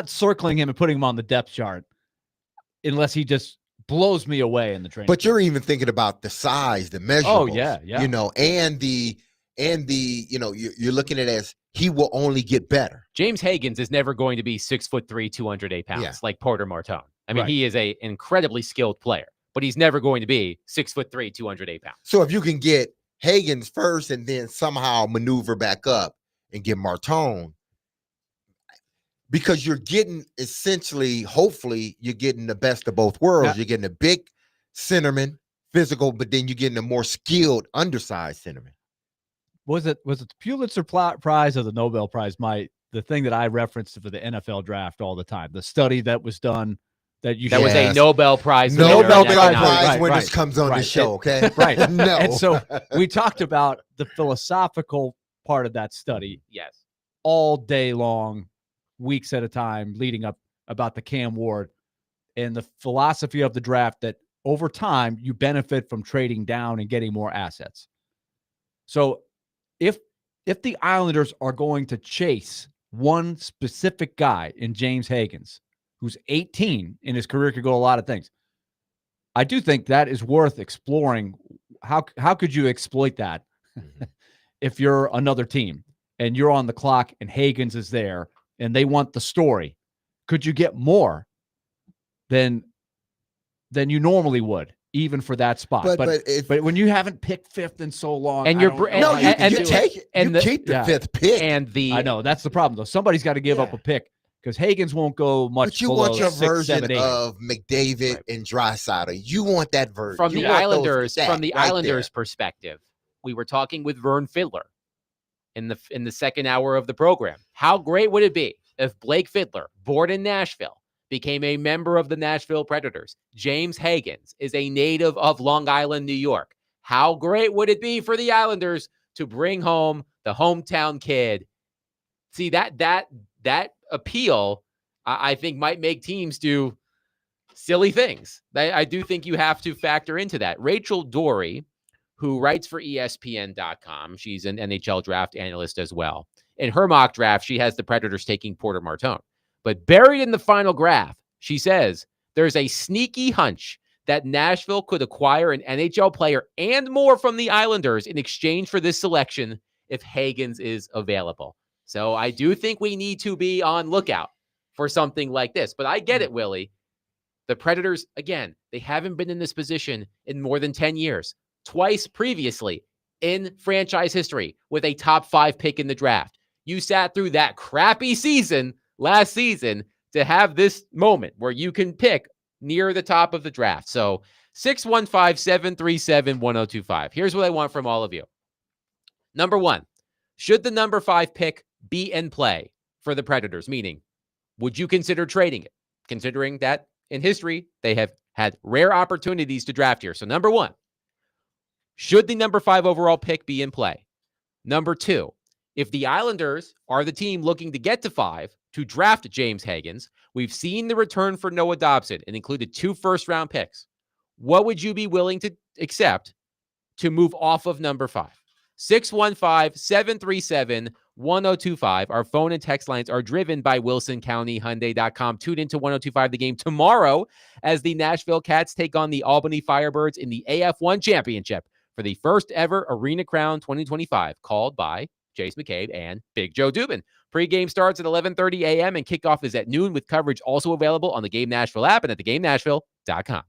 circling him and putting him on the depth chart unless he just blows me away in the training. But you're even thinking about the size, the measurables. Oh yeah. And the you're looking at it as he will only get better. James Higgins is never going to be 6'3", 208 pounds like Porter Martone. I mean, Right. he is an incredibly skilled player, but he's never going to be 6'3", 208 pounds. So if you can get Higgins first and then somehow maneuver back up and get Martone, because you're getting essentially, hopefully, you're getting the best of both worlds. Yeah. You're getting a big centerman, physical, but then you're getting a more skilled, undersized centerman. Was it the Pulitzer Prize or the Nobel Prize? The thing that I referenced for the NFL draft all the time, the study that was done that was a Nobel Prize. Nobel Prize right, when right, this comes on the right. show, okay? Right. No. And so we talked about the philosophical part of that study. Yes. All day long, weeks at a time, leading up about the Cam Ward and the philosophy of the draft that over time you benefit from trading down and getting more assets. So if the Islanders are going to chase one specific guy in James Higgins, who's 18 in his career, could go a lot of things, I do think that is worth exploring. How could you exploit that if you're another team and you're on the clock and Higgins is there and they want the story? Could you get more than you normally would, even for that spot? But when you haven't picked 5th in so long, and you take it, and you keep the 5th pick, and I know that's the problem though. Somebody's got to give up a pick because Higgins won't go much. But you below want your 6, version 7, 8. of McDavid and Draisaitl. You want that version from the Islanders. From the right Islanders' there. perspective, we were talking with Vern Fiddler in the second hour of the program. How great would it be if Blake Fiddler, born in Nashville, became a member of the Nashville Predators. James Higgins is a native of Long Island, New York. How great would it be for the Islanders to bring home the hometown kid? See, that appeal, I think, might make teams do silly things. I do think you have to factor into that. Rachel Dory, who writes for ESPN.com, she's an NHL draft analyst as well. In her mock draft, she has the Predators taking Porter Martone. But buried in the final graph, she says there's a sneaky hunch that Nashville could acquire an NHL player and more from the Islanders in exchange for this selection if Higgins is available. So I do think we need to be on lookout for something like this. But I get it, Willie. The Predators, again, they haven't been in this position in more than 10 years. Twice previously in franchise history with a top 5 pick in the draft. You sat through that crappy season last season to have this moment where you can pick near the top of the draft. So 615-737-1025. Here's what I want from all of you. Number 1, should the number 5 pick be in play for the Predators? Meaning, would you consider trading it? Considering that in history, they have had rare opportunities to draft here. So number 1, should the number 5 overall pick be in play? Number 2, if the Islanders are the team looking to get to 5 to draft James Higgins, we've seen the return for Noah Dobson and included 2 first-round picks. What would you be willing to accept to move off of number 5? 615-737-1025. Our phone and text lines are driven by WilsonCountyHyundai.com. Tune into 1025 The Game tomorrow as the Nashville Cats take on the Albany Firebirds in the AF1 Championship for the first ever Arena Crown 2025, called by Jace McCabe and Big Joe Dubin. Pre-game starts at 11:30 a.m. and kickoff is at noon, with coverage also available on the Game Nashville app and at thegamenashville.com.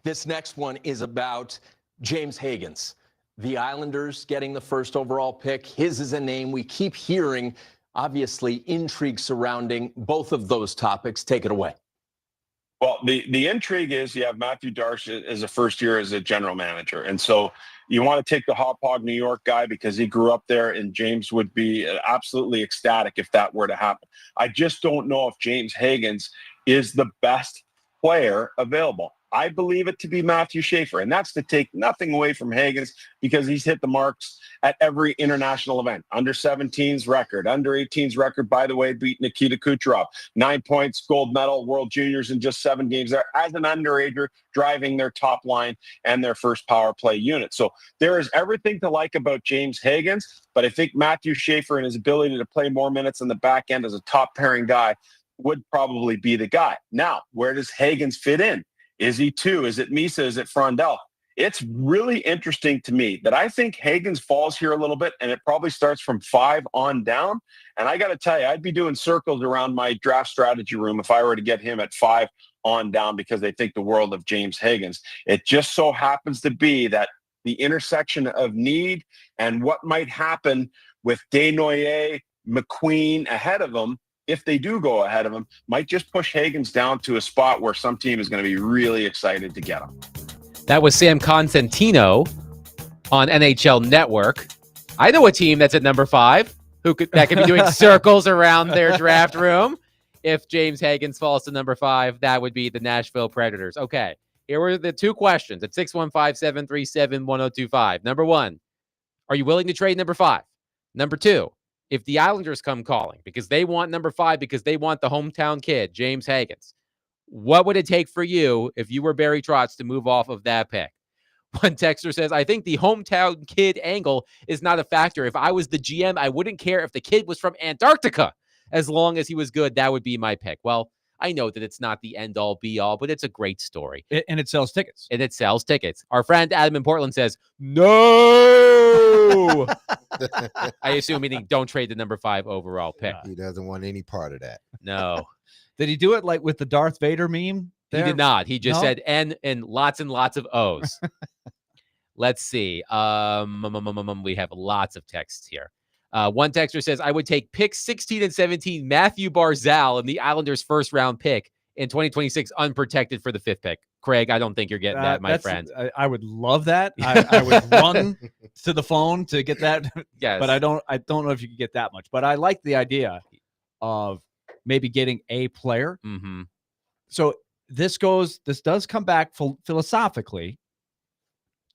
This next one is about James Higgins. The Islanders getting the first overall pick. His is a name we keep hearing. Obviously, intrigue surrounding both of those topics. Take it away. Well, the intrigue is you have Matthew Darche as a first year as a general manager. And so you want to take the Hop Hog New York guy because he grew up there, and James would be absolutely ecstatic if that were to happen. I just don't know if James Higgins is the best player available. I believe it to be Matthew Schaefer, and that's to take nothing away from Higgins because he's hit the marks at every international event. Under 17's record, under 18's record, by the way, beat Nikita Kucherov. 9 points, gold medal, World Juniors in just 7 games there as an underager, driving their top line and their first power play unit. So there is everything to like about James Higgins, but I think Matthew Schaefer and his ability to play more minutes in the back end as a top pairing guy would probably be the guy. Now, where does Higgins fit in? Is he 2? Is it Misa? Is it Frondell? It's really interesting to me that I think Higgins falls here a little bit, and it probably starts from 5 on down. And I got to tell you, I'd be doing circles around my draft strategy room if I were to get him at 5 on down because they think the world of James Higgins. It just so happens to be that the intersection of need and what might happen with Desnoyers, McQueen ahead of him, if they do go ahead of him, might just push Higgins down to a spot where some team is going to be really excited to get him. That was Sam Constantino on NHL Network. I know a team that's at number 5 that could be doing circles around their draft room. If James Higgins falls to number 5, that would be the Nashville Predators. Okay, here were the 2 questions at 615-737-1025. Number 1, are you willing to trade number 5? Number 2, if the Islanders come calling because they want number 5 because they want the hometown kid, James Higgins, what would it take for you if you were Barry Trotz to move off of that pick? One texter says, I think the hometown kid angle is not a factor. If I was the GM, I wouldn't care if the kid was from Antarctica. As long as he was good, that would be my pick. Well, I know that it's not the end-all, be-all, but it's a great story. And it sells tickets. And it sells tickets. Our friend Adam in Portland says, no! I assume meaning don't trade the number 5 overall pick. He doesn't want any part of that. No. Did he do it like with the Darth Vader meme? He did not. He just said N and lots of O's. Let's see. We have lots of texts here. One texter says, I would take picks 16 and 17, Matthew Barzal and the Islanders' first-round pick in 2026 unprotected for the 5th pick. Craig, I don't think you're getting that, my friend. I would love that. I would run to the phone to get that. Yes. But I don't know if you could get that much. But I like the idea of maybe getting a player. Mm-hmm. So this does come back philosophically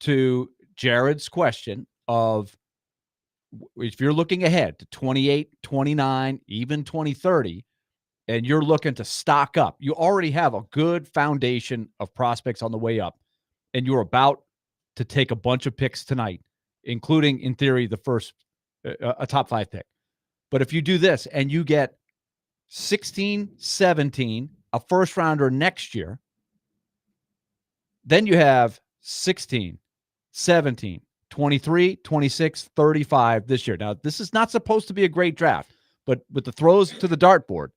to Jared's question of if you're looking ahead to 28, 29, even 2030, and you're looking to stock up, you already have a good foundation of prospects on the way up, and you're about to take a bunch of picks tonight, including, in theory, the first, a top 5 pick. But if you do this and you get 16, 17, a first rounder next year, then you have 16, 17, 23, 26, 35 this year. Now, this is not supposed to be a great draft, but with the throws to the dartboard,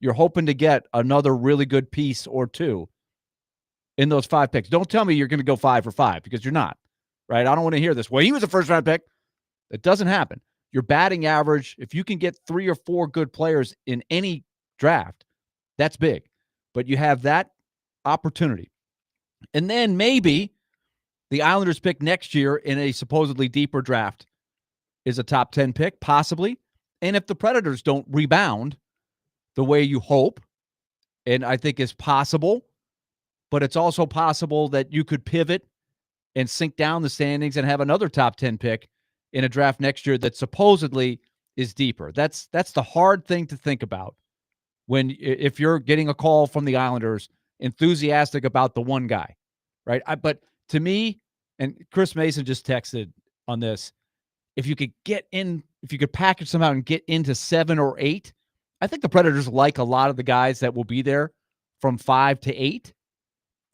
you're hoping to get another really good piece or 2 in those 5 picks. Don't tell me you're going to go 5 for 5 because you're not, right? I don't want to hear this. Well, he was a first-round pick. It doesn't happen. Your batting average, if you can get 3 or 4 good players in any draft, that's big. But you have that opportunity. And then maybe the Islanders pick next year in a supposedly deeper draft is a top 10 pick, possibly. And if the Predators don't rebound the way you hope, and I think is possible, but it's also possible that you could pivot and sink down the standings and have another top 10 pick in a draft next year that supposedly is deeper. That's the hard thing to think about if you're getting a call from the Islanders enthusiastic about the one guy, right? But to me, and Chris Mason just texted on this, if you could package them out and get into 7 or 8, I think the Predators like a lot of the guys that will be there from 5 to 8,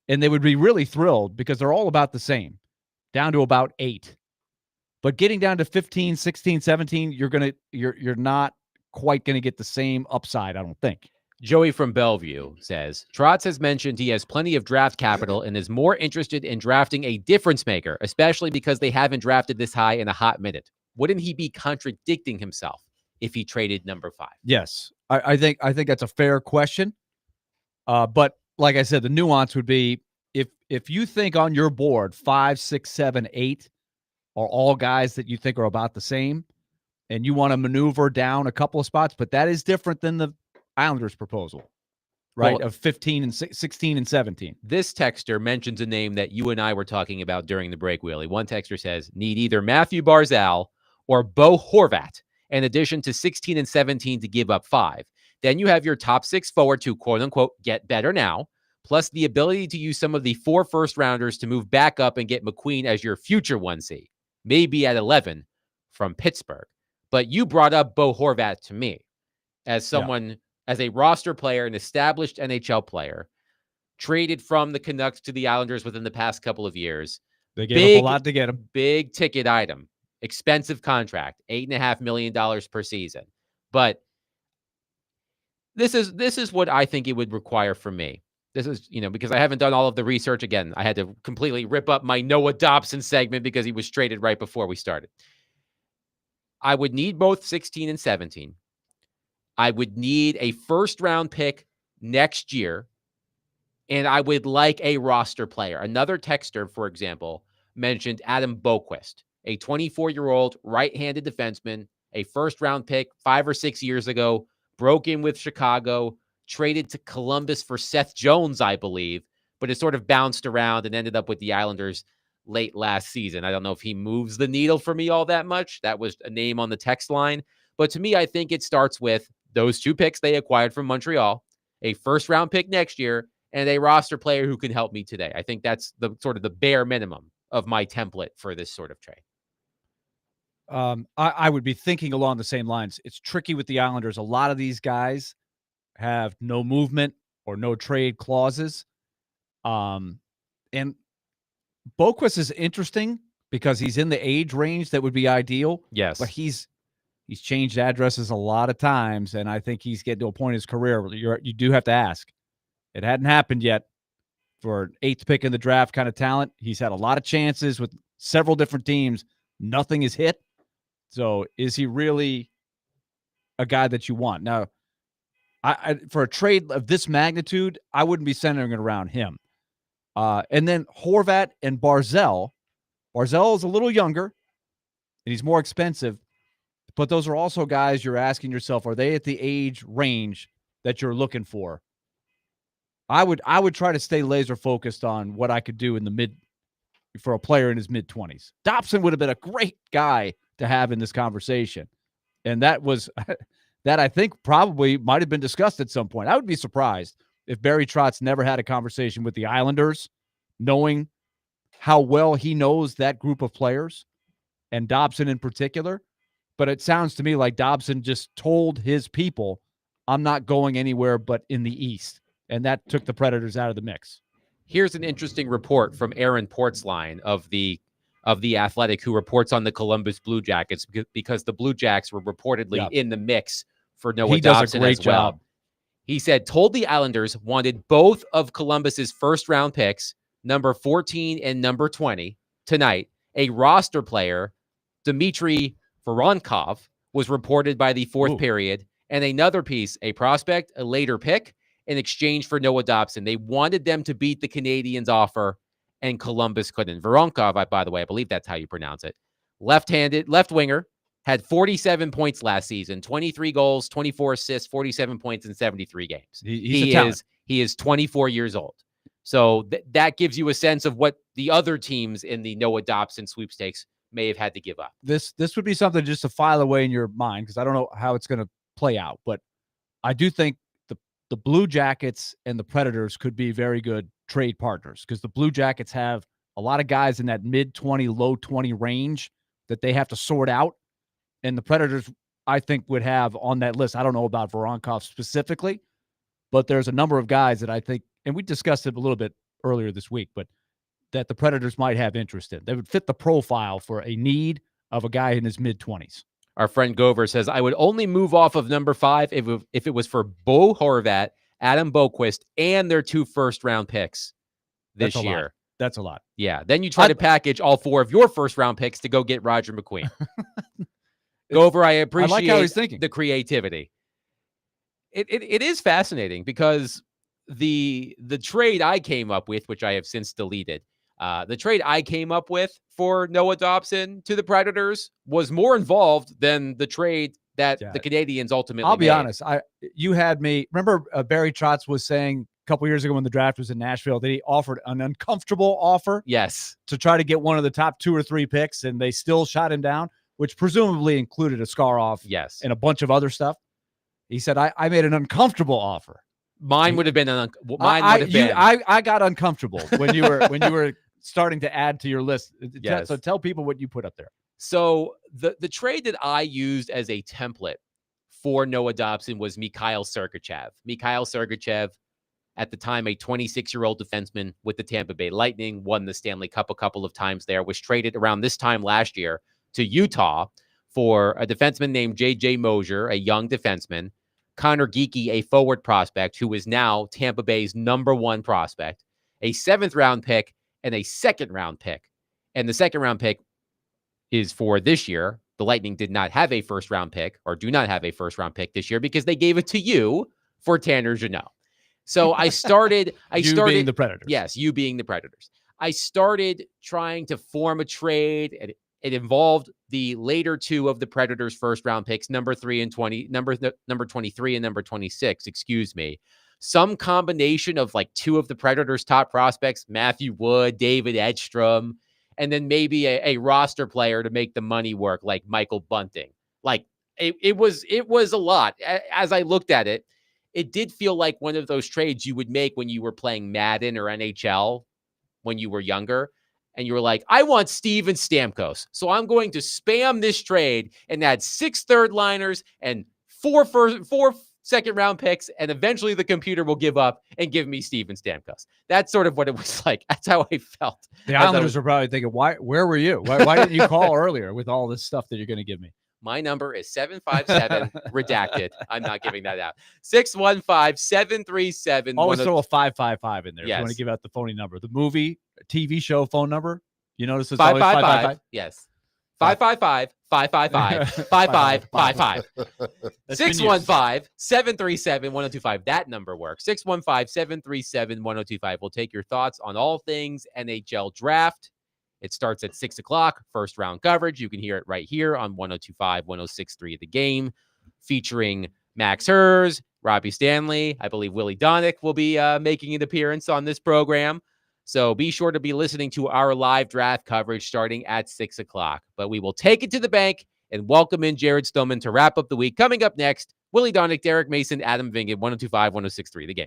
and they would be really thrilled because they're all about the same, down to about 8. But getting down to 15, 16, 17, you're not quite going to get the same upside, I don't think. Joey from Bellevue says, Trotz has mentioned he has plenty of draft capital and is more interested in drafting a difference maker, especially because they haven't drafted this high in a hot minute. Wouldn't he be contradicting himself if he traded number 5? Yes, I think that's a fair question. But like I said, the nuance would be if you think on your board 5, 6, 7, 8 are all guys that you think are about the same, and you want to maneuver down a couple of spots, but that is different than the Islanders' proposal, right? Well, of 15 and 16 and 17. This texter mentions a name that you and I were talking about during the break, Willie. One texter says, need either Matthew Barzal or Bo Horvat, in addition to 16 and 17 to give up 5. Then you have your top 6 forward to quote-unquote get better now, plus the ability to use some of the 4 first-rounders to move back up and get McQueen as your future 1C, maybe at 11 from Pittsburgh. But you brought up Bo Horvat to me as someone, as a roster player, an established NHL player, traded from the Canucks to the Islanders within the past couple of years. They gave up a lot to get him. Big ticket item, expensive contract, $8.5 million per season. But this is what I think it would require for me. This is, because I haven't done all of the research. Again, I had to completely rip up my Noah Dobson segment because he was traded right before we started. I would need both 16 and 17. I would need a first-round pick next year, and I would like a roster player. Another texter, for example, mentioned Adam Boquist, a 24-year-old right-handed defenseman, a first-round pick 5 or 6 years ago, broke in with Chicago, traded to Columbus for Seth Jones, I believe, but it sort of bounced around and ended up with the Islanders late last season. I don't know if he moves the needle for me all that much. That was a name on the text line. But to me, I think it starts with those 2 picks they acquired from Montreal, a first-round pick next year, and a roster player who can help me today. I think that's the sort of the bare minimum of my template for this sort of trade. I would be thinking along the same lines. It's tricky with the Islanders. A lot of these guys have no movement or no trade clauses. And Boquist is interesting because he's in the age range that would be ideal. Yes. But he's changed addresses a lot of times, and I think he's getting to a point in his career where you do have to ask. It hadn't happened yet for an 8th pick in the draft kind of talent. He's had a lot of chances with several different teams. Nothing is hit. So is he really a guy that you want? Now, I for a trade of this magnitude, I wouldn't be centering it around him. And then Horvat and Barzal. Barzal is a little younger, and he's more expensive. But those are also guys you're asking yourself, are they at the age range that you're looking for? I would try to stay laser focused on what I could do in the for a player in his mid-20s. Dobson would have been a great guy to have in this conversation. And that I think probably might have been discussed at some point. I would be surprised if Barry Trotz never had a conversation with the Islanders, knowing how well he knows that group of players and Dobson in particular. But it sounds to me like Dobson just told his people, I'm not going anywhere but in the East. And that took the Predators out of the mix. Here's an interesting report from Aaron Portzline of the Athletic, who reports on the Columbus Blue Jackets because the Blue Jacks were reportedly in the mix for Noah Dobson as well. Job. He said, told the Islanders wanted both of Columbus's first-round picks, number 14 and number 20, tonight. A roster player, Dmitry Voronkov, was reported by the fourth period, and another piece, a prospect, a later pick, in exchange for Noah Dobson. They wanted them to beat the Canadiens' offer, and Columbus couldn't. Voronkov, by the way, I believe that's how you pronounce it. Left-handed, left winger, had 47 points last season, 23 goals, 24 assists, 47 points in 73 games. He is 24 years old. So that gives you a sense of what the other teams in the Noah Dobson sweepstakes may have had to give up. This would be something just to file away in your mind, because I don't know how it's going to play out. But I do think the Blue Jackets and the Predators could be very good trade partners, because the Blue Jackets have a lot of guys in that mid-20, low-20 range that they have to sort out. And the Predators, I think, would have on that list. I don't know about Voronkov specifically, but there's a number of guys that I think, and we discussed it a little bit earlier this week, but that the Predators might have interest in. They would fit the profile for a need of a guy in his mid-20s. Our friend Gover says, I would only move off of number 5 if it was for Bo Horvat, Adam Boquist, and their 2 first-round picks this That's a year. lot. That's a lot. Yeah. Then you try to package all 4 of your first-round picks to go get Roger McQueen. Gover, I appreciate like how he's thinking. the creativity. It is fascinating because the trade I came up with, which I have since deleted, the trade I came up with for Noah Dobson to the Predators was more involved than the trade that the Canadians ultimately I'll be made. honest. You had me. Remember, Barry Trotz was saying a couple years ago when the draft was in Nashville that he offered an uncomfortable offer. Yes. To try to get one of the top 2 or 3 picks, and they still shot him down, which presumably included a Skarov. Yes. And a bunch of other stuff. He said, I made an uncomfortable offer. Mine would have been I got uncomfortable when you were starting to add to your list. Yes. So tell people what you put up there. So the trade that I used as a template for Noah Dobson was Mikhail Sergachev. Mikhail Sergachev, at the time a 26-year-old defenseman with the Tampa Bay Lightning, won the Stanley Cup a couple of times there, was traded around this time last year to Utah for a defenseman named J.J. Mosier, a young defenseman, Connor Geekie, a forward prospect who is now Tampa Bay's number 1 prospect, a 7th-round pick, and a 2nd-round pick. And the 2nd-round pick is for this year. The Lightning did not have a first-round pick or do not have a first-round pick this year because they gave it to you for Tanner Jeannot. So I started being the Predators. Yes, you being the Predators. I started trying to form a trade, and it involved the later 2 of the Predators' first-round picks, number 23 and number 26, excuse me. Some combination of like 2 of the Predators' top prospects, Matthew Wood, David Edstrom, and then maybe a roster player to make the money work, like Michael Bunting. Like it was a lot. As I looked at it, it did feel like one of those trades you would make when you were playing Madden or NHL when you were younger. And you were like, I want Steven Stamkos. So I'm going to spam this trade and add 6 third-liners and 4 second-round picks, and eventually the computer will give up and give me Steven Stamkos. That's sort of what it was like. That's how I felt. The Islanders are probably thinking, where were you? Why didn't you call earlier with all this stuff that you're going to give me? My number is 757 redacted. I'm not giving that out. 615-737. Always throw a 555 in there. Yes. If you want to give out the phony number. The movie, TV show phone number. You notice it's 555. always 555. Yes. 555-555-5555. 615-737-1025. That number works. 615-737-1025. We'll take your thoughts on all things NHL draft. It starts at 6 o'clock, first round coverage. You can hear it right here on 102.5, 106.3 The Game, featuring Max Hers, Robbie Stanley. I believe Willie Donick will be making an appearance on this program. So be sure to be listening to our live draft coverage starting at 6 o'clock. But we will take it to the bank and welcome in Jared Stillman to wrap up the week. Coming up next, Willie Donick, Derek Mason, Adam Vingan, 102.5, 106.3 The Game.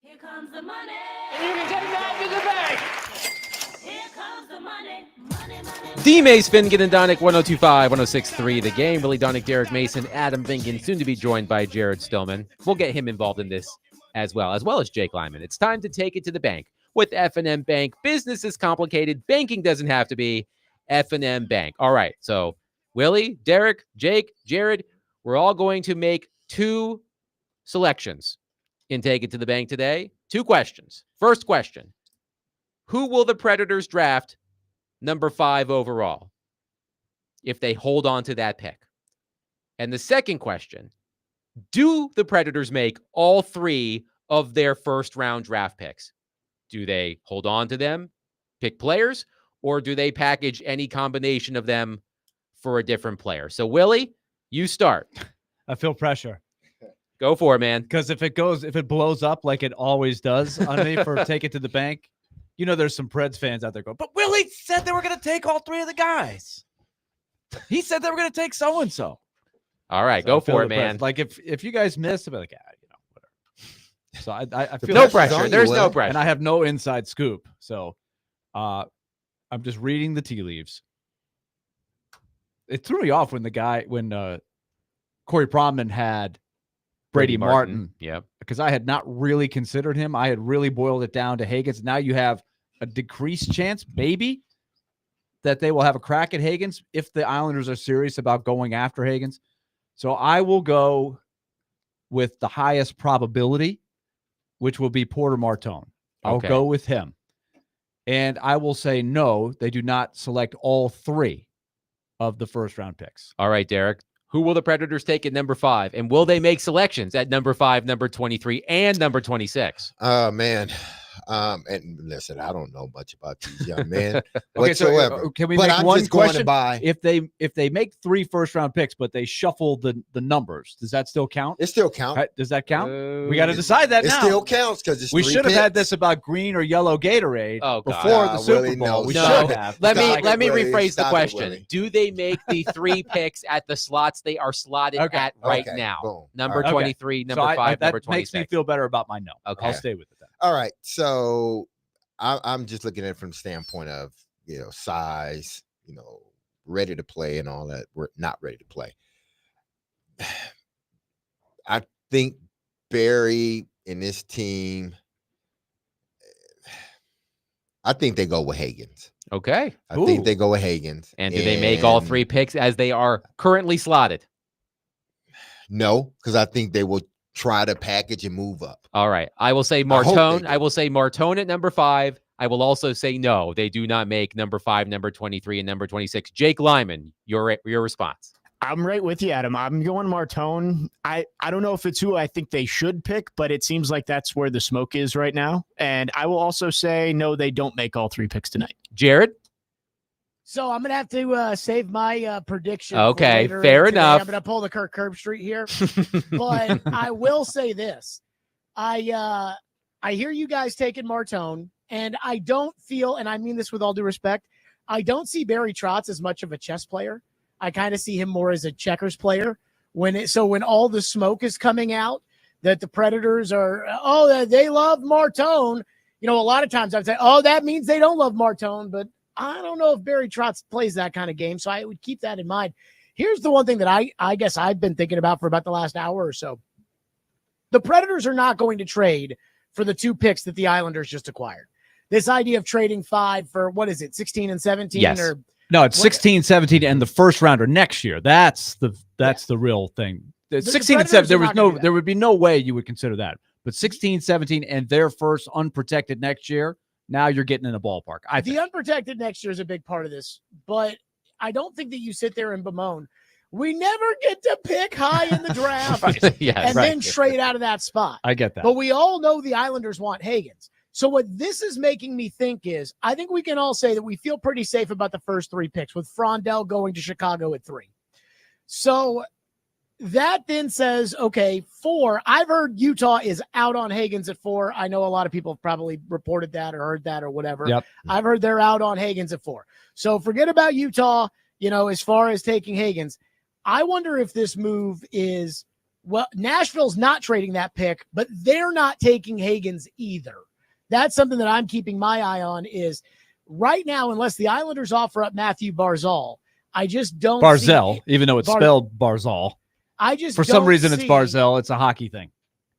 Here comes the money. And you can take that to the bank. Here comes the money. Money, money. D. Mace, Finnegan, and Donick, 102.5, 106.3 The Game. Willie Donick, Derek Mason, Adam Finnegan, soon to be joined by Jared Stillman. We'll get him involved in this as well as Jake Lyman. It's time to take it to the bank with F&M Bank. Business is complicated. Banking doesn't have to be. F&M Bank. All right, so Willie, Derek, Jake, Jared, we're all going to make 2 selections in Take It to the Bank today. 2 questions. First question, who will the Predators draft number 5 overall if they hold on to that pick? And the second question, do the Predators make all 3 of their first-round draft picks? Do they hold on to them, pick players, or do they package any combination of them for a different player? So, Willie, you start. I feel pressure. Go for it, man. Because if it blows up like it always does on me for Take It to the Bank, there's some Preds fans out there going, but Willie said they were going to take all 3 of the guys. He said they were going to take so-and-so. All right, So go for it, man. Like if you guys missed, I'll be like, whatever. So I feel no pressure. There's no pressure. And I have no inside scoop. So I'm just reading the tea leaves. It threw me off when Corey Pronman had Brady Martin. Yep. Because I had not really considered him. I had really boiled it down to Higgins. Now you have a decreased chance, maybe, that they will have a crack at Higgins if the Islanders are serious about going after Higgins. So I will go with the highest probability, which will be Porter Martone. I'll go with him. And I will say no, they do not select all 3 of the first-round picks. All right, Derek. Who will the Predators take at number 5? And will they make selections at number 5, number 23, and number 26? Man. And listen, I don't know much about these young men Okay, whatsoever. So, can we but make I'm one just going question? to buy. If they make 3 first-round picks, but they shuffle the numbers, does that still count? It still counts. Right, does that count? We got to decide that now. It still counts because we should have had this about green or yellow Gatorade before the Super Bowl. No, we no. should have. Let me rephrase the Stop question. Do they make the 3 picks at the slots they are slotted at right now? Boom. Number 23, number 5, number 26. That makes me feel better about my no. Okay. I'll stay with it then. All right. So I'm just looking at it from the standpoint of, size, ready to play and all that. We're not ready to play. I think Barry and this team, I think they go with Higgins. Okay. I think they go with Higgins. And do they make all 3 picks as they are currently slotted? No, because I think they will try to package and move up. All right. I will say Martone. I will say Martone at number 5. I will also say no, they do not make number 5, number 23, and number 26. Jake Lyman, your response. I'm right with you, Adam. I'm going Martone. I don't know if it's who I think they should pick, but it seems like that's where the smoke is right now. And I will also say no, they don't make all 3 picks tonight. Jared? So I'm gonna have to save my prediction. Okay, for later fair today. enough. I'm gonna pull the Kirk Herbstreit here, but I will say this: I hear you guys taking Martone, and I don't feel, and I mean this with all due respect, I don't see Barry Trotz as much of a chess player. I kind of see him more as a checkers player. When all the smoke is coming out that the Predators are, they love Martone. A lot of times I'd say, that means they don't love Martone, but I don't know if Barry Trotz plays that kind of game, so I would keep that in mind. Here's the one thing that I guess I've been thinking about for about the last hour or so. The Predators are not going to trade for the 2 picks that the Islanders just acquired. This idea of trading 5 for, what is it, 16 and 17? Yes. Or No, it's 16, 17, and the first rounder next year. That's the real thing. 16 and 17, there would be no way you would consider that. But 16, 17, and their first unprotected next year, now you're getting in a ballpark. The unprotected next year is a big part of this, but I don't think that you sit there and bemoan. We never get to pick high in the draft then trade out of that spot. I get that. But we all know the Islanders want Higgins. So what this is making me think is, I think we can all say that we feel pretty safe about the first 3 picks, with Frondell going to Chicago at 3. So that then says, okay, 4. I've heard Utah is out on Higgins at 4. I know a lot of people have probably reported that or heard that or whatever. Yep. I've heard they're out on Higgins at 4. So forget about Utah, as far as taking Higgins. I wonder if this move is Well, Nashville's not trading that pick, but they're not taking Higgins either. That's something that I'm keeping my eye on is right now, unless the Islanders offer up Matthew Barzal, I just don't Barzell, see even though it's spelled Barzal. I just For some don't reason, it's see Barzell. It's a hockey thing.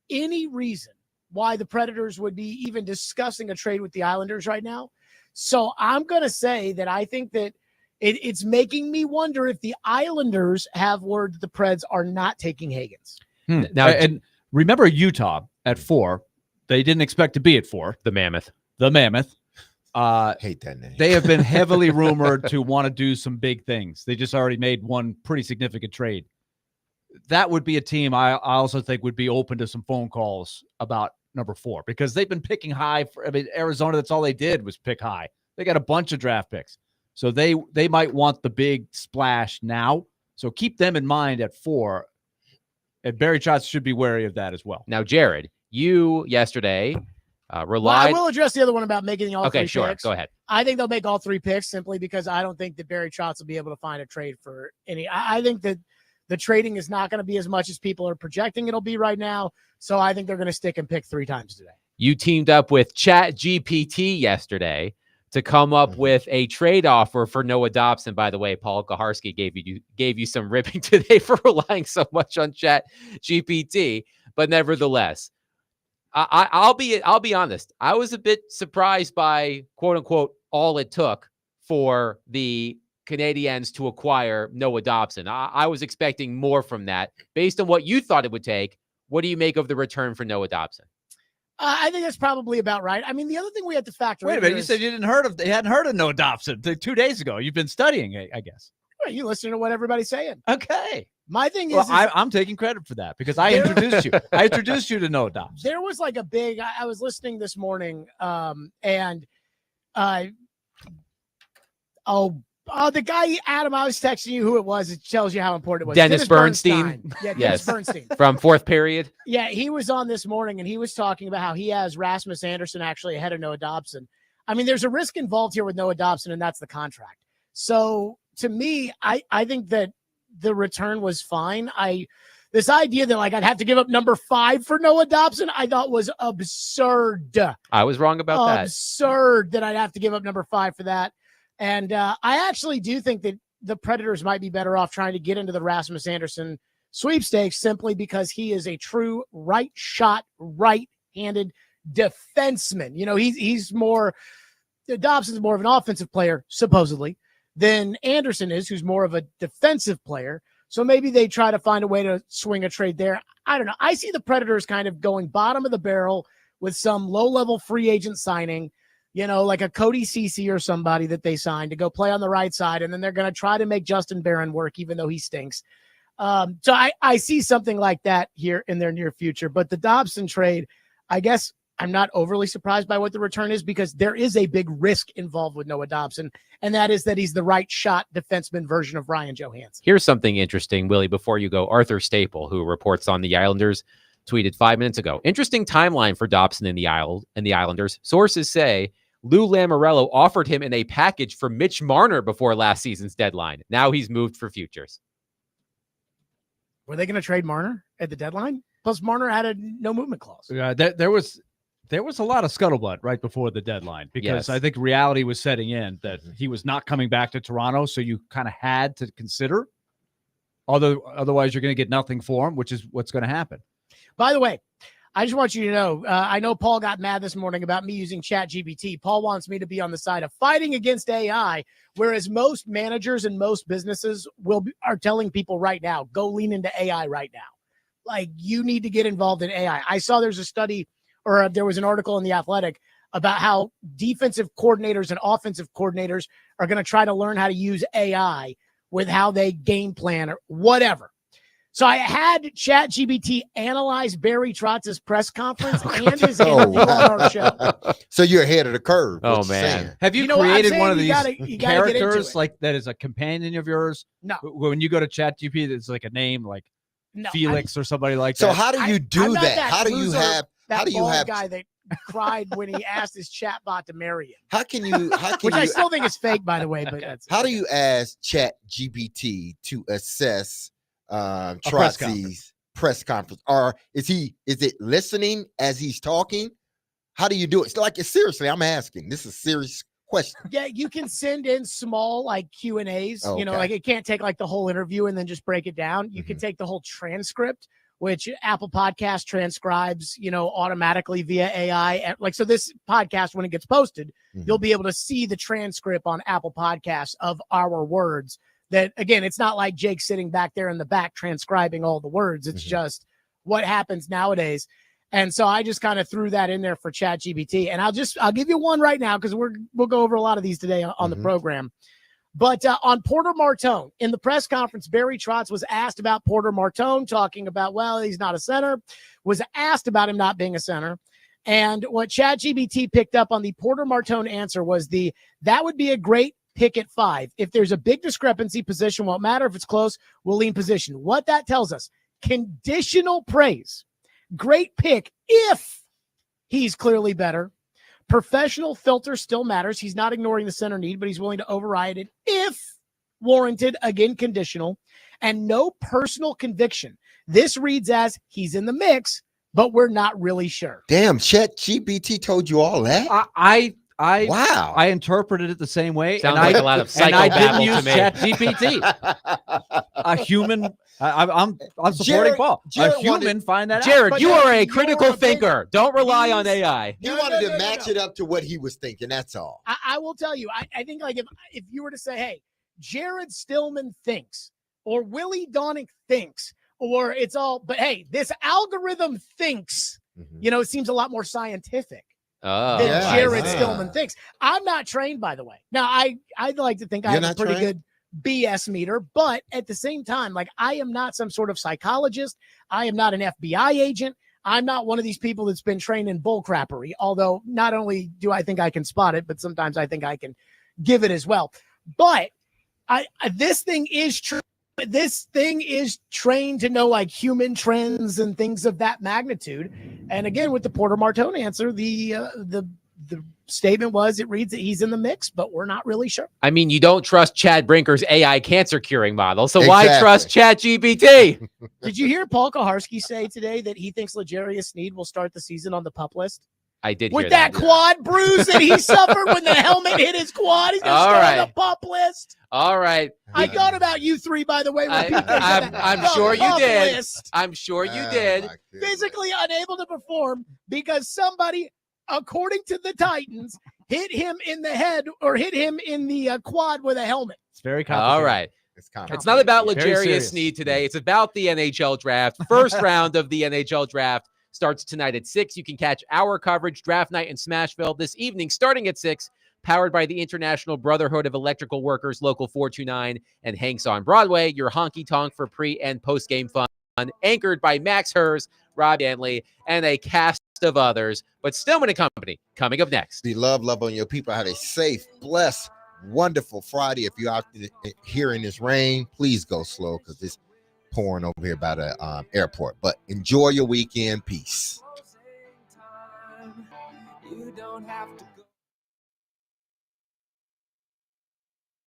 any reason why the Predators would be even discussing a trade with the Islanders right now. So I'm going to say that I think that it's making me wonder if the Islanders have word that the Preds are not taking Higgins. Now, and remember Utah at 4. They didn't expect to be at 4. The Mammoth. Hate that name. They have been heavily rumored to want to do some big things. They just already made one pretty significant trade. That would be a team I also think would be open to some phone calls about number 4 because they've been picking high. Arizona, that's all they did was pick high. They got a bunch of draft picks. So they might want the big splash now. So keep them in mind at 4. And Barry Trotz should be wary of that as well. Now, Jared, you yesterday relied. Well, I will address the other one about making all Okay, three sure. picks. Go ahead. I think they'll make all 3 picks simply because I don't think that Barry Trotz will be able to find a trade for any. I think that the trading is not going to be as much as people are projecting it'll be right now. So I think they're going to stick and pick 3 times today. You teamed up with ChatGPT yesterday to come up with a trade offer for Noah Dobson. By the way, Paul Kaharski gave you some ribbing today for relying so much on ChatGPT, but nevertheless, I'll be honest. I was a bit surprised by quote unquote all it took for the Canadiens to acquire Noah Dobson. I was expecting more from that. Based on what you thought it would take, what do you make of the return for Noah Dobson? I think that's probably about right. I mean, the other thing we have to factor in. Wait a minute. You said you hadn't heard of Noah Dobson 2 days ago. You've been studying, I guess. Well, you listen to what everybody's saying. Okay. My thing is, Well, I'm taking credit for that because I introduced you. I introduced you to Noah Dobson. There was like a big. I was listening this morning, and the guy Adam, I was texting you who it was. It tells you how important it was. Dennis Bernstein. Yeah, Dennis Bernstein From Fourth Period. Yeah, he was on this morning and he was talking about how he has Rasmus Anderson actually ahead of Noah Dobson. I mean, there's a risk involved here with Noah Dobson, and that's the contract. So to me, I think that the return was fine. This idea that like I'd have to give up number 5 for Noah Dobson, I thought was absurd. I was wrong about that. Absurd that I'd have to give up number 5 for that. And I actually do think that the Predators might be better off trying to get into the Rasmus Anderson sweepstakes simply because he is a true right shot, right-handed defenseman. You know, he's more, Dobson's more of an offensive player, supposedly, than Anderson is, who's more of a defensive player. So maybe they try to find a way to swing a trade there. I don't know. I see the Predators kind of going bottom of the barrel with some low-level free agent signing, you know, like a Cody Ceci or somebody that they signed to go play on the right side, and then they're going to try to make Justin Barron work, even though he stinks. So I see something like that here in their near future. But the Dobson trade, I guess I'm not overly surprised by what the return is because there is a big risk involved with Noah Dobson, and that is that he's the right shot defenseman version of Ryan Johansson. Here's something interesting, Willie, before you go. Arthur Staple, who reports on the Islanders, tweeted 5 minutes ago. Interesting timeline for Dobson and the Islanders. Sources say Lou Lamoriello offered him in a package for Mitch Marner before last season's deadline. Now he's moved for futures. Were they going to trade Marner at the deadline? Plus, Marner had a no movement clause. Yeah, there was a lot of scuttlebutt right before the deadline because Yes. I think reality was setting in that he was not coming back to Toronto, so you kind of had to consider. Otherwise, you're going to get nothing for him, which is what's going to happen. By the way, I just want you to know, I know Paul got mad this morning about me using ChatGPT. Paul wants me to be on the side of fighting against AI, whereas most managers and most businesses are telling people right now, go lean into AI right now. Like, you need to get involved in AI. I saw there's a study, or there was an article in The Athletic about how defensive coordinators and offensive coordinators are going to try to learn how to use AI with how they game plan or whatever. So I had ChatGPT analyze Barry Trotz's press conference and his interview on our show. So you're ahead of the curve. Oh, what you're man. saying. Have you You know what I'm created saying? one of You these gotta get into characters it. like that is a companion of yours? No. When you go to ChatGPT, it's like a name like No, Felix or somebody like So that. how do you do I'm not that? that How do you loser, have? that How do you bald have? guy that cried when he asked his chatbot to marry him? How can you? How can Which I you? still think is fake, by the way. But that's How do you ask Chat GPT to assess press Trotzy's press conference? Or is it listening as he's talking? How do you do it? So like, seriously, I'm asking. This is a serious question. Yeah, you can send in small like Q&As. Oh, You know, okay. like it can't take like the whole interview and then just break it down. You can take the whole transcript, which Apple Podcast transcribes, you know, automatically via AI. Like, so this podcast, when it gets posted, you'll be able to see the transcript on Apple Podcasts of our words. That, again, it's not like Jake sitting back there in the back transcribing all the words. It's just what happens nowadays. And so I just kind of threw that in there for ChatGPT. And I'll give you one right now because we'll go over a lot of these today on the program. But on Porter Martone, in the press conference, Barry Trotz was asked about Porter Martone, talking about, well, he's not a center, was asked about him not being a center. And what ChatGPT picked up on the Porter Martone answer was that would be a great pick at 5. If there's a big discrepancy, position won't matter. If it's close, we'll lean position. What that tells us, conditional praise. Great pick if he's clearly better. Professional filter still matters. He's not ignoring the center need, but he's willing to override it if warranted. Again, conditional. And no personal conviction. This reads as he's in the mix, but we're not really sure. Damn, ChatGPT told you all that? Wow. I interpreted it the same way. Sounds and like I, a lot of and I didn't psychobabble use to me. ChatGPT. A human. I'm supporting Jared- Paul. Jared a human find that Jared, out. you are a critical thinker. Don't rely on AI. He wanted to match it up to what he was thinking. That's all. I will tell you, I think like if you were to say, hey, Jared Stillman thinks, or Willie Donick thinks, or it's all, but hey, this algorithm thinks, you know, it seems a lot more scientific than Jared Stillman thinks. I'm not trained, by the way. Now, I'd like to think I You're have a not pretty trained? good BS meter, but at the same time, like I am not some sort of psychologist. I am not an FBI agent. I'm not one of these people that's been trained in bullcrappery, although not only do I think I can spot it, but sometimes I think I can give it as well. But this thing is true. This thing is trained to know like human trends and things of that magnitude. And again, with the Porter Martone answer, the statement was, it reads that he's in the mix, but we're not really sure. I mean, you don't trust Chad Brinker's AI cancer curing model, so why Exactly. trust ChatGPT? Did you hear Paul Koharski say today that he thinks L'Jarius Sneed will start the season on the PUP list? I did With hear that quad bruise that he suffered when the helmet hit his quad, he's going to All start right. on the PUP list. All right. I thought about you three, by the way. When PK said that. I'm The sure you PUP did. list. I'm sure you Oh, did. my goodness. Physically unable to perform because somebody, according to the Titans, hit him in the head or hit him in the quad with a helmet. It's very complicated. All right. It's not about L'Jarius Sneed today. It's about the NHL draft. First round of the NHL draft starts tonight at 6. You can catch our coverage, Draft Night in Smashville, this evening starting at 6, powered by the International Brotherhood of Electrical Workers, Local 429, and Hanks on Broadway, your honky-tonk for pre- and post-game fun, anchored by Max Hers, Rob Danley, and a cast of others. But Stillman and Company, coming up next. Be love on your people. Have a safe, blessed, wonderful Friday. If you're out here in this rain, please go slow because it's pouring over here by the airport. But enjoy your weekend. Peace. You don't have to